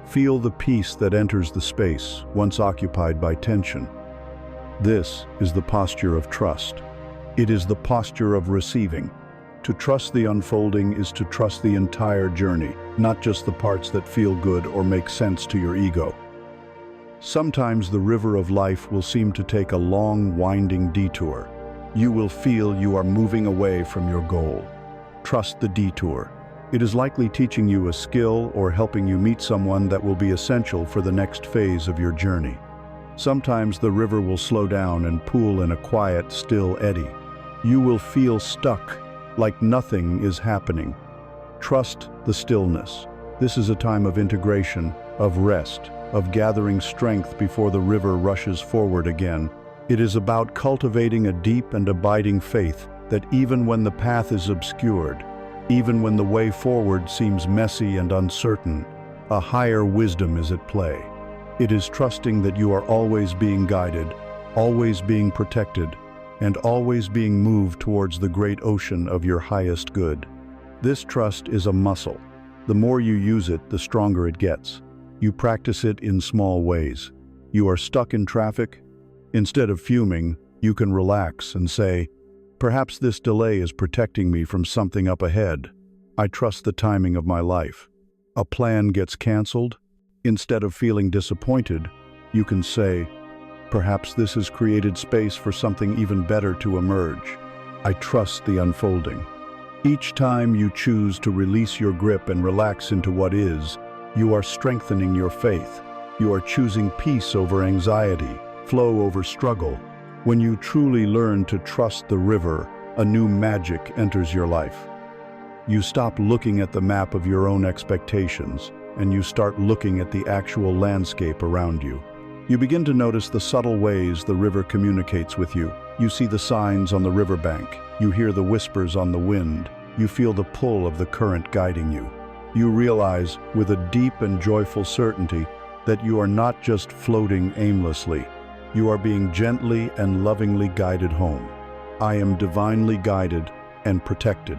Feel the peace that enters the space once occupied by tension. This is the posture of trust. It is the posture of receiving. To trust the unfolding is to trust the entire journey, not just the parts that feel good or make sense to your ego. Sometimes the river of life will seem to take a long, winding detour. You will feel you are moving away from your goal. Trust the detour. It is likely teaching you a skill or helping you meet someone that will be essential for the next phase of your journey. Sometimes the river will slow down and pool in a quiet, still eddy. You will feel stuck, like nothing is happening. Trust the stillness. This is a time of integration, of rest, of gathering strength before the river rushes forward again. It is about cultivating a deep and abiding faith that even when the path is obscured, even when the way forward seems messy and uncertain, a higher wisdom is at play. It is trusting that you are always being guided, always being protected, and always being moved towards the great ocean of your highest good. This trust is a muscle. The more you use it, the stronger it gets. You practice it in small ways. You are stuck in traffic? Instead of fuming, you can relax and say, "Perhaps this delay is protecting me from something up ahead. I trust the timing of my life." A plan gets canceled? Instead of feeling disappointed, you can say, "Perhaps this has created space for something even better to emerge. I trust the unfolding." Each time you choose to release your grip and relax into what is, you are strengthening your faith. You are choosing peace over anxiety, flow over struggle. When you truly learn to trust the river, a new magic enters your life. You stop looking at the map of your own expectations and you start looking at the actual landscape around you. You begin to notice the subtle ways the river communicates with you. You see the signs on the riverbank. You hear the whispers on the wind. You feel the pull of the current guiding you. You realize, with a deep and joyful certainty, that you are not just floating aimlessly. You are being gently and lovingly guided home. I am divinely guided and protected.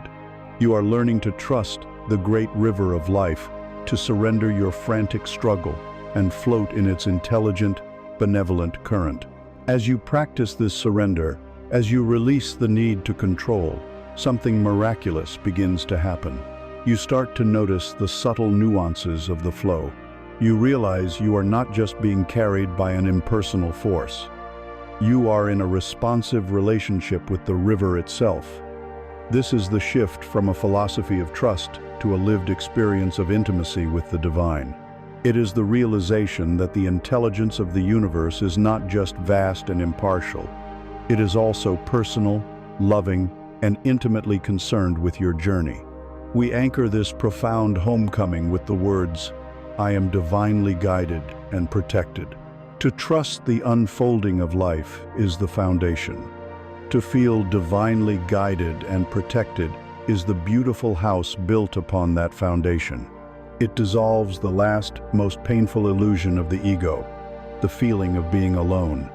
You are learning to trust the great river of life, to surrender your frantic struggle and float in its intelligent, benevolent current. As you practice this surrender, as you release the need to control, something miraculous begins to happen. You start to notice the subtle nuances of the flow. You realize you are not just being carried by an impersonal force. You are in a responsive relationship with the river itself. This is the shift from a philosophy of trust to a lived experience of intimacy with the divine. It is the realization that the intelligence of the universe is not just vast and impartial. It is also personal, loving, and intimately concerned with your journey. We anchor this profound homecoming with the words, I am divinely guided and protected. To trust the unfolding of life is the foundation. To feel divinely guided and protected is the beautiful house built upon that foundation. It dissolves the last, most painful illusion of the ego, the feeling of being alone.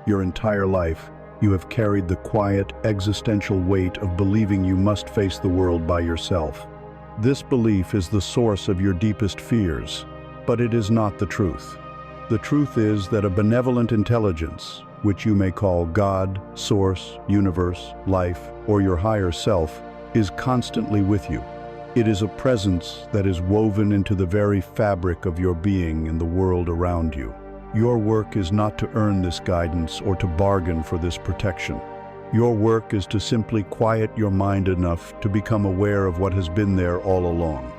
Your entire life, you have carried the quiet, existential weight of believing you must face the world by yourself. This belief is the source of your deepest fears, but it is not the truth. The truth is that a benevolent intelligence, which you may call God, Source, Universe, Life, or your higher self, is constantly with you. It is a presence that is woven into the very fabric of your being and the world around you. Your work is not to earn this guidance or to bargain for this protection. Your work is to simply quiet your mind enough to become aware of what has been there all along.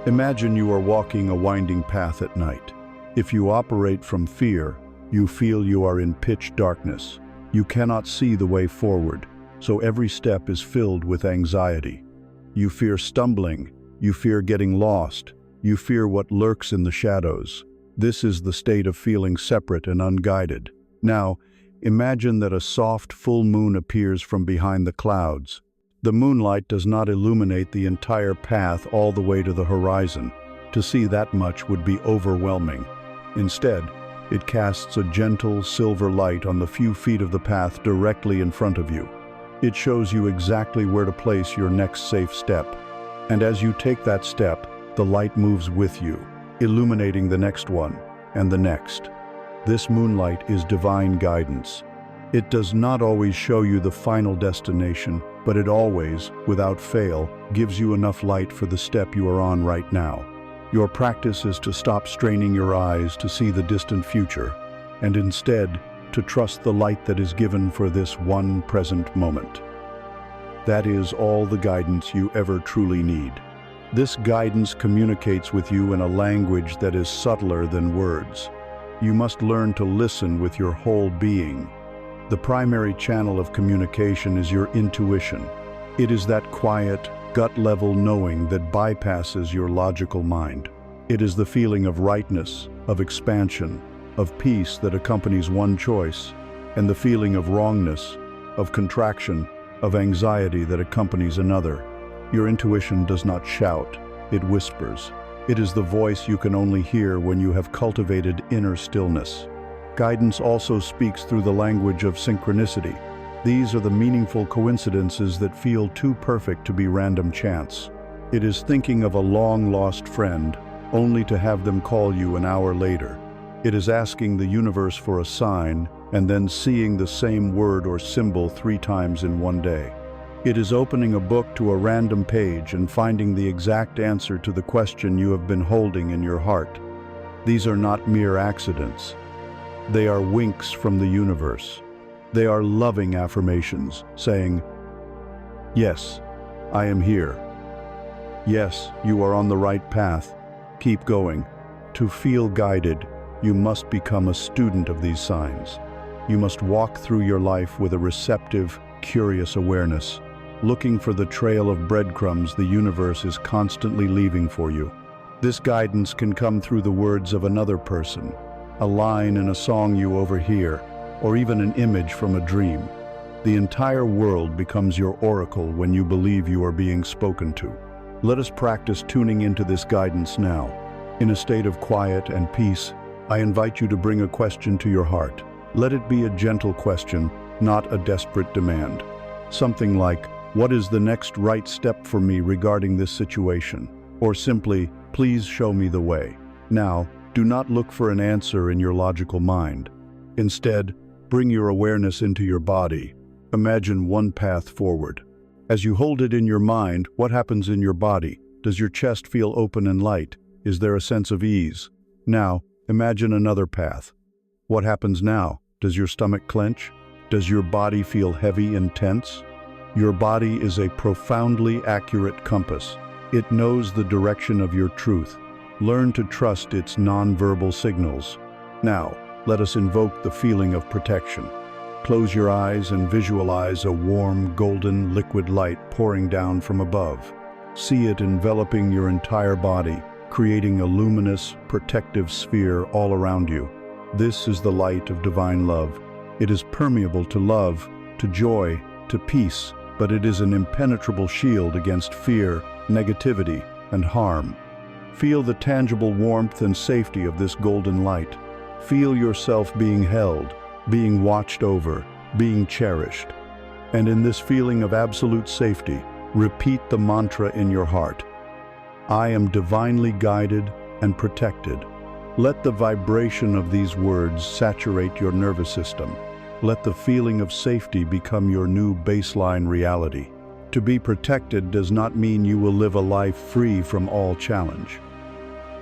Imagine you are walking a winding path at night. If you operate from fear, you feel you are in pitch darkness. You cannot see the way forward, so every step is filled with anxiety. You fear stumbling, you fear getting lost, you fear what lurks in the shadows. This is the state of feeling separate and unguided. Now, imagine that a soft full moon appears from behind the clouds. The moonlight does not illuminate the entire path all the way to the horizon. To see that much would be overwhelming. Instead, it casts a gentle silver light on the few feet of the path directly in front of you. It shows you exactly where to place your next safe step. And as you take that step, the light moves with you, illuminating the next one and the next. This moonlight is divine guidance. It does not always show you the final destination, but it always, without fail, gives you enough light for the step you are on right now. Your practice is to stop straining your eyes to see the distant future, and instead, to trust the light that is given for this one present moment. That is all the guidance you ever truly need. This guidance communicates with you in a language that is subtler than words. You must learn to listen with your whole being. The primary channel of communication is your intuition. It is that quiet, gut-level knowing that bypasses your logical mind. It is the feeling of rightness, of expansion, of peace that accompanies one choice, and the feeling of wrongness, of contraction, of anxiety that accompanies another. Your intuition does not shout, it whispers. It is the voice you can only hear when you have cultivated inner stillness. Guidance also speaks through the language of synchronicity. These are the meaningful coincidences that feel too perfect to be random chance. It is thinking of a long-lost friend, only to have them call you an hour later. It is asking the universe for a sign, and then seeing the same word or symbol 3 times in one day. It is opening a book to a random page and finding the exact answer to the question you have been holding in your heart. These are not mere accidents. They are winks from the universe. They are loving affirmations, saying, "Yes, I am here. Yes, you are on the right path. Keep going." To feel guided, you must become a student of these signs. You must walk through your life with a receptive, curious awareness, looking for the trail of breadcrumbs the universe is constantly leaving for you. This guidance can come through the words of another person, a line in a song you overhear, or even an image from a dream. The entire world becomes your oracle when you believe you are being spoken to. Let us practice tuning into this guidance now. In a state of quiet and peace, I invite you to bring a question to your heart. Let it be a gentle question, not a desperate demand. Something like, "What is the next right step for me regarding this situation?" Or simply, "Please show me the way." Now, do not look for an answer in your logical mind. Instead, bring your awareness into your body. Imagine one path forward. As you hold it in your mind, what happens in your body? Does your chest feel open and light? Is there a sense of ease? Now, imagine another path. What happens now? Does your stomach clench? Does your body feel heavy and tense? Your body is a profoundly accurate compass. It knows the direction of your truth. Learn to trust its nonverbal signals. Now, let us invoke the feeling of protection. Close your eyes and visualize a warm, golden, liquid light pouring down from above. See it enveloping your entire body, creating a luminous, protective sphere all around you. This is the light of divine love. It is permeable to love, to joy, to peace, but it is an impenetrable shield against fear, negativity, and harm. Feel the tangible warmth and safety of this golden light. Feel yourself being held, being watched over, being cherished. And in this feeling of absolute safety, repeat the mantra in your heart. I am divinely guided and protected. Let the vibration of these words saturate your nervous system. Let the feeling of safety become your new baseline reality. To be protected does not mean you will live a life free from all challenge.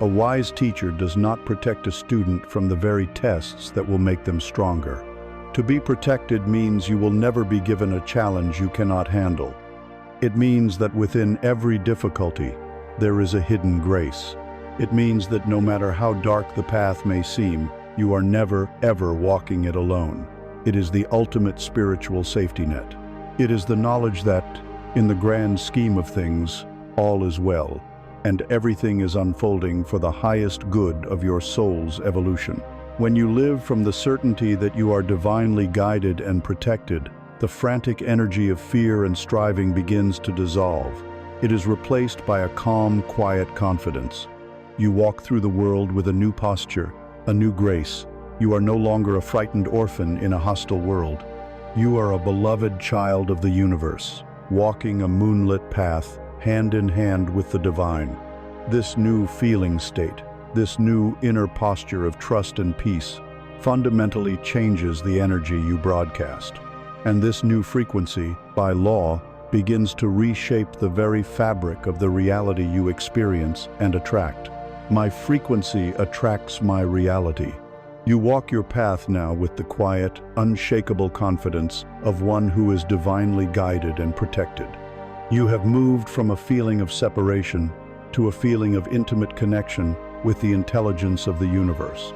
A wise teacher does not protect a student from the very tests that will make them stronger. To be protected means you will never be given a challenge you cannot handle. It means that within every difficulty, there is a hidden grace. It means that no matter how dark the path may seem, you are never, ever walking it alone. It is the ultimate spiritual safety net. It is the knowledge that, in the grand scheme of things, all is well, and everything is unfolding for the highest good of your soul's evolution. When you live from the certainty that you are divinely guided and protected, the frantic energy of fear and striving begins to dissolve. It is replaced by a calm, quiet confidence. You walk through the world with a new posture, a new grace. You are no longer a frightened orphan in a hostile world. You are a beloved child of the universe, walking a moonlit path, hand in hand with the divine. This new feeling state, this new inner posture of trust and peace, fundamentally changes the energy you broadcast. And this new frequency, by law, begins to reshape the very fabric of the reality you experience and attract. My frequency attracts my reality. You walk your path now with the quiet, unshakable confidence of one who is divinely guided and protected. You have moved from a feeling of separation to a feeling of intimate connection with the intelligence of the universe.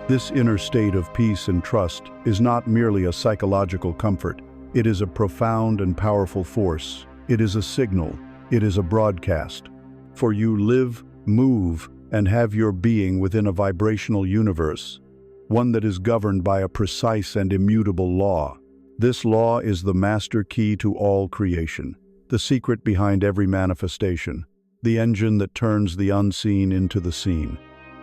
This inner state of peace and trust is not merely a psychological comfort. It is a profound and powerful force. It is a signal. It is a broadcast. For you live, move, and have your being within a vibrational universe, one that is governed by a precise and immutable law. This law is the master key to all creation, the secret behind every manifestation, the engine that turns the unseen into the seen.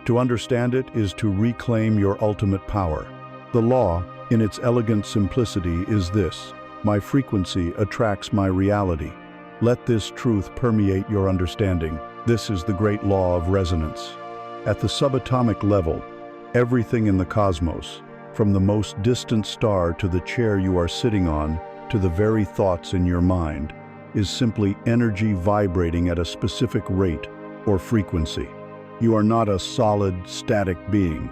To understand it is to reclaim your ultimate power. The law, in its elegant simplicity, is this: my frequency attracts my reality. Let this truth permeate your understanding. This is the great law of resonance. At the subatomic level, everything in the cosmos, from the most distant star to the chair you are sitting on, to the very thoughts in your mind, is simply energy vibrating at a specific rate or frequency. You are not a solid, static being.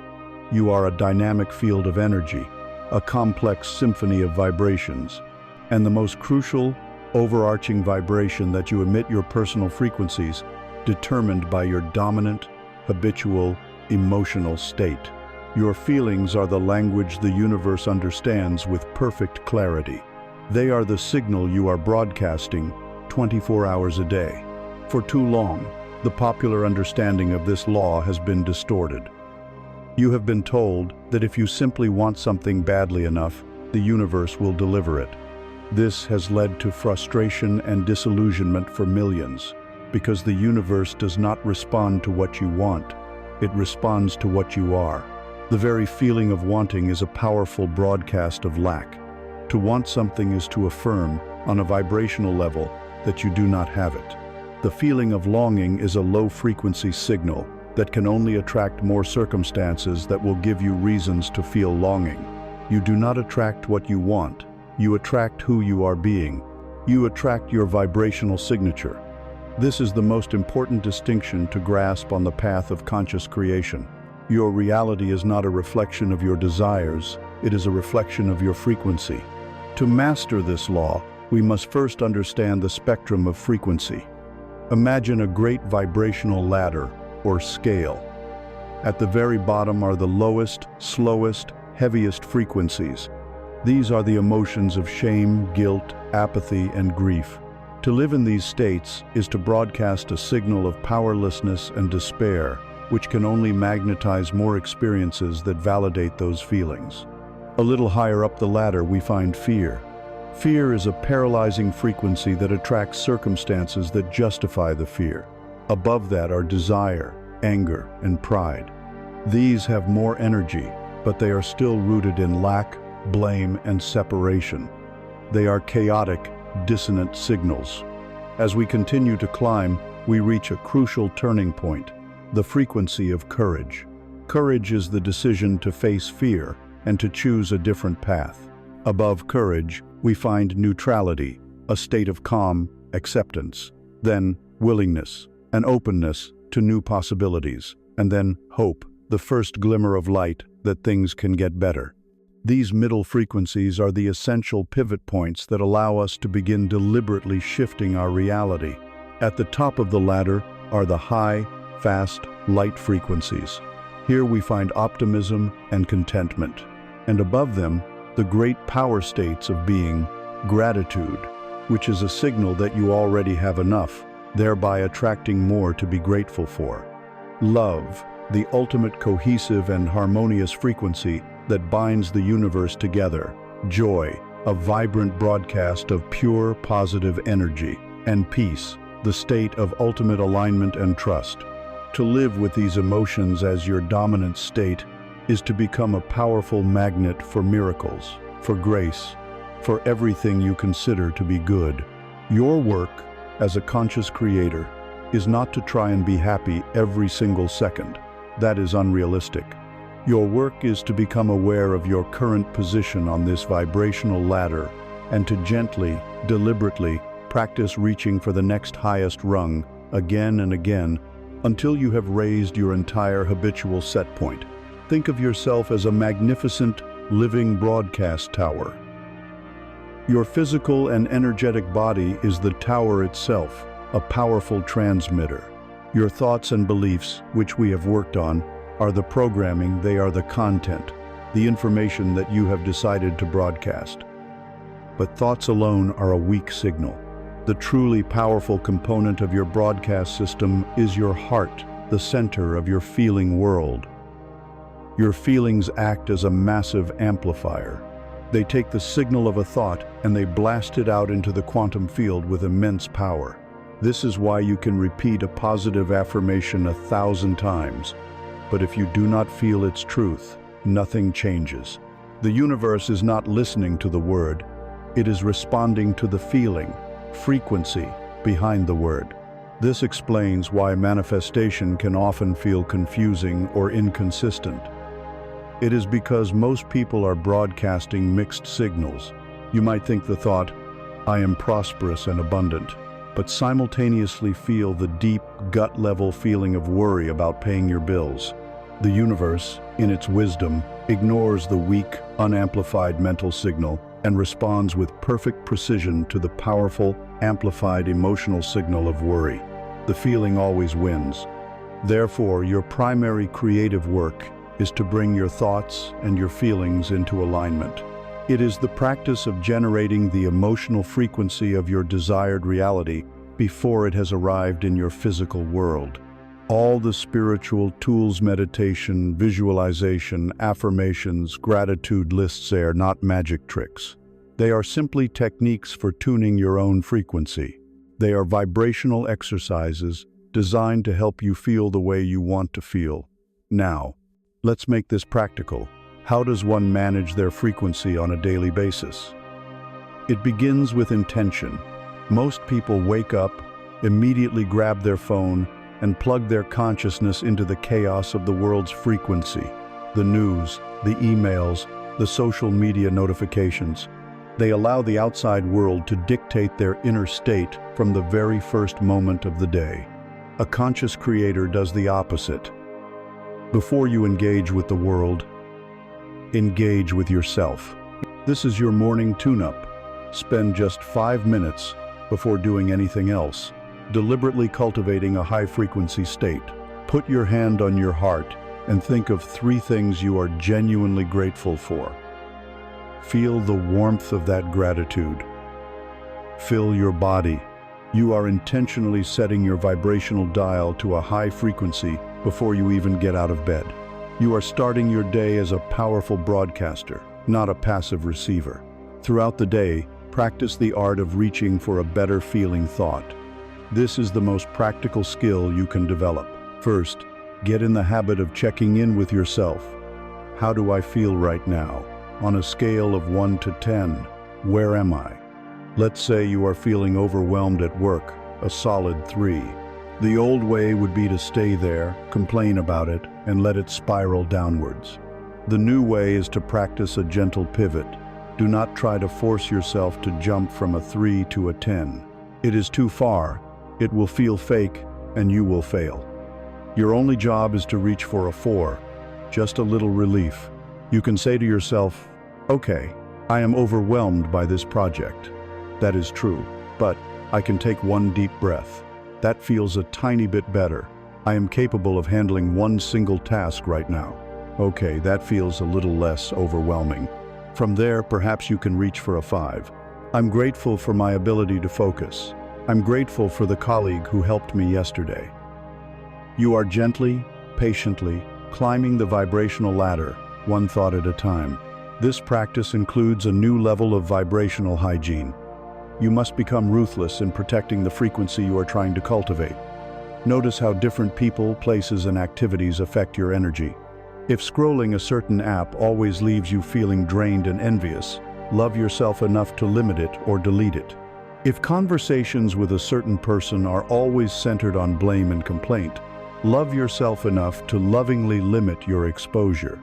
You are a dynamic field of energy, a complex symphony of vibrations. And the most crucial, overarching vibration that you emit, your personal frequencies, determined by your dominant, habitual, emotional state. Your feelings are the language the universe understands with perfect clarity. They are the signal you are broadcasting 24 hours a day. For too long, the popular understanding of this law has been distorted. You have been told that if you simply want something badly enough, the universe will deliver it. This has led to frustration and disillusionment for millions, because the universe does not respond to what you want. It responds to what you are. The very feeling of wanting is a powerful broadcast of lack. To want something is to affirm, on a vibrational level, that you do not have it. The feeling of longing is a low-frequency signal that can only attract more circumstances that will give you reasons to feel longing. You do not attract what you want. You attract who you are being. You attract your vibrational signature. This is the most important distinction to grasp on the path of conscious creation. Your reality is not a reflection of your desires, it is a reflection of your frequency. To master this law, we must first understand the spectrum of frequency. Imagine a great vibrational ladder, or scale. At the very bottom are the lowest, slowest, heaviest frequencies. These are the emotions of shame, guilt, apathy, and grief. To live in these states is to broadcast a signal of powerlessness and despair, which can only magnetize more experiences that validate those feelings. A little higher up the ladder, we find fear. Fear is a paralyzing frequency that attracts circumstances that justify the fear. Above that are desire, anger, and pride. These have more energy, but they are still rooted in lack, blame, and separation. They are chaotic, dissonant signals. As we continue to climb, we reach a crucial turning point, the frequency of courage. Courage is the decision to face fear and to choose a different path. Above courage, we find neutrality, a state of calm acceptance, then willingness, an openness to new possibilities, and then hope, the first glimmer of light that things can get better. These middle frequencies are the essential pivot points that allow us to begin deliberately shifting our reality. At the top of the ladder are the high, fast, light frequencies. Here we find optimism and contentment. And above them, the great power states of being, gratitude, which is a signal that you already have enough, thereby attracting more to be grateful for. Love, the ultimate cohesive and harmonious frequency that binds the universe together. Joy, a vibrant broadcast of pure, positive energy. And peace, the state of ultimate alignment and trust. To live with these emotions as your dominant state is to become a powerful magnet for miracles, for grace, for everything you consider to be good. Your work as a conscious creator is not to try and be happy every single second. That is unrealistic. Your work is to become aware of your current position on this vibrational ladder and to gently, deliberately practice reaching for the next highest rung again and again until you have raised your entire habitual set point. Think of yourself as a magnificent, living broadcast tower. Your physical and energetic body is the tower itself, a powerful transmitter. Your thoughts and beliefs, which we have worked on, are the programming, they are the content, the information that you have decided to broadcast. But thoughts alone are a weak signal. The truly powerful component of your broadcast system is your heart, the center of your feeling world. Your feelings act as a massive amplifier. They take the signal of a thought and they blast it out into the quantum field with immense power. This is why you can repeat a positive affirmation 1,000 times. But if you do not feel its truth, nothing changes. The universe is not listening to the word. It is responding to the feeling, frequency, behind the word. This explains why manifestation can often feel confusing or inconsistent. It is because most people are broadcasting mixed signals. You might think the thought, "I am prosperous and abundant," but simultaneously feel the deep, gut-level feeling of worry about paying your bills. The universe, in its wisdom, ignores the weak, unamplified mental signal and responds with perfect precision to the powerful, amplified emotional signal of worry. The feeling always wins. Therefore, your primary creative work is to bring your thoughts and your feelings into alignment. It is the practice of generating the emotional frequency of your desired reality before it has arrived in your physical world. All the spiritual tools, meditation, visualization, affirmations, gratitude lists are not magic tricks. They are simply techniques for tuning your own frequency. They are vibrational exercises designed to help you feel the way you want to feel. Now, let's make this practical. How does one manage their frequency on a daily basis? It begins with intention. Most people wake up, immediately grab their phone, and plug their consciousness into the chaos of the world's frequency. The news, the emails, the social media notifications. They allow the outside world to dictate their inner state from the very first moment of the day. A conscious creator does the opposite. Before you engage with the world, engage with yourself. This is your morning tune-up. Spend just 5 minutes before doing anything else, deliberately cultivating a high-frequency state. Put your hand on your heart and think of 3 things you are genuinely grateful for. Feel the warmth of that gratitude. Fill your body. You are intentionally setting your vibrational dial to a high frequency before you even get out of bed. You are starting your day as a powerful broadcaster, not a passive receiver. Throughout the day, practice the art of reaching for a better feeling thought. This is the most practical skill you can develop. First, get in the habit of checking in with yourself. How do I feel right now? On a scale of 1 to 10, where am I? Let's say you are feeling overwhelmed at work, a solid 3. The old way would be to stay there, complain about it, and let it spiral downwards. The new way is to practice a gentle pivot. Do not try to force yourself to jump from a 3 to a 10. It is too far, it will feel fake, and you will fail. Your only job is to reach for a 4, just a little relief. You can say to yourself, okay, I am overwhelmed by this project. That is true, but I can take 1 deep breath. That feels a tiny bit better. I am capable of handling 1 single task right now. Okay, that feels a little less overwhelming. From there, perhaps you can reach for a 5. I'm grateful for my ability to focus. I'm grateful for the colleague who helped me yesterday. You are gently, patiently, climbing the vibrational ladder, 1 thought at a time. This practice includes a new level of vibrational hygiene. You must become ruthless in protecting the frequency you are trying to cultivate. Notice how different people, places, and activities affect your energy. If scrolling a certain app always leaves you feeling drained and envious, love yourself enough to limit it or delete it. If conversations with a certain person are always centered on blame and complaint, love yourself enough to lovingly limit your exposure.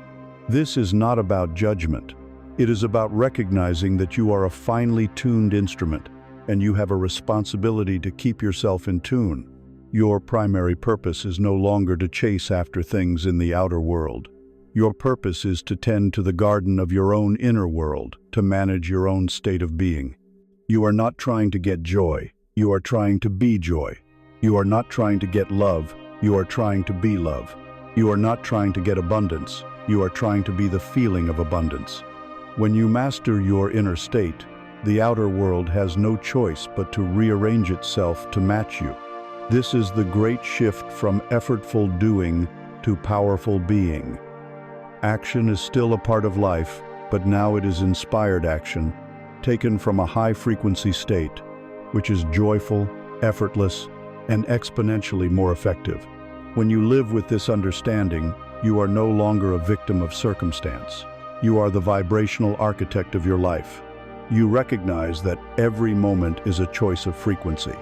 This is not about judgment. It is about recognizing that you are a finely tuned instrument, and you have a responsibility to keep yourself in tune. Your primary purpose is no longer to chase after things in the outer world. Your purpose is to tend to the garden of your own inner world, to manage your own state of being. You are not trying to get joy, you are trying to be joy. You are not trying to get love, you are trying to be love. You are not trying to get abundance, you are trying to be the feeling of abundance. When you master your inner state, the outer world has no choice but to rearrange itself to match you. This is the great shift from effortful doing to powerful being. Action is still a part of life, but now it is inspired action, taken from a high-frequency state, which is joyful, effortless, and exponentially more effective. When you live with this understanding, you are no longer a victim of circumstance. You are the vibrational architect of your life. You recognize that every moment is a choice of frequency.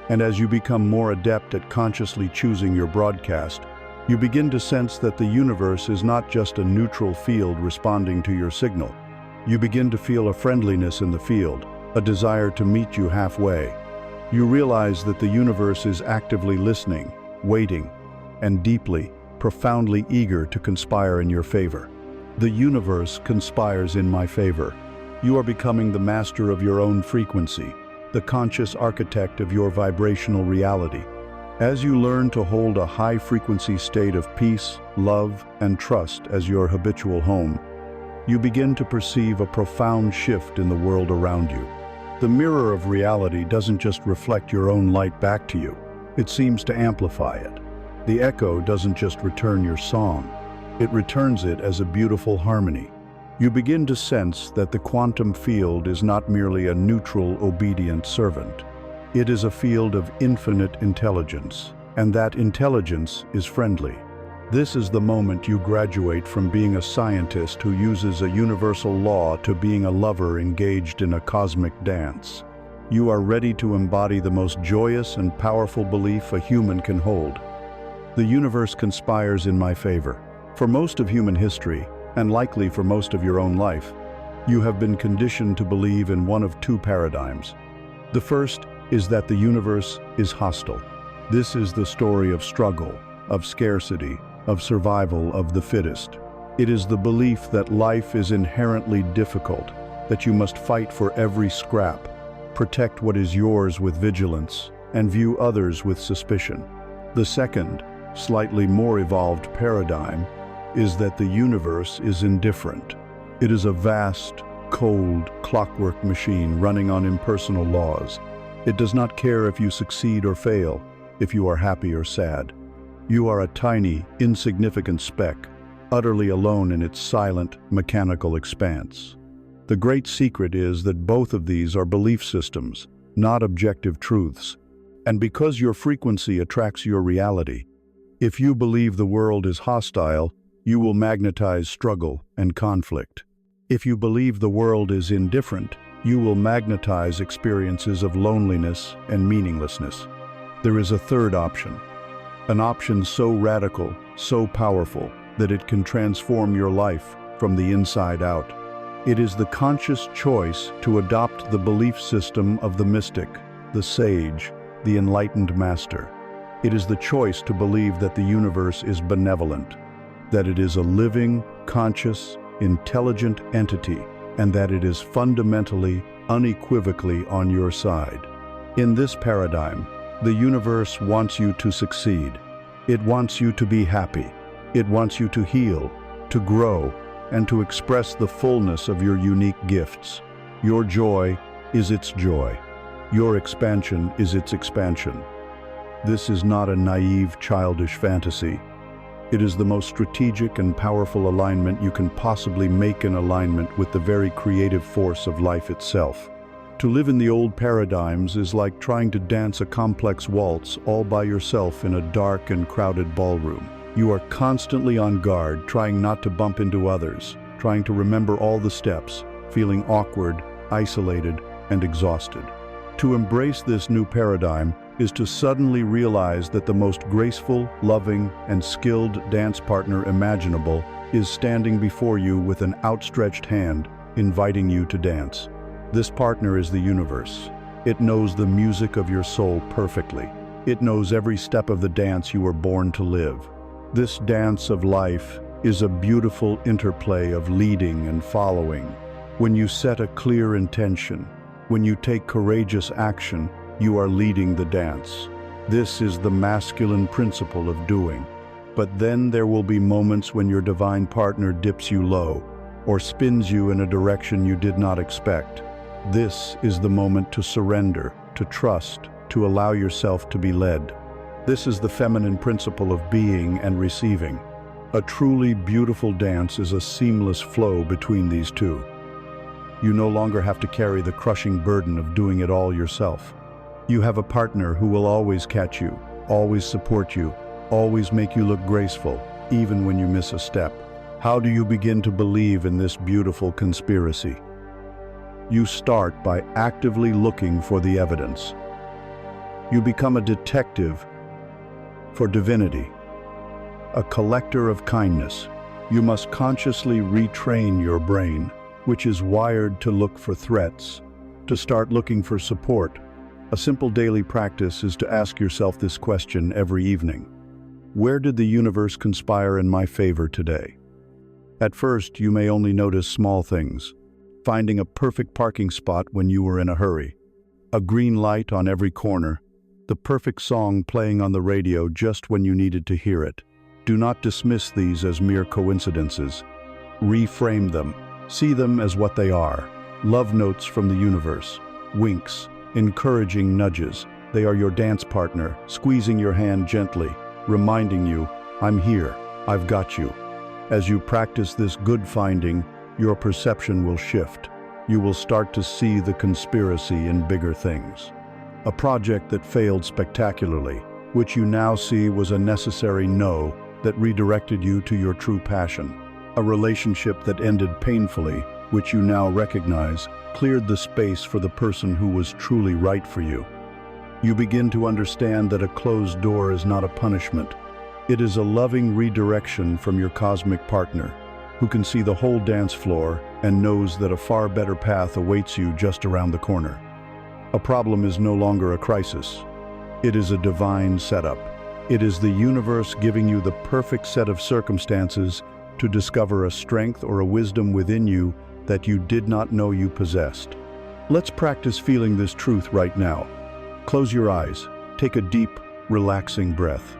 And as you become more adept at consciously choosing your broadcast, you begin to sense that the universe is not just a neutral field responding to your signal. You begin to feel a friendliness in the field, a desire to meet you halfway. You realize that the universe is actively listening, waiting, and deeply, profoundly eager to conspire in your favor. The universe conspires in my favor. You are becoming the master of your own frequency, the conscious architect of your vibrational reality. As you learn to hold a high-frequency state of peace, love, and trust as your habitual home, you begin to perceive a profound shift in the world around you. The mirror of reality doesn't just reflect your own light back to you, it seems to amplify it. The echo doesn't just return your song, it returns it as a beautiful harmony. You begin to sense that the quantum field is not merely a neutral, obedient servant. It is a field of infinite intelligence, and that intelligence is friendly. This is the moment you graduate from being a scientist who uses a universal law to being a lover engaged in a cosmic dance. You are ready to embody the most joyous and powerful belief a human can hold. The universe conspires in my favor. For most of human history, and likely for most of your own life, you have been conditioned to believe in one of two paradigms. The first is that the universe is hostile. This is the story of struggle, of scarcity, of survival of the fittest. It is the belief that life is inherently difficult, that you must fight for every scrap, protect what is yours with vigilance, and view others with suspicion. The second, slightly more evolved paradigm is that the universe is indifferent. It is a vast, cold, clockwork machine running on impersonal laws. It does not care if you succeed or fail, if you are happy or sad. You are a tiny, insignificant speck, utterly alone in its silent, mechanical expanse. The great secret is that both of these are belief systems, not objective truths. And because your frequency attracts your reality, if you believe the world is hostile, you will magnetize struggle and conflict. If you believe the world is indifferent, you will magnetize experiences of loneliness and meaninglessness. There is a third option. An option so radical, so powerful, that it can transform your life from the inside out. It is the conscious choice to adopt the belief system of the mystic, the sage, the enlightened master. It is the choice to believe that the universe is benevolent, that it is a living, conscious, intelligent entity, and that it is fundamentally, unequivocally on your side. In this paradigm, the universe wants you to succeed. It wants you to be happy. It wants you to heal, to grow, and to express the fullness of your unique gifts. Your joy is its joy. Your expansion is its expansion. This is not a naive, childish fantasy. It is the most strategic and powerful alignment you can possibly make, in alignment with the very creative force of life itself. To live in the old paradigms is like trying to dance a complex waltz all by yourself in a dark and crowded ballroom. You are constantly on guard, trying not to bump into others, trying to remember all the steps, feeling awkward, isolated, and exhausted. To embrace this new paradigm is to suddenly realize that the most graceful, loving, and skilled dance partner imaginable is standing before you with an outstretched hand, inviting you to dance. This partner is the universe. It knows the music of your soul perfectly. It knows every step of the dance you were born to live. This dance of life is a beautiful interplay of leading and following. When you set a clear intention, when you take courageous action, you are leading the dance. This is the masculine principle of doing. But then there will be moments when your divine partner dips you low, or spins you in a direction you did not expect. This is the moment to surrender, to trust, to allow yourself to be led. This is the feminine principle of being and receiving. A truly beautiful dance is a seamless flow between these two. You no longer have to carry the crushing burden of doing it all yourself. You have a partner who will always catch you, always support you, always make you look graceful, even when you miss a step. How do you begin to believe in this beautiful conspiracy? You start by actively looking for the evidence. You become a detective for divinity, a collector of kindness. You must consciously retrain your brain, which is wired to look for threats, to start looking for support. A simple daily practice is to ask yourself this question every evening. Where did the universe conspire in my favor today? At first, you may only notice small things. Finding a perfect parking spot when you were in a hurry, a green light on every corner, the perfect song playing on the radio just when you needed to hear it. Do not dismiss these as mere coincidences. Reframe them. See them as what they are, love notes from the universe, winks, encouraging nudges. They are your dance partner, squeezing your hand gently, reminding you, I'm here, I've got you. As you practice this good finding, your perception will shift. You will start to see the conspiracy in bigger things. A project that failed spectacularly, which you now see was a necessary no that redirected you to your true passion. A relationship that ended painfully, which you now recognize, cleared the space for the person who was truly right for you. You begin to understand that a closed door is not a punishment. It is a loving redirection from your cosmic partner, who can see the whole dance floor and knows that a far better path awaits you just around the corner. A problem is no longer a crisis. It is a divine setup. It is the universe giving you the perfect set of circumstances to discover a strength or a wisdom within you that you did not know you possessed. Let's practice feeling this truth right now. Close your eyes. Take a deep, relaxing breath.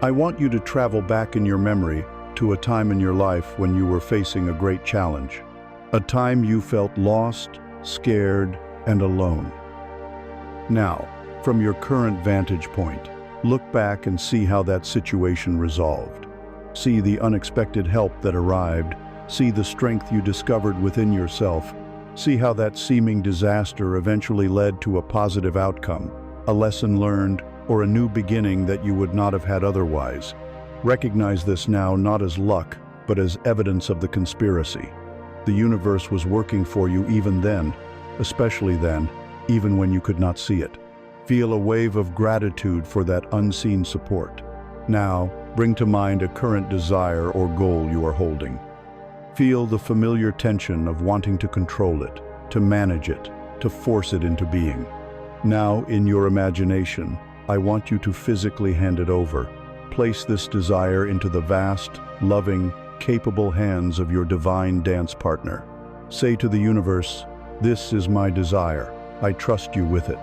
I want you to travel back in your memory to a time in your life when you were facing a great challenge. A time you felt lost, scared, and alone. Now, from your current vantage point, look back and see how that situation resolved. See the unexpected help that arrived. See the strength you discovered within yourself. See how that seeming disaster eventually led to a positive outcome, a lesson learned, or a new beginning that you would not have had otherwise. Recognize this now not as luck, but as evidence of the conspiracy. The universe was working for you even then, especially then, even when you could not see it. Feel a wave of gratitude for that unseen support. Now, bring to mind a current desire or goal you are holding. Feel the familiar tension of wanting to control it, to manage it, to force it into being. Now, in your imagination, I want you to physically hand it over. Place this desire into the vast, loving, capable hands of your divine dance partner. Say to the universe, "This is my desire. I trust you with it.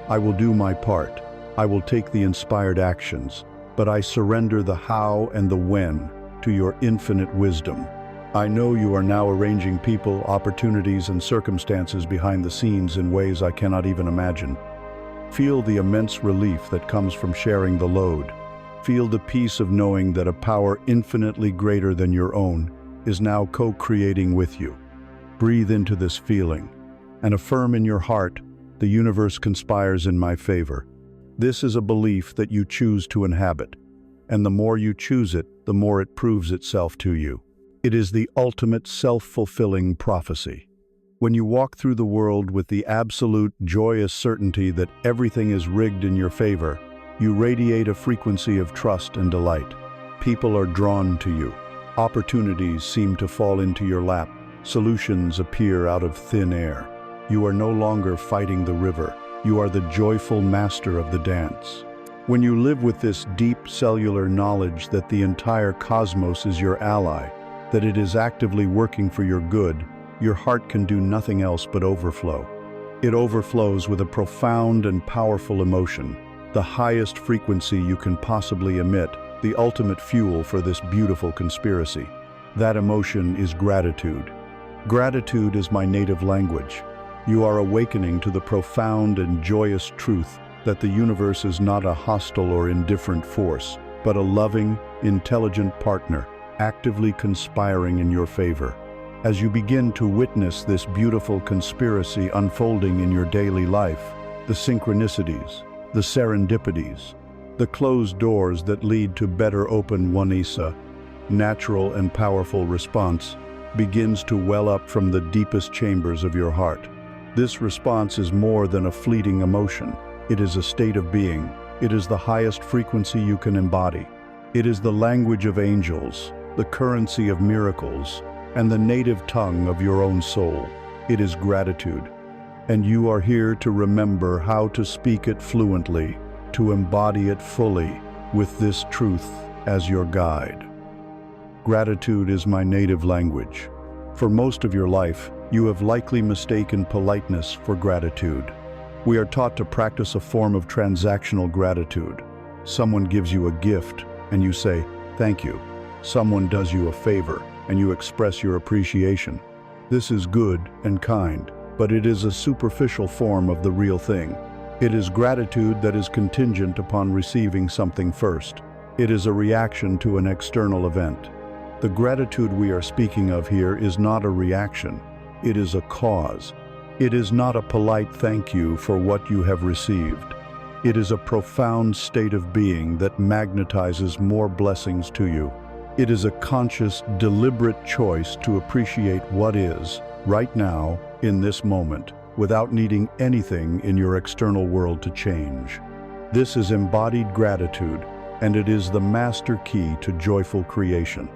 I will do my part. I will take the inspired actions, but I surrender the how and the when to your infinite wisdom." I know you are now arranging people, opportunities, and circumstances behind the scenes in ways I cannot even imagine. Feel the immense relief that comes from sharing the load. Feel the peace of knowing that a power infinitely greater than your own is now co-creating with you. Breathe into this feeling and affirm in your heart, the universe conspires in my favor. This is a belief that you choose to inhabit, and the more you choose it, the more it proves itself to you. It is the ultimate self-fulfilling prophecy. When you walk through the world with the absolute, joyous certainty that everything is rigged in your favor, you radiate a frequency of trust and delight. People are drawn to you. Opportunities seem to fall into your lap. Solutions appear out of thin air. You are no longer fighting the river. You are the joyful master of the dance. When you live with this deep cellular knowledge that the entire cosmos is your ally, that it is actively working for your good, your heart can do nothing else but overflow. It overflows with a profound and powerful emotion, the highest frequency you can possibly emit, the ultimate fuel for this beautiful conspiracy. That emotion is gratitude. Gratitude is my native language. You are awakening to the profound and joyous truth that the universe is not a hostile or indifferent force, but a loving, intelligent partner, actively conspiring in your favor. As you begin to witness this beautiful conspiracy unfolding in your daily life, the synchronicities, the serendipities, the closed doors that lead to better open one-isa, natural and powerful response, begins to well up from the deepest chambers of your heart. This response is more than a fleeting emotion. It is a state of being. It is the highest frequency you can embody. It is the language of angels, the currency of miracles, and the native tongue of your own soul. It is gratitude. And you are here to remember how to speak it fluently, to embody it fully, with this truth as your guide. Gratitude is my native language. For most of your life, you have likely mistaken politeness for gratitude. We are taught to practice a form of transactional gratitude. Someone gives you a gift, and you say, "Thank you." Someone does you a favor, and you express your appreciation. This is good and kind, but it is a superficial form of the real thing. It is gratitude that is contingent upon receiving something first. It is a reaction to an external event. The gratitude we are speaking of here is not a reaction. It is a cause. It is not a polite thank you for what you have received. It is a profound state of being that magnetizes more blessings to you. It is a conscious, deliberate choice to appreciate what is, right now, in this moment, without needing anything in your external world to change. This is embodied gratitude, and it is the master key to joyful creation.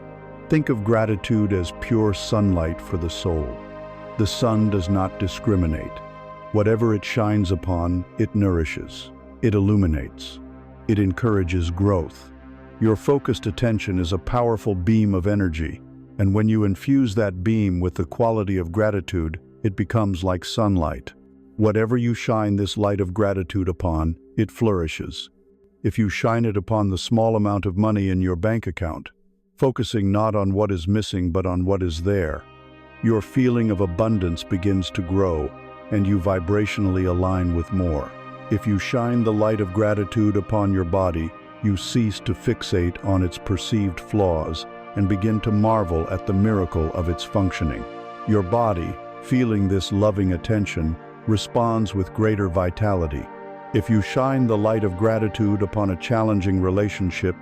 Think of gratitude as pure sunlight for the soul. The sun does not discriminate. Whatever it shines upon, it nourishes. It illuminates. It encourages growth. Your focused attention is a powerful beam of energy, and when you infuse that beam with the quality of gratitude, it becomes like sunlight. Whatever you shine this light of gratitude upon, it flourishes. If you shine it upon the small amount of money in your bank account, focusing not on what is missing but on what is there, your feeling of abundance begins to grow, and you vibrationally align with more. If you shine the light of gratitude upon your body, you cease to fixate on its perceived flaws and begin to marvel at the miracle of its functioning. Your body, feeling this loving attention, responds with greater vitality. If you shine the light of gratitude upon a challenging relationship,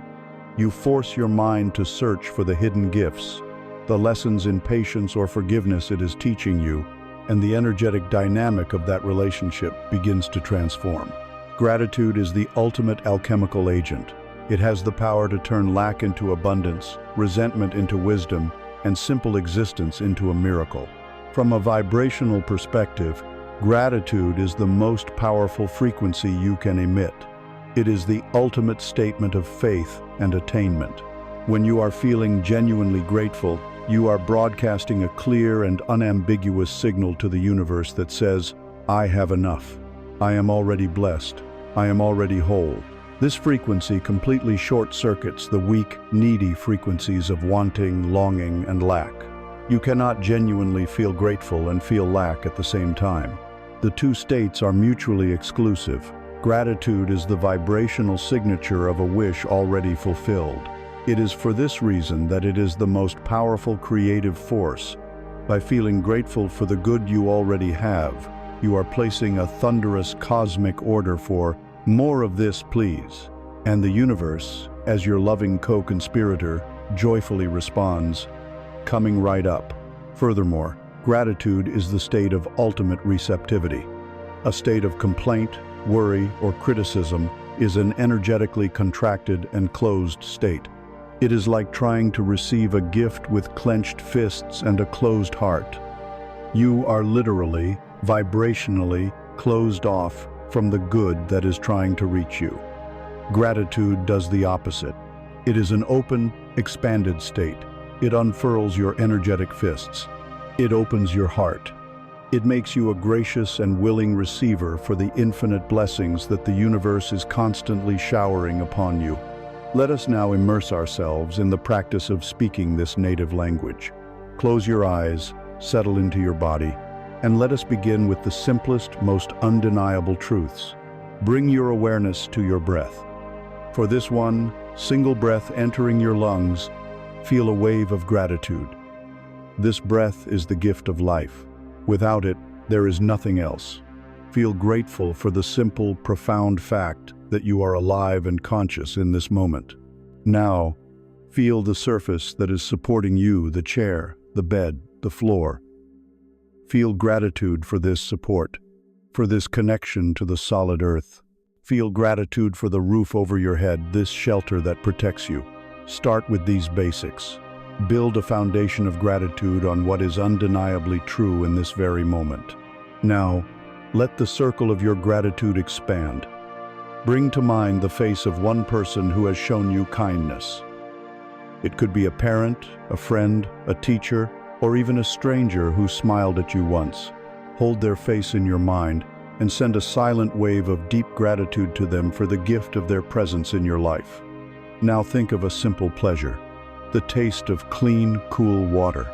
you force your mind to search for the hidden gifts, the lessons in patience or forgiveness it is teaching you, and the energetic dynamic of that relationship begins to transform. Gratitude is the ultimate alchemical agent. It has the power to turn lack into abundance, resentment into wisdom, and simple existence into a miracle. From a vibrational perspective, gratitude is the most powerful frequency you can emit. It is the ultimate statement of faith and attainment. When you are feeling genuinely grateful, you are broadcasting a clear and unambiguous signal to the universe that says, "I have enough. I am already blessed. I am already whole." This frequency completely short-circuits the weak, needy frequencies of wanting, longing, and lack. You cannot genuinely feel grateful and feel lack at the same time. The two states are mutually exclusive. Gratitude is the vibrational signature of a wish already fulfilled. It is for this reason that it is the most powerful creative force. By feeling grateful for the good you already have, you are placing a thunderous cosmic order for "more of this, please." And the universe, as your loving co-conspirator, joyfully responds, "Coming right up." Furthermore, gratitude is the state of ultimate receptivity. A state of complaint, worry, or criticism is an energetically contracted and closed state. It is like trying to receive a gift with clenched fists and a closed heart. You are literally, vibrationally, closed off from the good that is trying to reach you. Gratitude does the opposite. It is an open, expanded state. It unfurls your energetic fists. It opens your heart. It makes you a gracious and willing receiver for the infinite blessings that the universe is constantly showering upon you. Let us now immerse ourselves in the practice of speaking this native language. Close your eyes, settle into your body, and let us begin with the simplest, most undeniable truths. Bring your awareness to your breath. For this one single breath entering your lungs, feel a wave of gratitude. This breath is the gift of life. Without it, there is nothing else. Feel grateful for the simple, profound fact that you are alive and conscious in this moment. Now, feel the surface that is supporting you, the chair, the bed, the floor. Feel gratitude for this support, for this connection to the solid earth. Feel gratitude for the roof over your head, this shelter that protects you. Start with these basics. Build a foundation of gratitude on what is undeniably true in this very moment. Now, let the circle of your gratitude expand. Bring to mind the face of one person who has shown you kindness. It could be a parent, a friend, a teacher, or even a stranger who smiled at you once. Hold their face in your mind and send a silent wave of deep gratitude to them for the gift of their presence in your life. Now think of a simple pleasure. The taste of clean, cool water.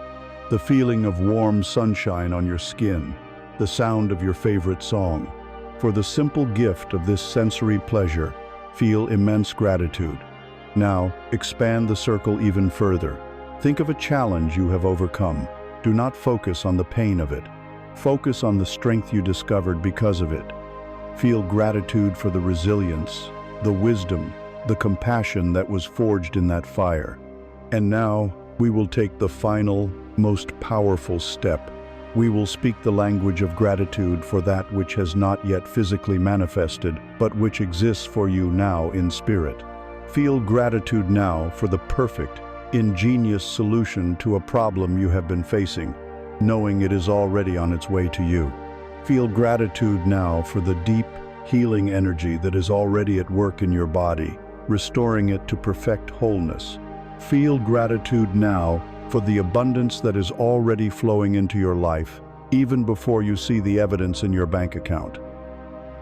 The feeling of warm sunshine on your skin. the sound of your favorite song. For the simple gift of this sensory pleasure, feel immense gratitude. Now, expand the circle even further. Think of a challenge you have overcome. Do not focus on the pain of it. Focus on the strength you discovered because of it. Feel gratitude for the resilience, the wisdom, the compassion that was forged in that fire. And now, we will take the final, most powerful step. We will speak the language of gratitude for that which has not yet physically manifested, but which exists for you now in spirit. Feel gratitude now for the perfect, ingenious solution to a problem you have been facing, knowing it is already on its way to you. Feel gratitude now for the deep, healing energy that is already at work in your body, restoring it to perfect wholeness. Feel gratitude now for the abundance that is already flowing into your life, even before you see the evidence in your bank account.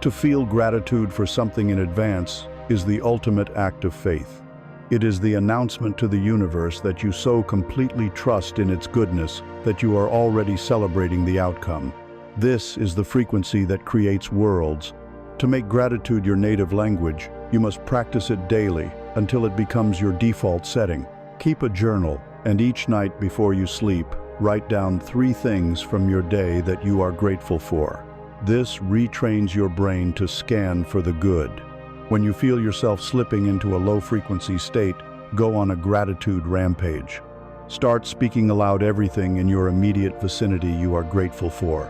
To feel gratitude for something in advance is the ultimate act of faith. It is the announcement to the universe that you so completely trust in its goodness that you are already celebrating the outcome. This is the frequency that creates worlds. To make gratitude your native language, you must practice it daily until it becomes your default setting. Keep a journal, and each night before you sleep, write down 3 things from your day that you are grateful for. This retrains your brain to scan for the good. When you feel yourself slipping into a low-frequency state, go on a gratitude rampage. Start speaking aloud everything in your immediate vicinity you are grateful for.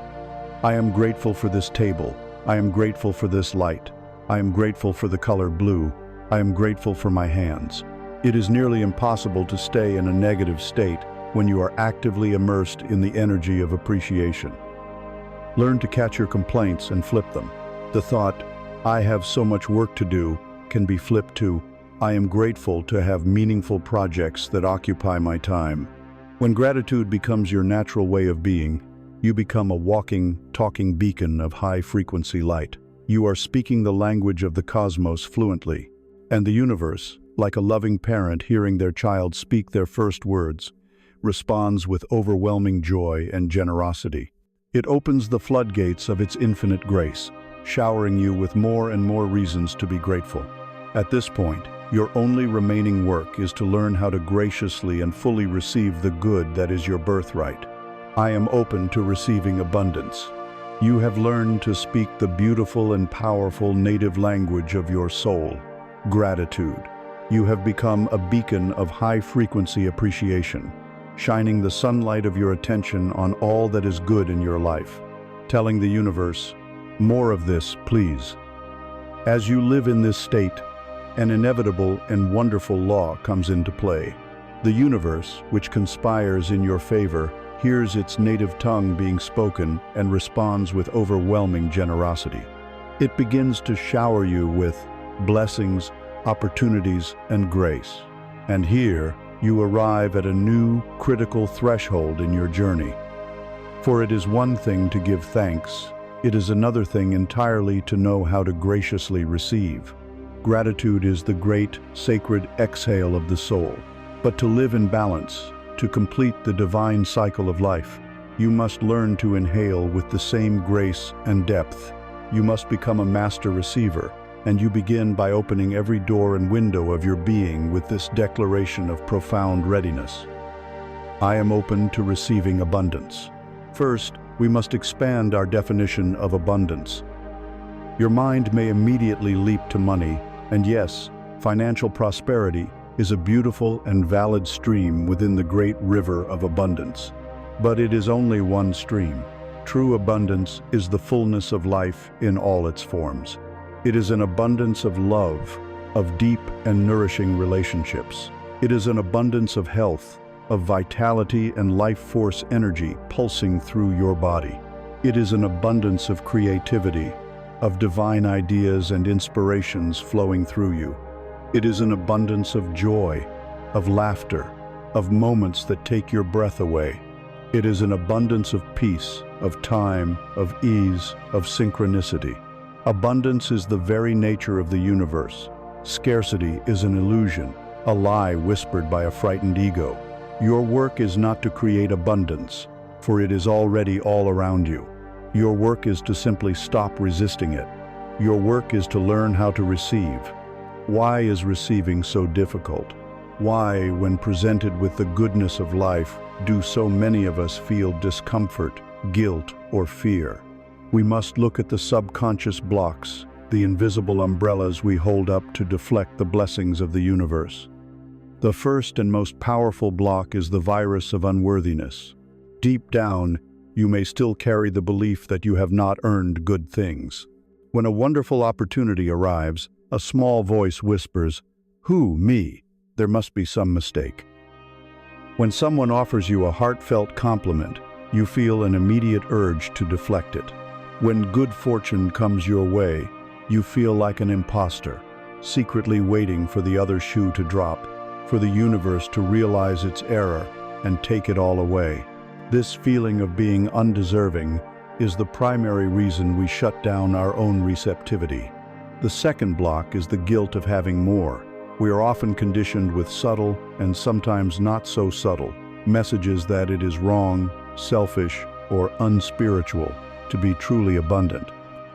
I am grateful for this table. I am grateful for this light. I am grateful for the color blue. I am grateful for my hands. It is nearly impossible to stay in a negative state when you are actively immersed in the energy of appreciation. Learn to catch your complaints and flip them. The thought, "I have so much work to do," can be flipped to, "I am grateful to have meaningful projects that occupy my time." When gratitude becomes your natural way of being, you become a walking, talking beacon of high-frequency light. You are speaking the language of the cosmos fluently, and the universe, like a loving parent hearing their child speak their first words, responds with overwhelming joy and generosity. It opens the floodgates of its infinite grace, showering you with more and more reasons to be grateful. At this point, your only remaining work is to learn how to graciously and fully receive the good that is your birthright. I am open to receiving abundance. You have learned to speak the beautiful and powerful native language of your soul, gratitude. You have become a beacon of high-frequency appreciation, shining the sunlight of your attention on all that is good in your life, telling the universe, "More of this, please." As you live in this state, an inevitable and wonderful law comes into play. The universe, which conspires in your favor, hears its native tongue being spoken and responds with overwhelming generosity. It begins to shower you with blessings, opportunities, and grace. And here, you arrive at a new, critical threshold in your journey. For it is one thing to give thanks, it is another thing entirely to know how to graciously receive. Gratitude is the great, sacred exhale of the soul. But to live in balance, to complete the divine cycle of life, you must learn to inhale with the same grace and depth. You must become a master receiver, and you begin by opening every door and window of your being with this declaration of profound readiness. I am open to receiving abundance. First, we must expand our definition of abundance. Your mind may immediately leap to money, and yes, financial prosperity is a beautiful and valid stream within the great river of abundance. But it is only one stream. True abundance is the fullness of life in all its forms. It is an abundance of love, of deep and nourishing relationships. It is an abundance of health, of vitality and life force energy pulsing through your body. It is an abundance of creativity, of divine ideas and inspirations flowing through you. It is an abundance of joy, of laughter, of moments that take your breath away. It is an abundance of peace, of time, of ease, of synchronicity. Abundance is the very nature of the universe. Scarcity is an illusion, a lie whispered by a frightened ego. Your work is not to create abundance, for it is already all around you. Your work is to simply stop resisting it. Your work is to learn how to receive. Why is receiving so difficult? Why, when presented with the goodness of life, do so many of us feel discomfort, guilt, or fear? We must look at the subconscious blocks, the invisible umbrellas we hold up to deflect the blessings of the universe. The first and most powerful block is the virus of unworthiness. Deep down, you may still carry the belief that you have not earned good things. When a wonderful opportunity arrives, a small voice whispers, "Who, me? There must be some mistake." When someone offers you a heartfelt compliment, you feel an immediate urge to deflect it. When good fortune comes your way, you feel like an imposter, secretly waiting for the other shoe to drop, for the universe to realize its error and take it all away. This feeling of being undeserving is the primary reason we shut down our own receptivity. The second block is the guilt of having more. We are often conditioned with subtle, and sometimes not so subtle, messages that it is wrong, selfish, or unspiritual to be truly abundant.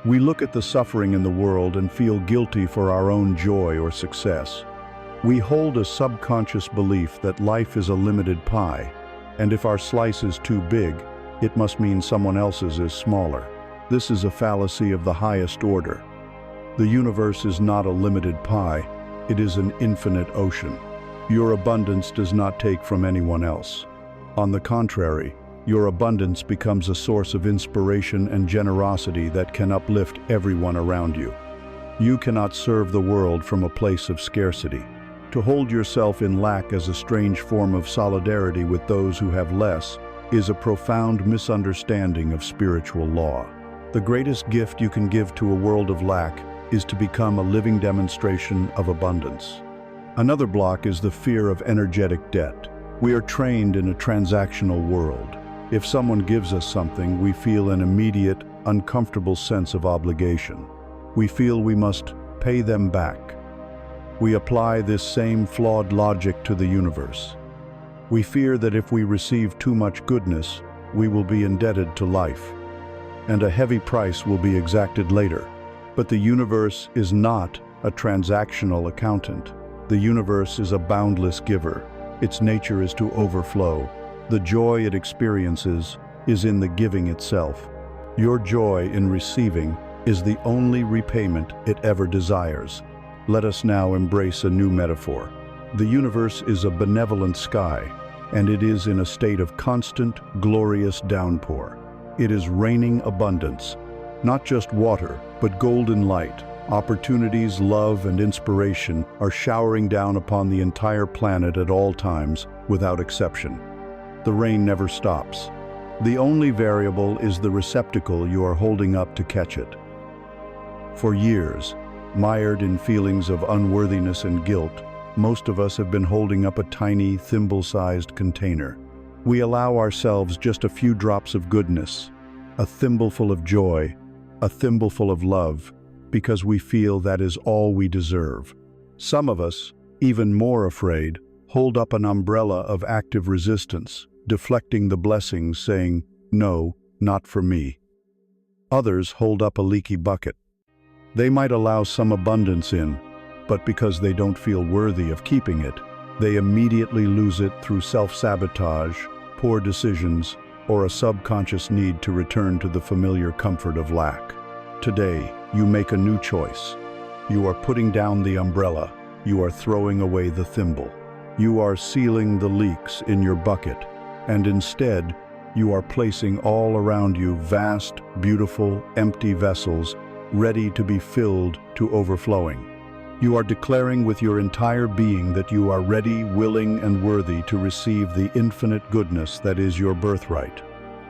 We look at the suffering in the world and feel guilty for our own joy or success. We hold a subconscious belief that life is a limited pie, and if our slice is too big, it must mean someone else's is smaller. This is a fallacy of the highest order. The universe is not a limited pie, it is an infinite ocean. Your abundance does not take from anyone else. On the contrary, your abundance becomes a source of inspiration and generosity that can uplift everyone around you. You cannot serve the world from a place of scarcity. To hold yourself in lack as a strange form of solidarity with those who have less is a profound misunderstanding of spiritual law. The greatest gift you can give to a world of lack is to become a living demonstration of abundance. Another block is the fear of energetic debt. We are trained in a transactional world. If someone gives us something, we feel an immediate, uncomfortable sense of obligation. We feel we must pay them back. We apply this same flawed logic to the universe. We fear that if we receive too much goodness, we will be indebted to life, and a heavy price will be exacted later. But the universe is not a transactional accountant. The universe is a boundless giver. Its nature is to overflow. The joy it experiences is in the giving itself. Your joy in receiving is the only repayment it ever desires. Let us now embrace a new metaphor. The universe is a benevolent sky, and it is in a state of constant, glorious downpour. It is raining abundance, not just water, but golden light. Opportunities, love, and inspiration are showering down upon the entire planet at all times, without exception. The rain never stops. The only variable is the receptacle you are holding up to catch it. For years, mired in feelings of unworthiness and guilt, most of us have been holding up a tiny, thimble-sized container. We allow ourselves just a few drops of goodness, a thimbleful of joy, a thimbleful of love, because we feel that is all we deserve. Some of us, even more afraid, hold up an umbrella of active resistance, deflecting the blessings, saying, "No, not for me." Others hold up a leaky bucket. They might allow some abundance in, but because they don't feel worthy of keeping it, they immediately lose it through self-sabotage, poor decisions, or a subconscious need to return to the familiar comfort of lack. Today, you make a new choice. You are putting down the umbrella. You are throwing away the thimble. You are sealing the leaks in your bucket, and instead, you are placing all around you vast, beautiful, empty vessels ready to be filled to overflowing. You are declaring with your entire being that you are ready, willing, and worthy to receive the infinite goodness that is your birthright.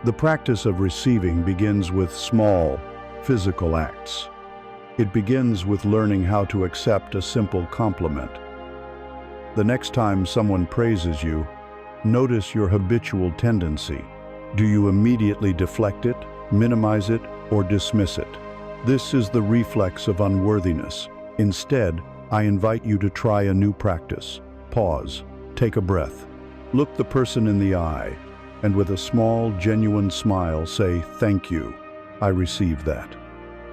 The practice of receiving begins with small, physical acts. It begins with learning how to accept a simple compliment. The next time someone praises you, notice your habitual tendency. Do you immediately deflect it, minimize it, or dismiss it? This is the reflex of unworthiness. Instead, I invite you to try a new practice. Pause, take a breath, look the person in the eye, and with a small, genuine smile say, "Thank you." I receive that.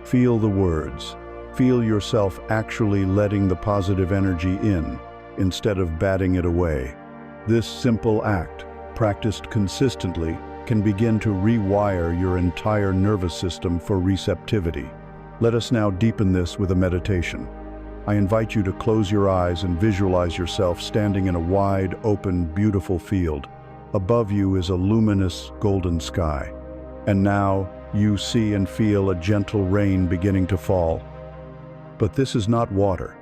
Feel the words. Feel yourself actually letting the positive energy in, instead of batting it away. This simple act, practiced consistently, can begin to rewire your entire nervous system for receptivity. Let us now deepen this with a meditation. I invite you to close your eyes and visualize yourself standing in a wide, open, beautiful field. Above you is a luminous, golden sky. And now you see and feel a gentle rain beginning to fall. But this is not water.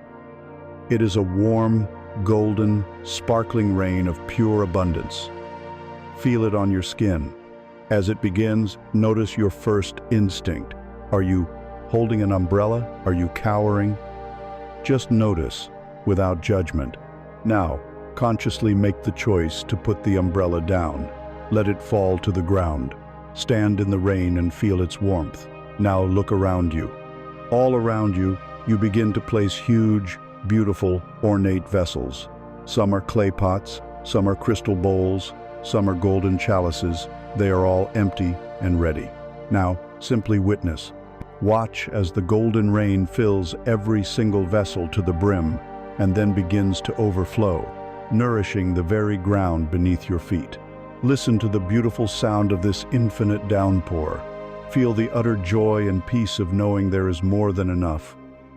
It is a warm, golden, sparkling rain of pure abundance. Feel it on your skin. As it begins, notice your first instinct. Are you holding an umbrella? Are you cowering? Just notice, without judgment. Now, consciously make the choice to put the umbrella down. Let it fall to the ground. Stand in the rain and feel its warmth. Now look around you. All around you, you begin to place huge, beautiful, ornate vessels. Some are clay pots, some are crystal bowls, some are golden chalices. They are all empty and ready. Now, simply witness. Watch as the golden rain fills every single vessel to the brim and then begins to overflow, nourishing the very ground beneath your feet. Listen to the beautiful sound of this infinite downpour. Feel the utter joy and peace of knowing there is more than enough.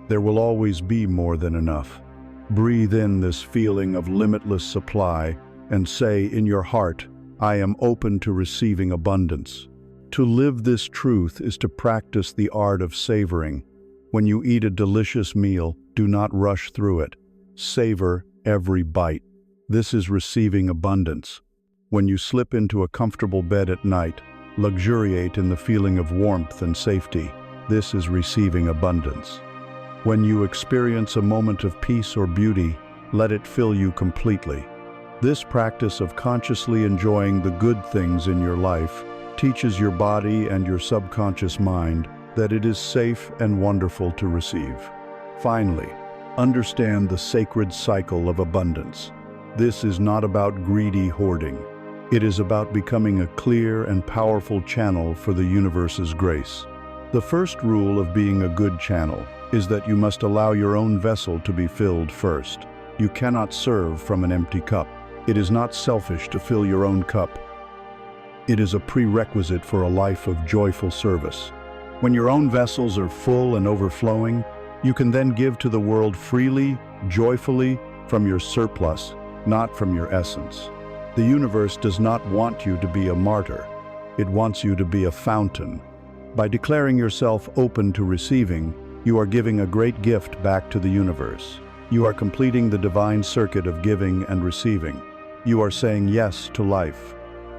There will always be more than enough. Breathe in this feeling of limitless supply and say in your heart, I am open to receiving abundance. To live this truth is to practice the art of savoring. When you eat a delicious meal, do not rush through it. Savor every bite. This is receiving abundance. When you slip into a comfortable bed at night, luxuriate in the feeling of warmth and safety. This is receiving abundance. When you experience a moment of peace or beauty, let it fill you completely. This practice of consciously enjoying the good things in your life teaches your body and your subconscious mind that it is safe and wonderful to receive. Finally, understand the sacred cycle of abundance. This is not about greedy hoarding. It is about becoming a clear and powerful channel for the universe's grace. The first rule of being a good channel is that you must allow your own vessel to be filled first. You cannot serve from an empty cup. It is not selfish to fill your own cup. It is a prerequisite for a life of joyful service. When your own vessels are full and overflowing, you can then give to the world freely, joyfully, from your surplus, not from your essence. The universe does not want you to be a martyr. It wants you to be a fountain. By declaring yourself open to receiving, you are giving a great gift back to the universe. You are completing the divine circuit of giving and receiving. You are saying yes to life.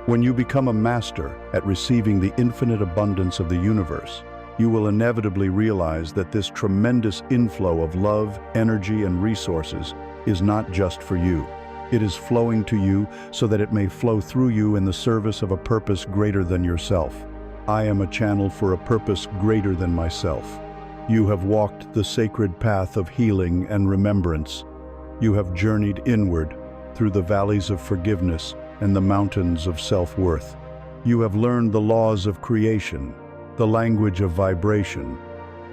When you become a master at receiving the infinite abundance of the universe, you will inevitably realize that this tremendous inflow of love, energy, and resources is not just for you. It is flowing to you so that it may flow through you in the service of a purpose greater than yourself. I am a channel for a purpose greater than myself. You have walked the sacred path of healing and remembrance. You have journeyed inward through the valleys of forgiveness and the mountains of self-worth. You have learned the laws of creation, the language of vibration,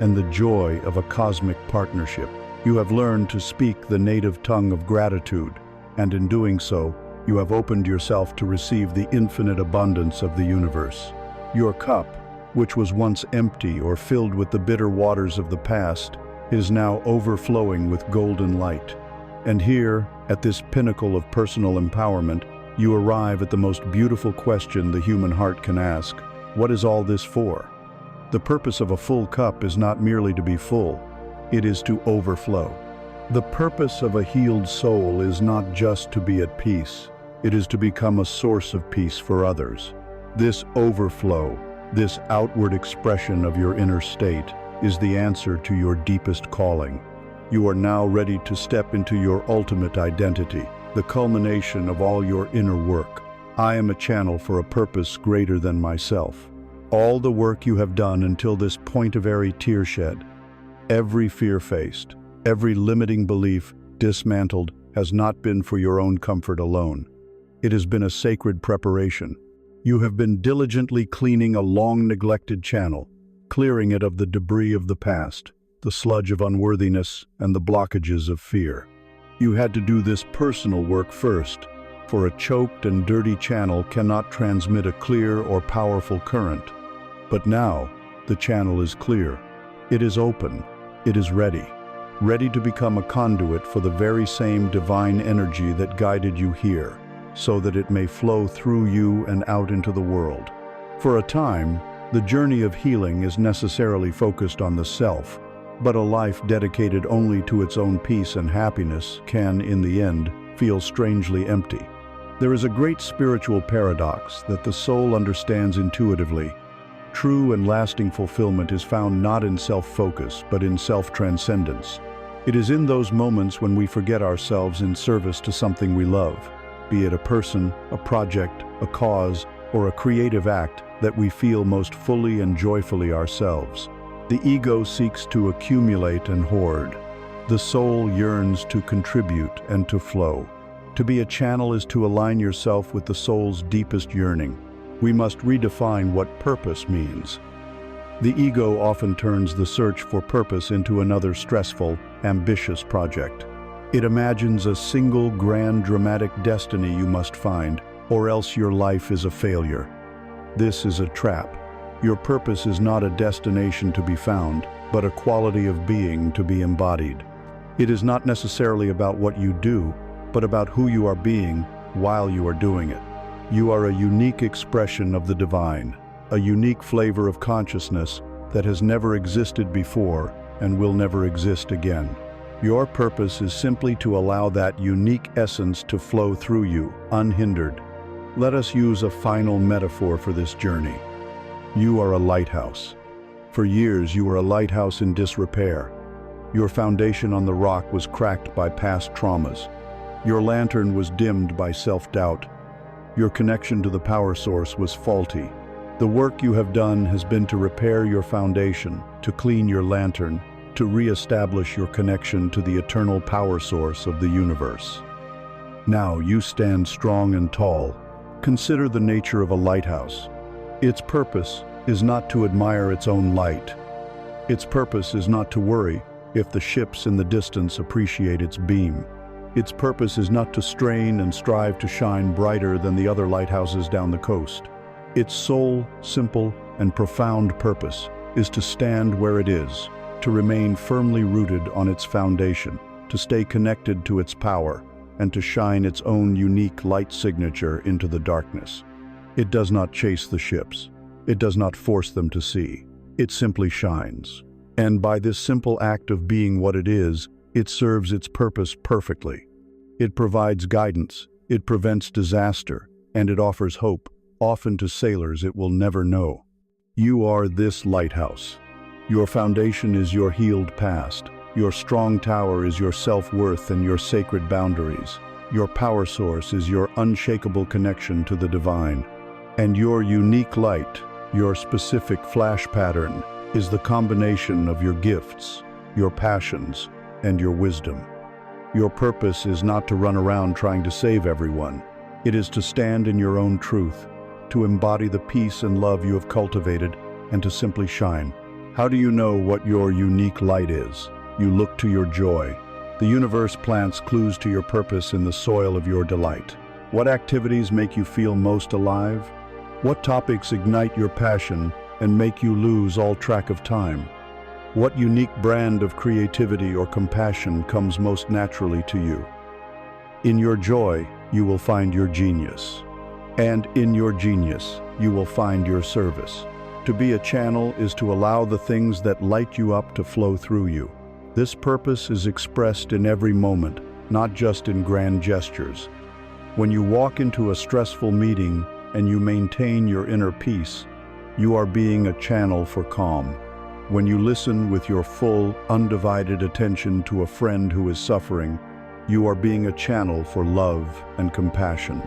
and the joy of a cosmic partnership. You have learned to speak the native tongue of gratitude, and in doing so, you have opened yourself to receive the infinite abundance of the universe. Your cup, which was once empty or filled with the bitter waters of the past, is now overflowing with golden light. And here, at this pinnacle of personal empowerment, you arrive at the most beautiful question the human heart can ask. What is all this for? The purpose of a full cup is not merely to be full, it is to overflow. The purpose of a healed soul is not just to be at peace, it is to become a source of peace for others. This overflow, this outward expression of your inner state, is the answer to your deepest calling. You are now ready to step into your ultimate identity, the culmination of all your inner work. I am a channel for a purpose greater than myself. All the work you have done until this point of every tear shed, every fear faced, every limiting belief dismantled has not been for your own comfort alone. It has been a sacred preparation. You have been diligently cleaning a long-neglected channel, clearing it of the debris of the past, the sludge of unworthiness, and the blockages of fear. You had to do this personal work first, for a choked and dirty channel cannot transmit a clear or powerful current. But now, the channel is clear. It is open. It is ready to become a conduit for the very same divine energy that guided you here, so that it may flow through you and out into the world. For a time, the journey of healing is necessarily focused on the self, but a life dedicated only to its own peace and happiness can, in the end, feel strangely empty. There is a great spiritual paradox that the soul understands intuitively. True and lasting fulfillment is found not in self-focus, but in self-transcendence. It is in those moments when we forget ourselves in service to something we love, be it a person, a project, a cause, or a creative act, that we feel most fully and joyfully ourselves. The ego seeks to accumulate and hoard. The soul yearns to contribute and to flow. To be a channel is to align yourself with the soul's deepest yearning. We must redefine what purpose means. The ego often turns the search for purpose into another stressful, ambitious project. It imagines a single grand dramatic destiny you must find, or else your life is a failure. This is a trap. Your purpose is not a destination to be found, but a quality of being to be embodied. It is not necessarily about what you do, but about who you are being while you are doing it. You are a unique expression of the divine, a unique flavor of consciousness that has never existed before and will never exist again. Your purpose is simply to allow that unique essence to flow through you, unhindered. Let us use a final metaphor for this journey. You are a lighthouse. For years you were a lighthouse in disrepair. Your foundation on the rock was cracked by past traumas. Your lantern was dimmed by self-doubt. Your connection to the power source was faulty. The work you have done has been to repair your foundation, to clean your lantern, to re-establish your connection to the eternal power source of the universe. Now you stand strong and tall. Consider the nature of a lighthouse. Its purpose is not to admire its own light. Its purpose is not to worry if the ships in the distance appreciate its beam. Its purpose is not to strain and strive to shine brighter than the other lighthouses down the coast. Its sole, simple, and profound purpose is to stand where it is, to remain firmly rooted on its foundation, to stay connected to its power, and to shine its own unique light signature into the darkness. It does not chase the ships. It does not force them to see. It simply shines. And by this simple act of being what it is, it serves its purpose perfectly. It provides guidance, it prevents disaster, and it offers hope, often to sailors it will never know. You are this lighthouse. Your foundation is your healed past. Your strong tower is your self-worth and your sacred boundaries. Your power source is your unshakable connection to the divine. And your unique light, your specific flash pattern, is the combination of your gifts, your passions, and your wisdom. Your purpose is not to run around trying to save everyone. It is to stand in your own truth, to embody the peace and love you have cultivated, and to simply shine. How do you know what your unique light is? You look to your joy. The universe plants clues to your purpose in the soil of your delight. What activities make you feel most alive? What topics ignite your passion and make you lose all track of time? What unique brand of creativity or compassion comes most naturally to you? In your joy, you will find your genius. And in your genius, you will find your service. To be a channel is to allow the things that light you up to flow through you. This purpose is expressed in every moment, not just in grand gestures. When you walk into a stressful meeting and you maintain your inner peace, you are being a channel for calm. When you listen with your full, undivided attention to a friend who is suffering, you are being a channel for love and compassion.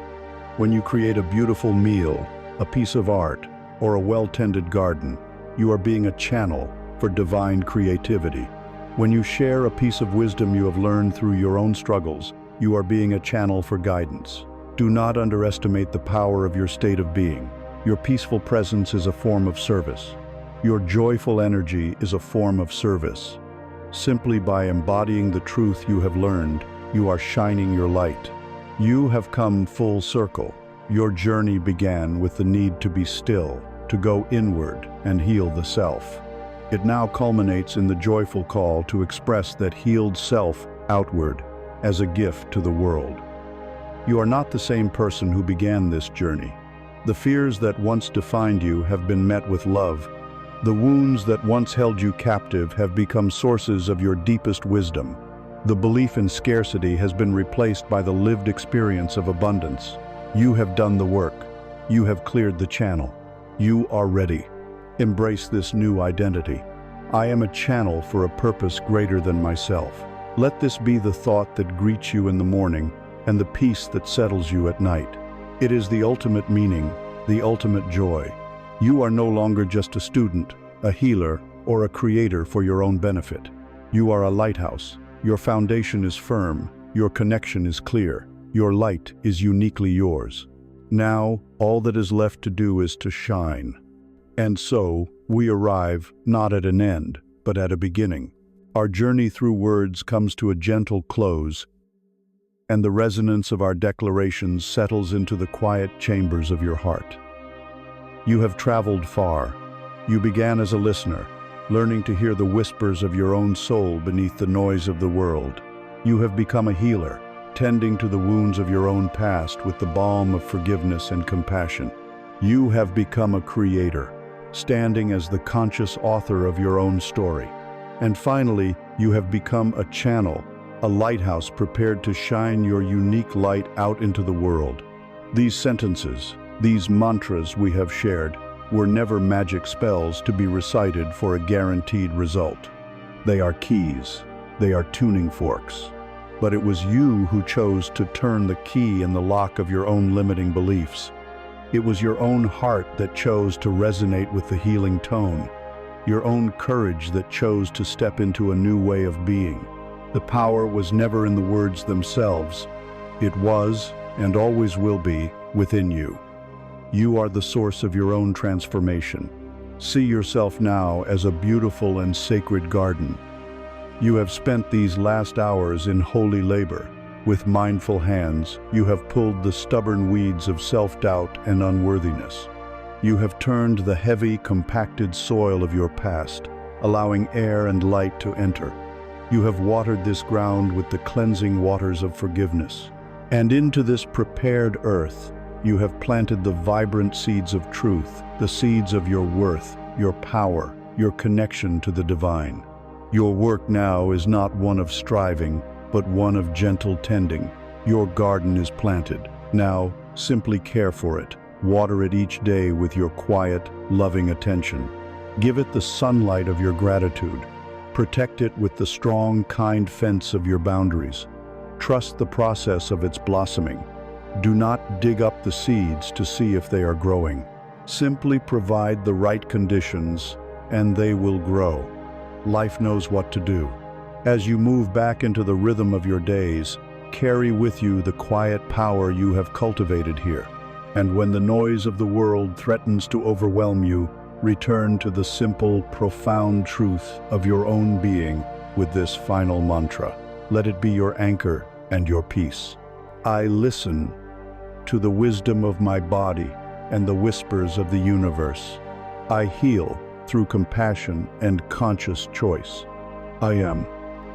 When you create a beautiful meal, a piece of art, or a well-tended garden, you are being a channel for divine creativity. When you share a piece of wisdom you have learned through your own struggles, you are being a channel for guidance. Do not underestimate the power of your state of being. Your peaceful presence is a form of service. Your joyful energy is a form of service. Simply by embodying the truth you have learned, you are shining your light. You have come full circle. Your journey began with the need to be still, to go inward and heal the self. It now culminates in the joyful call to express that healed self outward as a gift to the world. You are not the same person who began this journey. The fears that once defined you have been met with love. The wounds that once held you captive have become sources of your deepest wisdom. The belief in scarcity has been replaced by the lived experience of abundance. You have done the work. You have cleared the channel. You are ready. Embrace this new identity. I am a channel for a purpose greater than myself. Let this be the thought that greets you in the morning and the peace that settles you at night. It is the ultimate meaning, the ultimate joy. You are no longer just a student, a healer, or a creator for your own benefit. You are a lighthouse. Your foundation is firm. Your connection is clear. Your light is uniquely yours. Now, all that is left to do is to shine. And so, we arrive not at an end, but at a beginning. Our journey through words comes to a gentle close, and the resonance of our declarations settles into the quiet chambers of your heart. You have traveled far. You began as a listener, learning to hear the whispers of your own soul beneath the noise of the world. You have become a healer, tending to the wounds of your own past with the balm of forgiveness and compassion. You have become a creator, standing as the conscious author of your own story. And finally, you have become a channel, a lighthouse prepared to shine your unique light out into the world. These sentences, these mantras we have shared, were never magic spells to be recited for a guaranteed result. They are keys, they are tuning forks. But it was you who chose to turn the key in the lock of your own limiting beliefs. It was your own heart that chose to resonate with the healing tone, your own courage that chose to step into a new way of being. The power was never in the words themselves. It was, and always will be, within you. You are the source of your own transformation. See yourself now as a beautiful and sacred garden. You have spent these last hours in holy labor. With mindful hands, you have pulled the stubborn weeds of self-doubt and unworthiness. You have turned the heavy, compacted soil of your past, allowing air and light to enter. You have watered this ground with the cleansing waters of forgiveness. And into this prepared earth, you have planted the vibrant seeds of truth, the seeds of your worth, your power, your connection to the divine. Your work now is not one of striving, but one of gentle tending. Your garden is planted. Now, simply care for it. Water it each day with your quiet, loving attention. Give it the sunlight of your gratitude. Protect it with the strong, kind fence of your boundaries. Trust the process of its blossoming. Do not dig up the seeds to see if they are growing. Simply provide the right conditions, and they will grow. Life knows what to do. As you move back into the rhythm of your days, carry with you the quiet power you have cultivated here. And when the noise of the world threatens to overwhelm you, return to the simple, profound truth of your own being with this final mantra. Let it be your anchor and your peace. I listen to the wisdom of my body and the whispers of the universe. I heal through compassion and conscious choice. I am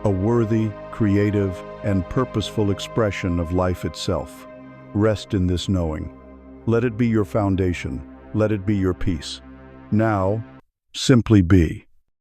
a worthy, creative, and purposeful expression of life itself. Rest in this knowing. Let it be your foundation. Let it be your peace. Now, simply be.